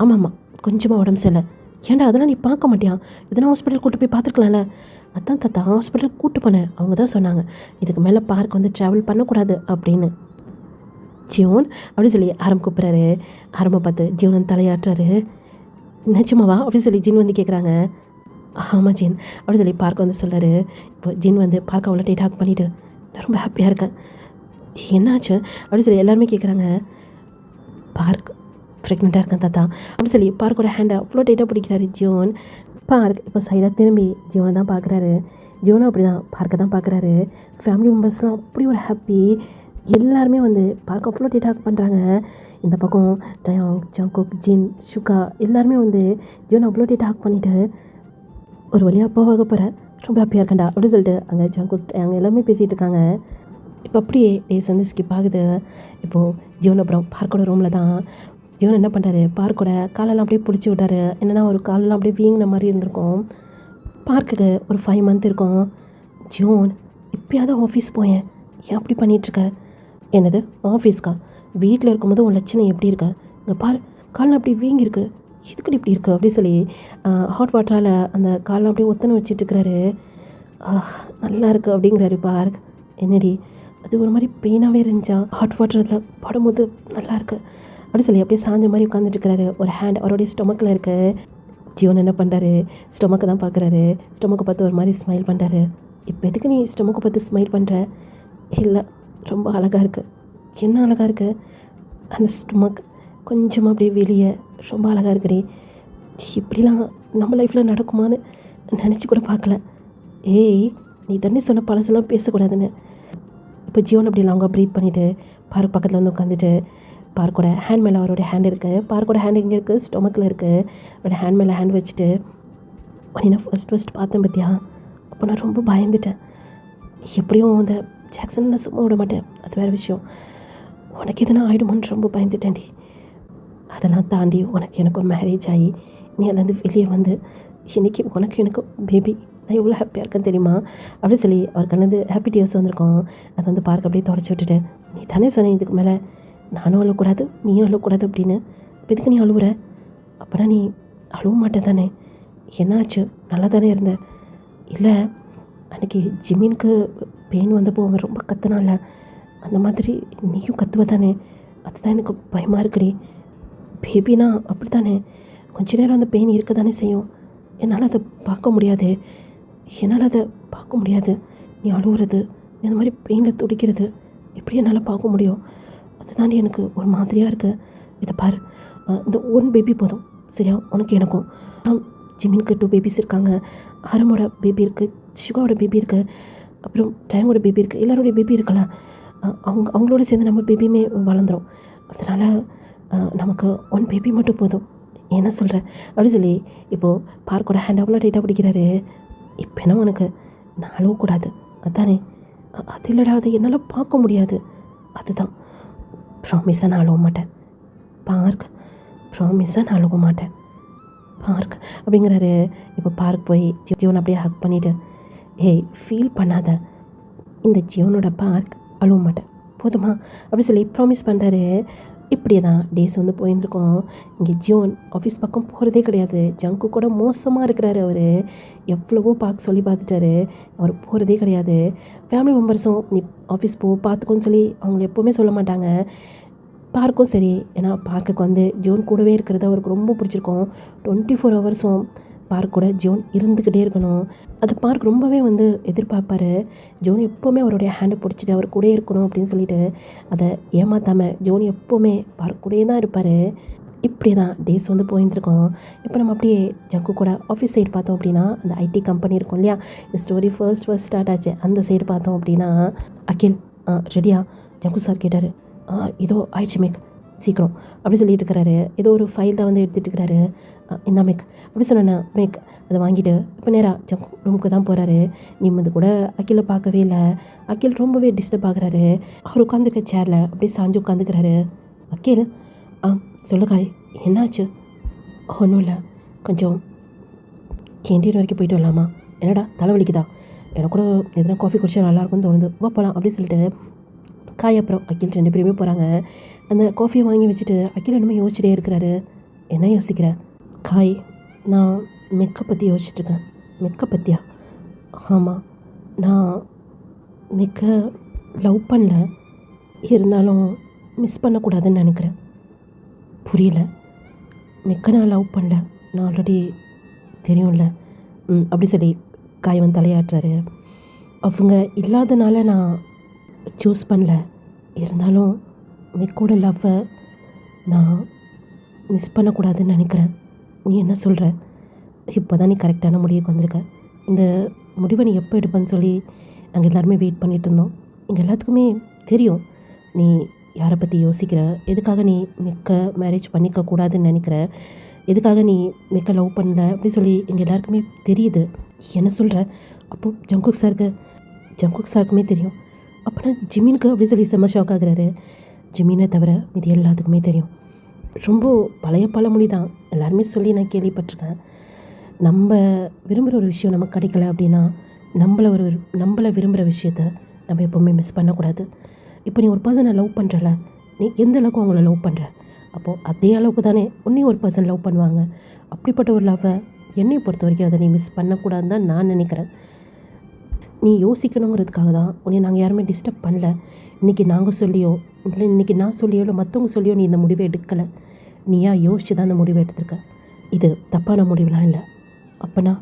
ஆமாம்மா கொஞ்சமாக உடம்பு சரியில்லை. ஏன்டா அதெல்லாம் நீ பார்க்க மாட்டியா, எதனா ஹாஸ்பிட்டல் கூட்டு போய் பார்த்துருக்கலாம்ல. அதான் தாத்தா ஹாஸ்பிட்டல் கூப்பிட்டு போனேன், அவங்க தான் சொன்னாங்க இதுக்கு மேலே பார்க் வந்து ட்ராவல் பண்ணக்கூடாது அப்படின்னு. ஜீவன் அப்படின்னு சொல்லி ஆரம் கூப்பிட்றாரு. ஆரம்பை பார்த்து ஜீவன் தலையாட்டுறாரு. நிஜமாவா அப்படின்னு சொல்லி ஜின் வந்து கேட்குறாங்க. ஆமாம் ஜின் அப்படின்னு சொல்லி பார்க்க வந்து சொல்கிறாரு. இப்போ ஜின் வந்து பார்க்க அவ்வளோ டைட் ஹாக் பண்ணிவிட்டு நான் ரொம்ப ஹாப்பியாக இருக்கேன். என்னாச்சு அப்படின்னு சொல்லி எல்லாருமே கேட்குறாங்க. பார்க் ப்ரெக்னெண்ட்டாக இருக்கேன் தாத்தா அப்படின்னு சொல்லி பார்க்கோட ஹேண்டை அவ்வளோ டைட்டாக பிடிக்கிறாரு ஜீவன். பார்க் இப்போ சைடாக திரும்பி ஜீவனை தான் பார்க்குறாரு. ஜீவனும் அப்படி தான் பார்க்க தான் பார்க்குறாரு. ஃபேமிலி மெம்பர்ஸ்லாம் அப்படி ஒரு ஹாப்பி. எல்லாருமே வந்து பார்க்க அவ்வளோ டாக் பண்ணுறாங்க. இந்த பக்கம் டயாங், ஜங்குக், ஜின், ஷுகா எல்லாருமே வந்து ஜியோன் அவ்வளோ டாக் பண்ணிவிட்டு ஒரு வழியாக போக போகிறேன், ரொம்ப ஹாப்பியாக இருக்கேன்டா அப்படின்னு சொல்லிட்டு அங்கே ஜங்குக் அங்கே எல்லாமே பேசிகிட்டு இருக்காங்க. இப்போ அப்படியே டேஸ் வந்து ஸ்கிப் ஆகுது. இப்போது ஜியோன் அப்புறம் பார்க்கோட ரூமில் தான் ஜியோன் என்ன பண்ணுறாரு, பார்க்கோட காலெல்லாம் அப்படியே பிடிச்சி விட்டாரு. என்னென்னா ஒரு காலெல்லாம் அப்படியே வீங்கின மாதிரி இருந்திருக்கும். பார்க்குக்கு ஒரு 5 மந்த் இருக்கும். ஜியோன் இப்போயாவது ஆஃபீஸ் போயேன், ஏன் அப்படி பண்ணிகிட்ருக்க? என்னது ஆஃபீஸ்க்கா? வீட்டில் இருக்கும்போது உன் லட்சணம் எப்படி இருக்க? இங்கே பார், காலெலாம் அப்படி வீங்கியிருக்கு, இதுக்கடி இப்படி இருக்குது அப்படி சொல்லி ஹாட் வாட்டரால் அந்த காலெலாம் அப்படியே ஒத்தனை வச்சிட்ருக்கிறாரு. நல்லா இருக்குது அப்படிங்கிறாரு பார்க். என்னடி அது ஒரு மாதிரி பெயினாகவே இருந்துச்சா? ஹாட் வாட்டரில் படும்போது நல்லாயிருக்கு அப்படி சொல்லி அப்படியே சாஞ்ச மாதிரி உட்காந்துட்டுருக்கிறாரு. ஒரு ஹேண்ட் அவருடைய ஸ்டொமக்கில் இருக்குது. ஜியோன் என்ன பண்ணுறாரு, ஸ்டொமக்கை தான் பார்க்குறாரு. ஸ்டொமக்கை பார்த்து ஒரு மாதிரி ஸ்மைல் பண்ணுறாரு. இப்போ எதுக்கு நீ ஸ்டொமக்கை பார்த்து ஸ்மைல் பண்ணுற? இல்லை, ரொம்ப அழகாக இருக்குது. என்ன அழகாக இருக்குது? அந்த ஸ்டொமக் கொஞ்சமாக அப்படியே வெளியே ரொம்ப அழகாக இருக்குடி. இப்படிலாம் நம்ம லைஃப்பில் நடக்குமான்னு நினச்சி கூட பார்க்கல. ஏய், நீ தண்ணி சொன்ன பழசெல்லாம் பேசக்கூடாதுன்னு. இப்போ ஜியோன் அப்படி லாங்காக ப்ரீத் பண்ணிவிட்டு பார்க் பக்கத்தில் வந்து உட்காந்துட்டு பார்க்கோட ஹேண்ட் மேலே அவரோட ஹேண்ட் இருக்குது. பார்க்கோட ஹேண்ட் எங்கே இருக்குது? ஸ்டொமக்கில் இருக்குது. அவரோட ஹேண்ட் மேலே ஹேண்ட் வச்சுட்டு உடனே நான் ஃபஸ்ட் பார்த்தேன் பார்த்தியா, அப்போ நான் ரொம்ப பயந்துட்டேன். எப்படியும் அந்த ஜாக்சன் நான் சும்மா விட மாட்டேன், அது வேறு விஷயம். உனக்கு எதுனா ஆகிடுமான்னு ரொம்ப பயந்துட்டேன்டி. அதெல்லாம் தாண்டி உனக்கு எனக்கும் மேரேஜ் ஆகி நீ அதுலேருந்து வெளியே வந்து இன்றைக்கி உனக்கு எனக்கும் பேபி, நான் எவ்வளோ ஹாப்பியாக இருக்கேன் தெரியுமா அப்படின்னு சொல்லி அவர் கண்ணிலேருந்து ஹாப்பி டியர்ஸ் வந்திருக்கோம். அதை வந்து பார்க்க அப்படியே தொடச்சி விட்டுட்டு, நீ தானே சொன்னேன் இதுக்கு மேலே நானும் அழக்கூடாது நீயும் அழக்கூடாது அப்படின்னு, இப்போ எதுக்கு நீ அழுவுற? அப்போனா நீ அழுவ மாட்டே தானே? என்னாச்சு, நல்லா தானே இருந்த? இல்லை, அன்றைக்கி ஜிமினுக்கு பெயின் வந்தப்போ அவன் ரொம்ப கத்துனால, அந்த மாதிரி நீயும் கத்துவ தானே? அதுதான் எனக்கு பயமாக இருக்குடி. பேபினா அப்படி தானே, கொஞ்ச நேரம் அந்த பெயின் இருக்க தானே செய்யும். என்னால் அதை பார்க்க முடியாது, நீ அழுவுறது, நீ அந்த மாதிரி பெயினில் துடிக்கிறது எப்படி என்னால் பார்க்க முடியும்? அதுதாண்டி எனக்கு ஒரு மாதிரியாக இருக்குது. இதை பாரு, இந்த ஒன் பேபி போதும் சரியா, உனக்கு எனக்கும். ஜிமினுக்கு 2 பேபிஸ் இருக்காங்க. ஹரமோட பேபி இருக்குது, ஷுகாவோட பேபி இருக்குது, அப்புறம் டயங்கோட பேபி இருக்குது, எல்லாரோடைய பேபி இருக்கல. அவங்களோட சேர்ந்து நம்ம பேபியுமே வளர்ந்துடும். அதனால் நமக்கு 1 பேபி மட்டும் போதும், என்ன சொல்கிற அப்படி சொல்லி இப்போது பார்க்கோட ஹேண்ட் அவ்வளோ டைட்டாக பிடிக்கிறாரு. இப்போ என்ன உனக்கு, நான் அழகக்கூடாது அதானே? அது இல்லைடா, அது என்னால் பார்க்க முடியாது, அதுதான். ப்ராமிஸாக நான் அழுவ மாட்டேன் பார்க், ப்ராமிஸாக நான் அழுவ மாட்டேன் பார்க் அப்படிங்கிறாரு. இப்போ பார்க் போய் ஜியோன் அப்படியே ஹக் பண்ணிவிட்டு, ஏய் ஃபீல் பண்ணாத, இந்த ஜியோனோட பார்க் அழுவ மாட்டேன் போதுமா அப்படி சொல்லி ப்ராமிஸ் பண்ணுறாரு. இப்படியே தான் டேஸ் வந்து போயிருந்துருக்கோம். இங்கே ஜியோன் ஆஃபீஸ் பக்கம் போகிறதே கிடையாது. ஜங்கு கூட மோசமாக இருக்கிறாரு. அவர் எவ்வளவோ பார்க்க சொல்லி பார்த்துட்டாரு, அவர் போகிறதே கிடையாது. ஃபேமிலி மெம்பர்ஸும் நீ ஆஃபீஸ் பார்த்துக்கோன்னு சொல்லி அவங்க எப்போவுமே சொல்ல மாட்டாங்க. பார்க்கும் சரி, ஏன்னா பார்க்குக்கு வந்து ஜியோன் கூடவே இருக்கிறது அவருக்கு ரொம்ப பிடிச்சிருக்கும். 24 ஹவர்ஸும் பார்க் கூட ஜோன் இருந்துக்கிட்டே இருக்கணும். அது பார்க் ரொம்பவே வந்து எதிர்பார்ப்பார். ஜோன் எப்போவுமே அவருடைய ஹேண்டை பிடிச்சிட்டு அவர் கூடயே இருக்கணும் அப்படின்னு சொல்லிட்டு அதை ஏமாற்றாமல் ஜோன் எப்போவுமே பார்க் கூடயே தான் இருப்பார். இப்படி தான் டேஸ் வந்து போயிருந்துருக்கோம். இப்போ நம்ம அப்படியே ஜங்கு கூட ஆஃபீஸ் சைடு பார்த்தோம் அப்படின்னா, அந்த ஐடி கம்பெனி இருக்கும் இல்லையா, இந்த ஸ்டோரி ஃபர்ஸ்ட் ஸ்டார்ட் ஆச்சு, அந்த சைடு பார்த்தோம் அப்படின்னா, அகில் ரெடியா ஜங்கு சார் கேட்டார். இதோ ஆயிடுச்சு மேக், சீக்கிரம் அப்படி சொல்லிட்டு இருக்கிறாரு. ஏதோ ஒரு ஃபைல் தான் வந்து எடுத்துகிட்டு இருக்கிறாரு. இந்த மேக் அப்படி சொன்னேன்னா மேக் அதை வாங்கிட்டு இப்போ நேராக ஜங்கு ரூமுக்கு தான் போகிறாரு. நிம்மது கூட அகிலை பார்க்கவே இல்லை. அகில் ரொம்பவே டிஸ்டர்ப் ஆகுறாரு. அவர் உட்காந்துக்க சேரில் அப்படியே சாஞ்சு உட்காந்துக்கிறாரு. அகில் சொல்லுக்காய், என்னாச்சு? ஒன்றும் இல்லை, கொஞ்சம் கேண்டீன் வரைக்கும் போயிட்டு வரலாமா? என்னடா தலைவலிக்குதா? எனக்கு கூட எதனா காஃபி குடிச்சா நல்லாயிருக்கும்னு தோணுது, வா போகலாம் அப்படி சொல்லிட்டு காய் அப்புறம் அகில் 2 பேருமே போகிறாங்க. அந்த காஃபியை வாங்கி வச்சுட்டு அகில் என்னமோ யோசிச்சுட்டே இருக்கிறாரு. என்ன யோசிக்கிறேன்? காய், நான் மெக்கை பற்றி யோசிச்சுட்ருக்கேன். மெக்கை பற்றியா? ஆமாம், நான் மெக்கை லவ் பண்ணல, இருந்தாலும் மிஸ் பண்ணக்கூடாதுன்னு நினைக்கிறேன். புரியல. மெக்கை நான் லவ் பண்ணல, நான் ஆல்ரெடி தெரியும்ல அப்படி சொல்லி காய் வந்து தலையாட்டுறாரு. அவங்க இல்லாதனால நான் சூஸ் பண்ணல, இருந்தாலும் மெக்கோட லவ்வை நான் மிஸ் பண்ணக்கூடாதுன்னு நினைக்கிறேன். நீ என்ன சொல்கிற? இப்போ தான் நீ கரெக்டான முடிவுக்கு வந்திருக்க. இந்த முடிவை நீ எப்போ எடுப்பேன்னு சொல்லி நாங்கள் எல்லாருமே வெயிட் பண்ணிகிட்டு இருந்தோம். எங்கள் எல்லாத்துக்குமே தெரியும் நீ யாரை பற்றி யோசிக்கிற, எதுக்காக நீ மிக்க மேரேஜ் பண்ணிக்க கூடாதுன்னு நினைக்கிற, எதுக்காக நீ மிக்க லவ் பண்ணல அப்படி சொல்லி எங்கள் எல்லாருக்குமே தெரியுது. என்ன சொல்கிற? அப்போது ஜங்குக் சாருக்குமே தெரியும். அப்போனா ஜிமினுக்கு அப்படி சொல்லி செம்ம ஷாக் ஆகுறாரு. ஜிமினை தவிர இது எல்லாத்துக்குமே தெரியும். ரொம்ப பழைய பழமொழி தான், எல்லாருமே சொல்லி நான் கேள்விப்பட்டிருக்கேன். நம்ம விரும்புகிற ஒரு விஷயம் நமக்கு கிடைக்கல அப்படின்னா நம்மளை விரும்புகிற விஷயத்த நம்ம எப்போவுமே மிஸ் பண்ணக்கூடாது. இப்போ நீ ஒரு பர்சனை லவ் பண்ணுறல, நீ எந்த அளவுக்கு அவங்கள லவ் பண்ணுற, அப்போது அதே அளவுக்கு தானே உன்னையும் ஒரு பர்சன் லவ் பண்ணுவாங்க. அப்படிப்பட்ட ஒரு லவ்வை என்னை பொறுத்த வரைக்கும் அதை நீ மிஸ் பண்ணக்கூடாதுன்னு தான் நான் நினைக்கிறேன். நீ யோசிக்கணுங்கிறதுக்காக தான் உன்னை நாங்கள் யாருமே டிஸ்டர்ப் பண்ணல. இன்றைக்கி நாங்கள் சொல்லியோ இல்லை இன்றைக்கி நான் சொல்லியோ இல்லை மற்றவங்க சொல்லியோ நீ இந்த முடிவை எடுக்கலை. நீயா யோசிச்சு தான் அந்த முடிவை எடுத்திருக்க. இது தப்பான முடிவுலாம் இல்லை. அப்போனா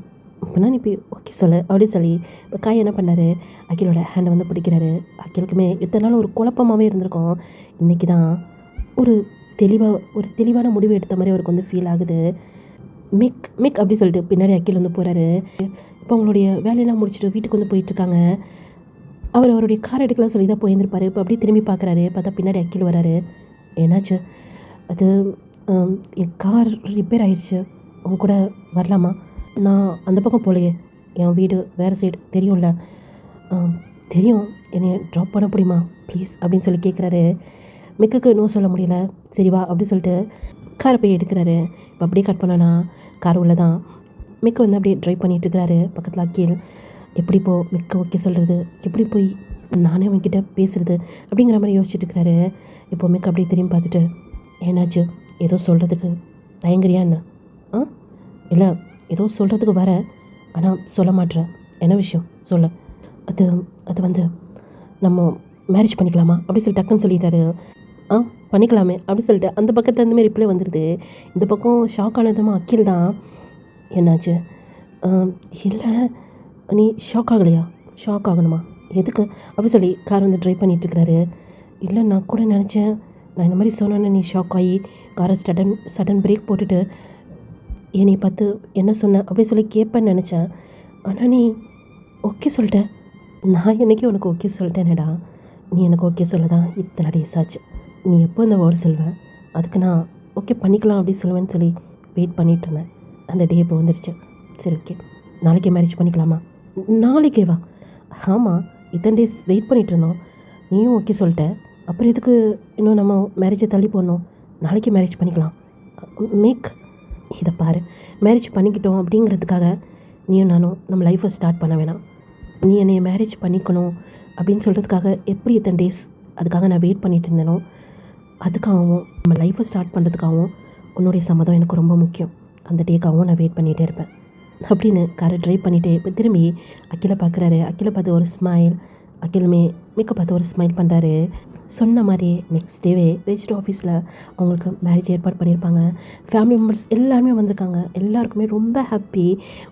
நீ போய் ஓகே சொல்லு அப்படி சொல்லி இப்போ காய் என்ன பண்ணார், அகிலோட ஹேண்டை வந்து பிடிக்கிறாரு. அகிலுக்குமே இத்தனை நாள் ஒரு குழப்பமாகவே இருந்திருக்கும். இன்றைக்கி தான் ஒரு தெளிவான முடிவு எடுத்த மாதிரி அவருக்கு வந்து ஃபீல் ஆகுது. மிக் அப்படி சொல்லிட்டு பின்னாடி அகில் வந்து போகிறாரு. இப்போ அவங்களுடைய வேலையெல்லாம் முடிச்சுட்டு வீட்டுக்கு வந்து போயிட்டுருக்காங்க. அவருடைய கார் எடுக்கலாம் சொல்லி தான் போயிருந்திருப்பார். இப்போ அப்படியே திரும்பி பார்க்குறாரு. பார்த்தா பின்னாடி அகில் வராரு. என்னாச்சு? அது என் கார் ரிப்பேர் ஆயிடுச்சு, உங்க கூட வரலாமா? நான் அந்த பக்கம் போகலையே, என் வீடு வேறு சைடு தெரியும்ல. தெரியும், என்னை ட்ராப் பண்ண முடியுமா ப்ளீஸ் அப்படின்னு சொல்லி கேட்குறாரு. மிக்குக்கு நோ சொல்ல முடியல. சரி வா அப்படி சொல்லிட்டு காரை போய் எடுக்கிறாரு. இப்போ அப்படியே கட் பண்ணோன்னா கார் உள்ள தான் மிக்கு வந்து அப்படியே ட்ரைவ் பண்ணிகிட்டு இருக்கிறாரு. பக்கத்தில் அகில். எப்படி போ மிக்க ஓகே சொல்கிறது, எப்படி போய் நானே அவன்கிட்ட பேசுகிறது அப்படிங்கிற மாதிரி யோசிச்சுட்டு இருக்கிறாரு. இப்போ மிக்க அப்படியே திரும்பி பார்த்துட்டு, ஏன்னாச்சு, ஏதோ சொல்கிறதுக்கு தயங்குறியா என்ன? இல்லை ஏதோ சொல்கிறதுக்கு வர, ஆனால் சொல்ல மாட்டேற, என்ன விஷயம் சொல்ல? அது வந்து நம்ம மேரேஜ் பண்ணிக்கலாமா அப்படி சொல்லி டக்குன்னு சொல்லிட்டாரு. பண்ணிக்கலாமே அப்படி சொல்லிட்டு அந்த பக்கத்தில் இருந்துமே ரிப்ளை வந்துடுது. இந்த பக்கம் ஷாக் ஆனதுமா அகில் தான். என்னாச்சு? இல்லை நீ ஷாக் ஆகலையா? ஷாக் ஆகணுமா? எதுக்கு அப்படி சொல்லி கார் வந்து ட்ரைவ் பண்ணிகிட்ருக்கிறாரு. இல்லை நான் கூட நினச்சேன், நான் இந்த மாதிரி சொன்னோன்னே நீ ஷாக் ஆகி காரை சடன் பிரேக் போட்டுட்டு என்னை பார்த்து என்ன சொன்ன அப்படி சொல்லி கேட்பேன்னு நினச்சேன். ஆனால் நீ ஓகே சொல்லிட்ட. நான் என்றைக்கு உனக்கு ஓகே சொல்லிட்டேனேடா. நீ எனக்கு ஓகே சொல்ல தான் இத்தனை டேஸ் ஆச்சு. நீ எப்போ இந்த வேர்டு சொல்வேன், அதுக்கு நான் ஓகே பண்ணிக்கலாம் அப்படின்னு சொல்லுவேன்னு சொல்லி வெயிட் பண்ணிகிட்டு இருந்தேன். அந்த டே இப்போ வந்துருச்சு. சரி ஓகே, நாளைக்கே மேரேஜ் பண்ணிக்கலாமா? நாளைக்கேவா? ஆமாம், இத்தனை டேஸ் வெயிட் பண்ணிகிட்டு இருந்தோம், நீயும் ஓகே சொல்லிட்ட, அப்புறம் எதுக்கு இன்னும் நம்ம மேரேஜை தள்ளி போடணும்? நாளைக்கே மேரேஜ் பண்ணிக்கலாம். மேக் இதை பாரு, மேரேஜ் பண்ணிக்கிட்டோம் அப்படிங்கிறதுக்காக நீயும் நானும் நம்ம லைஃப்பை ஸ்டார்ட் பண்ண வேணாம். நீ என்னை மேரேஜ் பண்ணிக்கணும் அப்படின்னு சொல்கிறதுக்காக எப்படி இத்தனை டேஸ் அதுக்காக நான் வெயிட் பண்ணிகிட்டு இருந்தேனோ, அதுக்காகவும் நம்ம லைஃப்பை ஸ்டார்ட் பண்ணுறதுக்காகவும் உன்னுடைய சம்மதம் எனக்கு ரொம்ப முக்கியம். அந்த டேக்காகவும் நான் வெயிட் பண்ணிகிட்டே இருப்பேன் அப்படின்னு காரை ட்ரைவ் பண்ணிவிட்டு இப்போ திரும்பி அகிலை பார்க்குறாரு. அகிலை பார்த்து ஒரு ஸ்மைல், அகிலுமே மிக்க பார்த்து ஒரு ஸ்மைல் பண்ணுறாரு. சொன்ன மாதிரியே நெக்ஸ்ட் டேவே ரெஜிஸ்டர் ஆஃபீஸில் அவங்களுக்கு மேரேஜ் ஏற்பாடு பண்ணியிருப்பாங்க. ஃபேமிலி மெம்பர்ஸ் எல்லாருமே வந்திருக்காங்க. எல்லாருக்குமே ரொம்ப ஹாப்பி.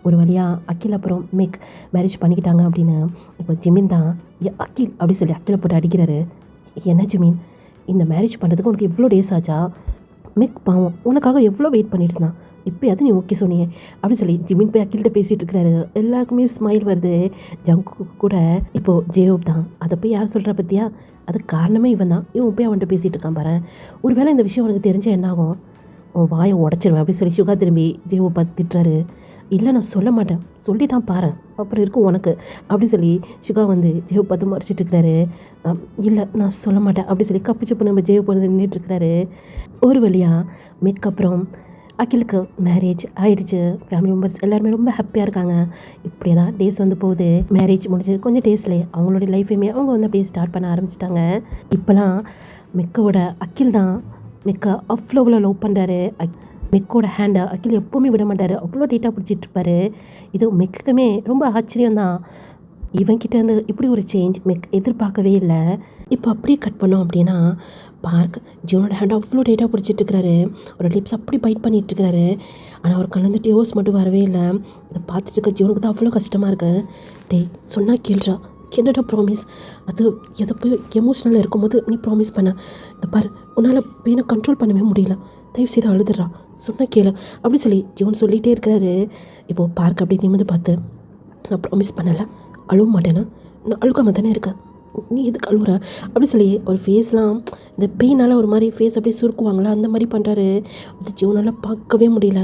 ஒரு வழியாக அகில் அப்புறம் மிக் மேரேஜ் பண்ணிக்கிட்டாங்க அப்படின்னு. இப்போ ஜிமின் தான் அகில் அப்படி சொல்லி அகிலை போட்டு அடிக்கிறாரு. என்ன ஜிமின், இந்த மேரேஜ் பண்ணுறதுக்கு உனக்கு இவ்வளோ டேஸ் ஆச்சா? மிக் பாவம் உனக்காக எவ்வளோ வெயிட் பண்ணிட்டு இருந்தான், இப்போயாவது நீ ஓகே சொன்னியே அப்படி சொல்லி ஜிமின் போய் அகில்கிட்ட பேசிகிட்டு இருக்கிறாரு. எல்லாருக்குமே ஸ்மைல் வருது. ஜங்கு கூட இப்போது ஜேயோப் தான். அதை போய் யார் சொல்கிறா பற்றியா? அது காரணமே இவன் தான். இவன் போய் அவன்கிட்ட பேசிகிட்டு இருக்கான் பாரு. ஒரு வேளை இந்த விஷயம் உனக்கு தெரிஞ்சால் என்னாகும், உன் வாயை உடச்சிருவேன் அப்படி சொல்லி சுகா திரும்பி ஜேயோவை பார்த்து திட்டுறாரு. இல்லை நான் சொல்ல மாட்டேன், சொல்லி தான் பாரு, அப்புறம் இருக்கும் உனக்கு அப்படி சொல்லி சுகா வந்து ஜேவை பார்த்து மறைச்சிட்டு இருக்கிறாரு. இல்லை நான் சொல்ல மாட்டேன் அப்படி சொல்லி கப்பிச்சு நம்ம ஜேவை போய் நின்றுட்டுருக்கிறாரு. ஒரு வழியாக மிக் அப்புறம் அகிலுக்கு மேரேஜ் ஆகிடுச்சு. ஃபேமிலி மெம்பர்ஸ் எல்லாருமே ரொம்ப ஹாப்பியாக இருக்காங்க. இப்படியே தான் டேஸ் வந்து போகுது. மேரேஜ் முடிஞ்சு கொஞ்சம் டேஸ்லேயே அவங்களோட லைஃபையுமே அவங்க வந்து அப்படியே ஸ்டார்ட் பண்ண ஆரம்பிச்சிட்டாங்க. இப்போலாம் மிக்கோட அகில் தான் மிக்க அவ்வளோ லவ் பண்ணுறாரு. மிக்கோட ஹேண்டை அகில் எப்போவுமே விட மாட்டார், அவ்வளோ டேட்டாக பிடிச்சிட்ருப்பாரு. இது மிக்குமே ரொம்ப ஆச்சரியம்தான். இவன்கிட்ட இருந்து இப்படி ஒரு சேஞ்ச் மிக் எதிர்பார்க்கவே இல்லை. இப்போ அப்படியே கட் பண்ணோம் அப்படின்னா பார்க் ஜியோனோட ஹேண்ட் அவ்வளோ டேட்டாக பிடிச்சிட்ருக்கிறாரு. ஒரு லிப்ஸ் அப்படி பைட் பண்ணிகிட்ருக்கிறாரு. ஆனால் அவர் கலந்து டியோஸ் மட்டும் வரவே இல்லை. இதை பார்த்துட்டு இருக்க ஜியோனுக்கு தான் அவ்வளோ கஷ்டமாக இருக்கு. டேய் சொன்னால் கேள்றா, என்னடா ப்ராமிஸ், அது எதை போய் எமோஷ்னலாக இருக்கும்போது நீ ப்ராமிஸ் பண்ண, இதை பாரு உன்னால் பெயினை கண்ட்ரோல் பண்ணவே முடியல, தயவு செய்து அழுதுடுறா, சொன்னால் கேளு அப்படி சொல்லி ஜியோன் சொல்லிகிட்டே இருக்கிறாரு. இப்போது பார்க் அப்படி நிமிந்து பார்த்து, நான் ப்ராமிஸ் பண்ணலை, அழுவ மாட்டேன்னா, நான் அழுகாமல் தானே இருக்கேன், நீ எதுக்கு அழுவுற அப்படி சொல்லி ஒரு ஃபேஸ்லாம் இந்த பெயினால் ஒரு மாதிரி ஃபேஸ் அப்படியே சுருக்குவாங்களா அந்த மாதிரி பண்ணுறாரு. அந்த ஜீவனால் பார்க்கவே முடியல.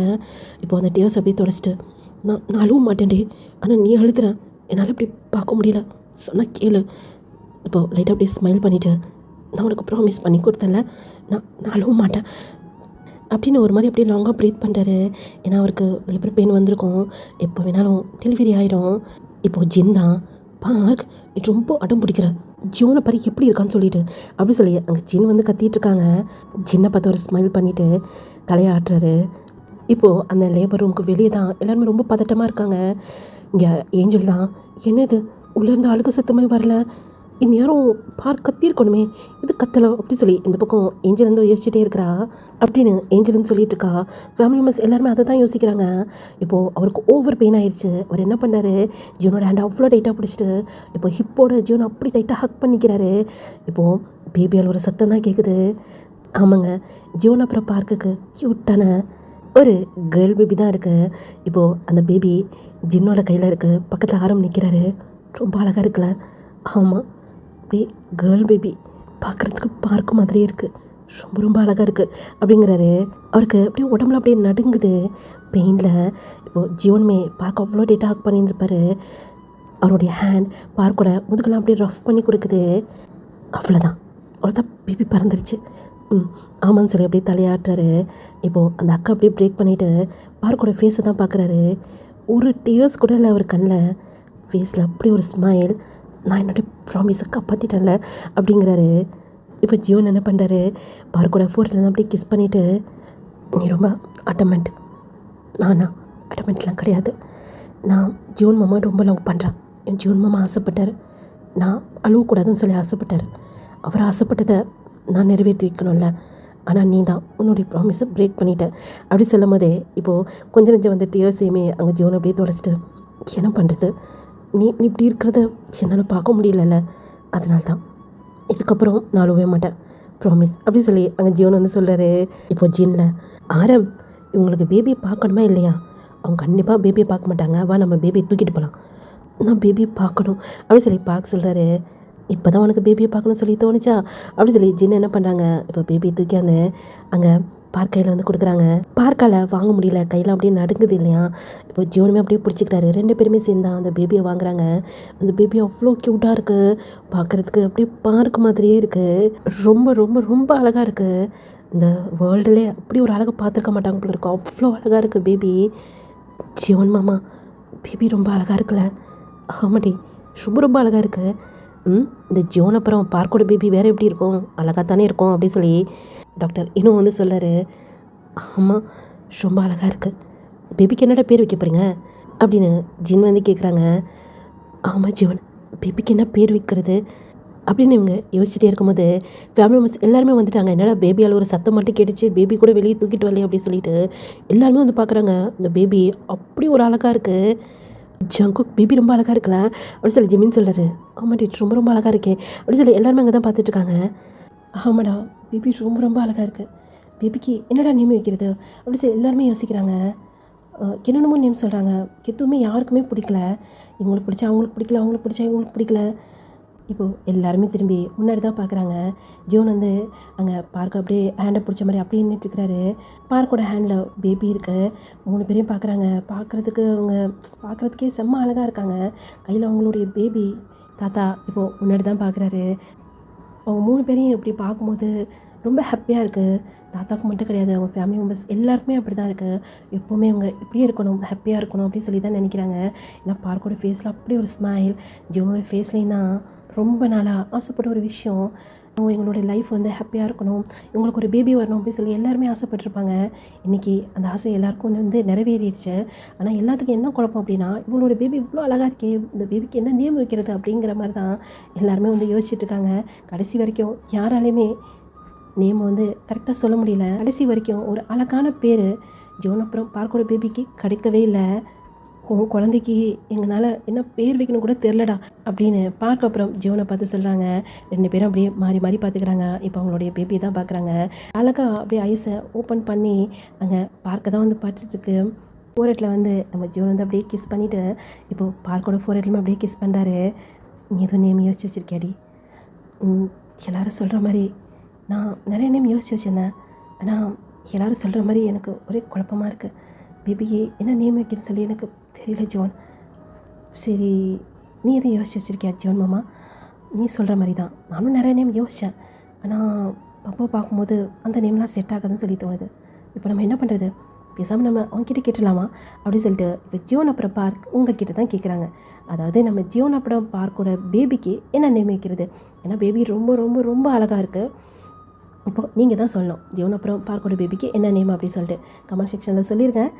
இப்போ அந்த டியர்ஸ் அப்படியே தொடச்சிட்டு நான் அழுவ மாட்டேன்டி, ஆனால் நீ அழுதுறேன், என்னால் இப்படி பார்க்க முடியல, சொன்னால் கேளு. இப்போது லைட்டாக அப்படியே ஸ்மைல் பண்ணிவிட்டு நான் உனக்கு ப்ராமிஸ் பண்ணி கொடுத்தேன்ல, நான் அழுவ மாட்டேன் அப்படின்னு ஒரு மாதிரி அப்படியே லாங்காக ப்ரீத் பண்ணுறாரு. ஏன்னா அவருக்கு லேபர் பெயின் வந்திருக்கும், எப்போ வேணாலும் டெலிவரி ஆயிரும். இப்போது ஜின் தான் பார்க் நீ ரொம்ப அடம் பிடிக்கிற, ஜியோனை பாரு எப்படி இருக்கான்னு சொல்லிட்டு அப்படி சொல்லி அங்கே ஜின் வந்து கத்திட்டு இருக்காங்க. ஜின்னை பார்த்து ஒரு ஸ்மைல் பண்ணிவிட்டு தலையை ஆட்டுறாரு. இப்போது அந்த லேபர் ரூமுக்கு வெளியே தான் எல்லாருமே ரொம்ப பதட்டமாக இருக்காங்க. இங்கே ஏஞ்சல் தான் என்னது உள்ளேருந்து அழுக சத்தமே வரல, இந்நேரம் பார்க் கத்திருக்கணுமே, இது கத்தலை அப்படி சொல்லி இந்த பக்கம் ஏஞ்சல் வந்து யோசிச்சுட்டே இருக்கிறா அப்படின்னு ஏஞ்சல்னு சொல்லிட்டு இருக்கா. ஃபேமிலி மெம்பர்ஸ் எல்லாருமே அதை தான் யோசிக்கிறாங்க. இப்போது அவருக்கு ஓவர் பெயின் ஆயிடுச்சு. அவர் என்ன பண்ணார், ஜியோனோட ஹேண்டை அவ்வளோ டைட்டாக பிடிச்சிட்டு இப்போ ஹிப்போட ஜியோனை அப்படி டைட்டாக ஹக் பண்ணிக்கிறாரு. இப்போது பேபியால் ஒரு சத்தம் தான் கேட்குது. ஆமாங்க, ஜியோன் அப்புறம் பார்க்குக்கு க்யூட்டான ஒரு கேர்ள் பேபி தான் இருக்குது. இப்போது அந்த பேபி ஜின்னோட கையில் இருக்குது, பக்கத்தில் ஆரம் நிற்கிறாரு. ரொம்ப அழகாக இருக்குல்ல? ஆமாம், அப்படியே கேர்ள் பேபி பார்க்குறதுக்கு பார்க்க மாதிரியே இருக்குது, ரொம்ப ரொம்ப அழகாக இருக்குது அப்படிங்கிறாரு. அவருக்கு அப்படியே உடம்புல அப்படியே நடுங்குது பெயினில். இப்போது ஜீவனுமே பார்க்க அவ்வளோ டேட்டாக ஹக் பண்ணியிருப்பார். அவருடைய ஹேண்ட் பார்க்கோட முதுகெல்லாம் அப்படியே ரஃப் பண்ணி கொடுக்குது. அவ்வளோதான், அவ்வளோதான், பேபி பறந்துருச்சு. ஆமான்னு சொல்லி அப்படியே தலையாட்டுறாரு. இப்போது அந்த அக்கா அப்படியே பிரேக் பண்ணிவிட்டு பார்க்கோட ஃபேஸை தான் பார்க்குறாரு. ஒரு டியர்ஸ் கூட இல்லை அவர் கண்ணில், ஃபேஸில் அப்படி ஒரு ஸ்மைல். நான் என்னுடைய ப்ராமிஸை காப்பாற்றிட்டேன்ல அப்படிங்கிறாரு. இப்போ ஜியோன் என்ன பண்ணுறாரு, பார்க்கோட ஃபோர்லேருந்து அப்படியே கிஸ் பண்ணிவிட்டு நீ ரொம்ப அட்டமெண்ட், நானா அட்டமெண்ட்லாம் கிடையாது, நான் ஜியோன் மாமா ரொம்ப லவ் பண்ணுறேன், என் ஜியோன் மாமா ஆசைப்பட்டார், நான் அழுவக்கூடாதுன்னு சொல்லி ஆசைப்பட்டார், அவர் ஆசைப்பட்டதை நான் நிறைவேற்றி வைக்கணும்ல, ஆனால் நீ தான் உன்னுடைய ப்ராமிஸை பிரேக் பண்ணிட்டேன் அப்படி சொல்லும் போதே இப்போது கொஞ்சம் நெஞ்சம் வந்து டியர்ஸையுமே அங்கே ஜியோன் அப்படியே தொடச்சிட்டு என்ன பண்ணுறது, நீ இப்படி இருக்கிறத என்னால் பார்க்க முடியலல்ல, அதனால தான் இதுக்கப்புறம் நான் அழுவே மாட்டேன் ப்ராமிஸ் அப்படி சொல்லி அங்கே ஜியோன் வந்து சொல்கிறாரு. இப்போது ஜின்னில் ஆரம் இவங்களுக்கு பேபியை பார்க்கணுமா இல்லையா, அவங்க கண்டிப்பாக பேபியை பார்க்க மாட்டாங்க, வா நம்ம பேபியை தூக்கிட்டு போகலாம், நான் பேபியை பார்க்கணும் அப்படி சொல்லி பார்க்க சொல்கிறாரு. இப்போ தான் உனக்கு பேபியை பார்க்கணும்னு சொல்லி தோணுச்சா அப்படி சொல்லி ஜின் என்ன பண்ணுறாங்க, இப்போ பேபியை தூக்கி அந்த அங்கே பார்க் கையில் வந்து கொடுக்குறாங்க. பார்க்கால் வாங்க முடியல, கையில் அப்படியே நடுங்குது இல்லையா. இப்போ ஜியோனுமே அப்படியே பிடிச்சிக்கிறாரு. 2 பேருமே சேர்ந்தா அந்த பேபியை வாங்குறாங்க. அந்த பேபி அவ்வளோ க்யூட்டாக இருக்குது, பார்க்குறதுக்கு அப்படியே பார்க் மாதிரியே இருக்குது, ரொம்ப ரொம்ப ரொம்ப அழகாக இருக்குது. இந்த வேர்ல்டுலே அப்படி ஒரு அழகை பார்த்துருக்க மாட்டாங்க போல இருக்கும், அவ்வளோ அழகாக இருக்குது பேபி. ஜியோன் மாமா பேபி ரொம்ப அழகாக இருக்குல்ல, ஆமாடி ரொம்ப ரொம்ப அழகாக இருக்குது. இந்த ஜியோன் அப்புறம் பார்க்கோட பேபி வேறு எப்படி இருக்கும், அழகாக தானே இருக்கும் அப்படின்னு சொல்லி டாக்டர் இன்னும் வந்து சொல்லாரு. ஆமாம் ரொம்ப அழகாக இருக்குது, பேபிக்கு என்னடா பேர் வைக்க போகிறீங்க அப்படின்னு ஜின் வந்து கேட்குறாங்க. ஆமாம் ஜியோன், பேபிக்கு என்ன பேர் வைக்கிறது அப்படின்னு இவங்க யோசிச்சுட்டே இருக்கும்போது ஃபேமிலி மெம்பர்ஸ் எல்லாருமே வந்துட்டாங்க. என்னடா பேபியால் ஒரு சத்தம் மட்டும் கேட்டுச்சு, பேபி கூட வெளியே தூக்கிட்டு வரலையே அப்படின்னு சொல்லிட்டு எல்லாருமே வந்து பார்க்குறாங்க. இந்த பேபி அப்படி ஒரு அழகாக இருக்குது. ஜங்குக் பேபி ரொம்ப அழகாக இருக்குல்ல அப்படின்னு சொல்லி ஜிமின் சொல்கிறாரு. ஆமாடி ரொம்ப ரொம்ப அழகாக இருக்கே அப்படின்னு சொல்லி எல்லாருமே அங்கே தான் பார்த்துட்ருக்காங்க. ஆமாடா பேபி ரொம்ப ரொம்ப அழகாக இருக்குது, பேபிக்கு என்னடா நேம் வைக்கிறது அப்படின்னு சொல்லி எல்லாருமே யோசிக்கிறாங்க. என்னென்னமோ நேம் சொல்கிறாங்க, எதுவுமே யாருக்குமே பிடிக்கல, இவங்களுக்கு பிடிச்சா அவங்களுக்கு பிடிக்கல, அவங்களுக்கு பிடிச்சா இவங்களுக்கு பிடிக்கல. இப்போது எல்லாருமே திரும்பி முன்னாடி தான் பார்க்குறாங்க. ஜோன் வந்து அங்கே பார்க்க அப்படியே ஹேண்டை பிடிச்ச மாதிரி அப்படியே நின்றுட்டுருக்கிறாரு. பார்க்கோட ஹேண்டில் பேபி இருக்குது. 3 பேரையும் பார்க்குறாங்க. பார்க்குறதுக்கு அவங்க பார்க்குறதுக்கே செம்ம அழகாக இருக்காங்க. கையில் அவங்களுடைய பேபி தாத்தா இப்போது முன்னாடி தான் பார்க்குறாரு. அவங்க 3 பேரையும் இப்படி பார்க்கும்போது ரொம்ப ஹாப்பியாக இருக்குது. தாத்தாவுக்கு மட்டும் கிடையாது, அவங்க ஃபேமிலி மெம்பர்ஸ் எல்லாருக்குமே அப்படி தான் இருக்குது. எப்போவுமே அவங்க இப்படியே இருக்கணும், ஹாப்பியாக இருக்கணும் அப்படின்னு சொல்லி தான் நினைக்கிறாங்க. ஏன்னா பார்க்கோட ஃபேஸில் அப்படி ஒரு ஸ்மைல், ஜோனோட ஃபேஸ்லேயும் தான் ரொம்ப நாளாக ஆசைப்பட்ட ஒரு விஷயம். அவங்க எங்களோட லைஃப் வந்து ஹாப்பியாக இருக்கணும், இவங்களுக்கு ஒரு பேபி வரணும் அப்படின்னு சொல்லி எல்லாருமே ஆசைப்பட்டிருப்பாங்க. இன்றைக்கி அந்த ஆசை எல்லாருக்கும் வந்து நிறைவேறிடுச்சு. ஆனால் எல்லாத்துக்கும் என்ன குழப்பம் அப்படின்னா, இவங்களோட பேபி இவ்வளோ அழகாக இருக்கே, இந்த பேபிக்கு என்ன நேம் வைக்கிறது அப்படிங்கிற மாதிரி தான் எல்லாருமே வந்து யோசிச்சுட்ருக்காங்க. கடைசி வரைக்கும் யாராலையுமே நேம் வந்து கரெக்டாக சொல்ல முடியல. கடைசி வரைக்கும் ஒரு அழகான பேர் ஜோன் அப்புறம் பார்க்கோட பேபிக்கு கிடைக்கவே இல்லை. உன் குழந்தைக்கு எங்களால் என்ன பேர் வைக்கணும் கூட தெரிலடா அப்படின்னு பார்க்க அப்புறம் ஜோனை பார்த்து சொல்கிறாங்க. 2 பேரும் அப்படியே மாறி மாறி பார்த்துக்கிறாங்க. இப்போ அவங்களுடைய பேபி தான் பார்க்குறாங்க. அழகாக அப்படியே ஐஸை ஓப்பன் பண்ணி அங்கே பார்க்க தான் வந்து பார்த்துட்டுருக்கு. ஃபோர்ஹெட்டில் வந்து நம்ம ஜோன் வந்து அப்படியே கிஸ் பண்ணிவிட்டு இப்போது பார்க்கோட ஃபோர்ஹெட்லையுமே அப்படியே கிஸ் பண்ணுறாரு. நீ எதுவும் நேம் யோசிச்சு வச்சிருக்கியாடி அப்படின்னு பார்க்க எல்லோரும் சொல்கிற மாதிரி நான் நிறைய நேம் யோசிச்சு வச்சுருந்தேன். ஆனால் எல்லோரும் சொல்கிற மாதிரி எனக்கு ஒரே குழப்பமாக இருக்குது. பேபிக்கு என்ன நேம் வைக்கிறேன்னு சொல்லி எனக்கு தெரியல ஜோன். சரி, நீ எதுவும் யோசிச்சு வச்சுருக்கியா ஜோன் மாமா? நீ சொல்கிற மாதிரி தான் நானும் நிறைய நேம் யோசித்தேன். ஆனால் அப்போ பார்க்கும்போது அந்த நேம்லாம் செட் ஆகாதுன்னு சொல்லி தோணுது. இப்போ நம்ம என்ன பண்ணுறது? பேசாமல் நம்ம அவங்ககிட்ட கேட்டுடலாமா அப்படின்னு சொல்லிட்டு இப்போ ஜியோன் அப்புறம் பார்க் உங்ககிட்ட தான் கேட்குறாங்க. அதாவது நம்ம ஜியோன் அப்புறம் பார்க்கோட பேபிக்கு என்ன நேம் வைக்கிறது? ஏன்னா பேபி ரொம்ப ரொம்ப ரொம்ப அழகாக இருக்குது. இப்போ நீங்கள் தான் சொல்லணும் ஜியோன் அப்புறம் பார்க்கோட பேபிக்கு என்ன நேம் அப்படின்னு சொல்லிட்டு கமெண்ட் செக்ஷனில் சொல்லியிருக்கேன்.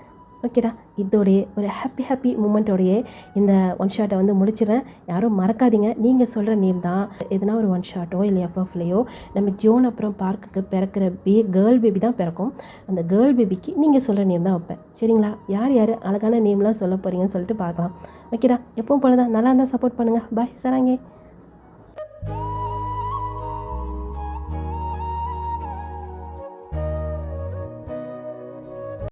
ஓகேடா, இதோடைய ஒரு ஹாப்பி மூமெண்ட்டோடையே இந்த ஒன் ஷாட்டை வந்து முடிச்சிடறேன். யாரும் மறக்காதீங்க, நீங்கள் சொல்கிற நேம் தான் எதுனா ஒரு ஒன் ஷாட்டோ இல்லை எஃப்எஃப்லையோ நம்ம ஜோன் அப்புறம் பார்க்குக்கு பிறக்கிற கேர்ள் பேபி தான் பிறக்கும். அந்த கேர்ள் பேபிக்கு நீங்கள் சொல்கிற நேம் தான் வைப்பேன். சரிங்களா? யார் யார் அழகான நேம்லாம் சொல்ல போகிறீங்கன்னு சொல்லிட்டு பார்க்கலாம். ஓகேடா, எப்பவும் போல தான் நல்லா இருந்தால் சப்போர்ட் பண்ணுங்கள். பாய் சராங்கே.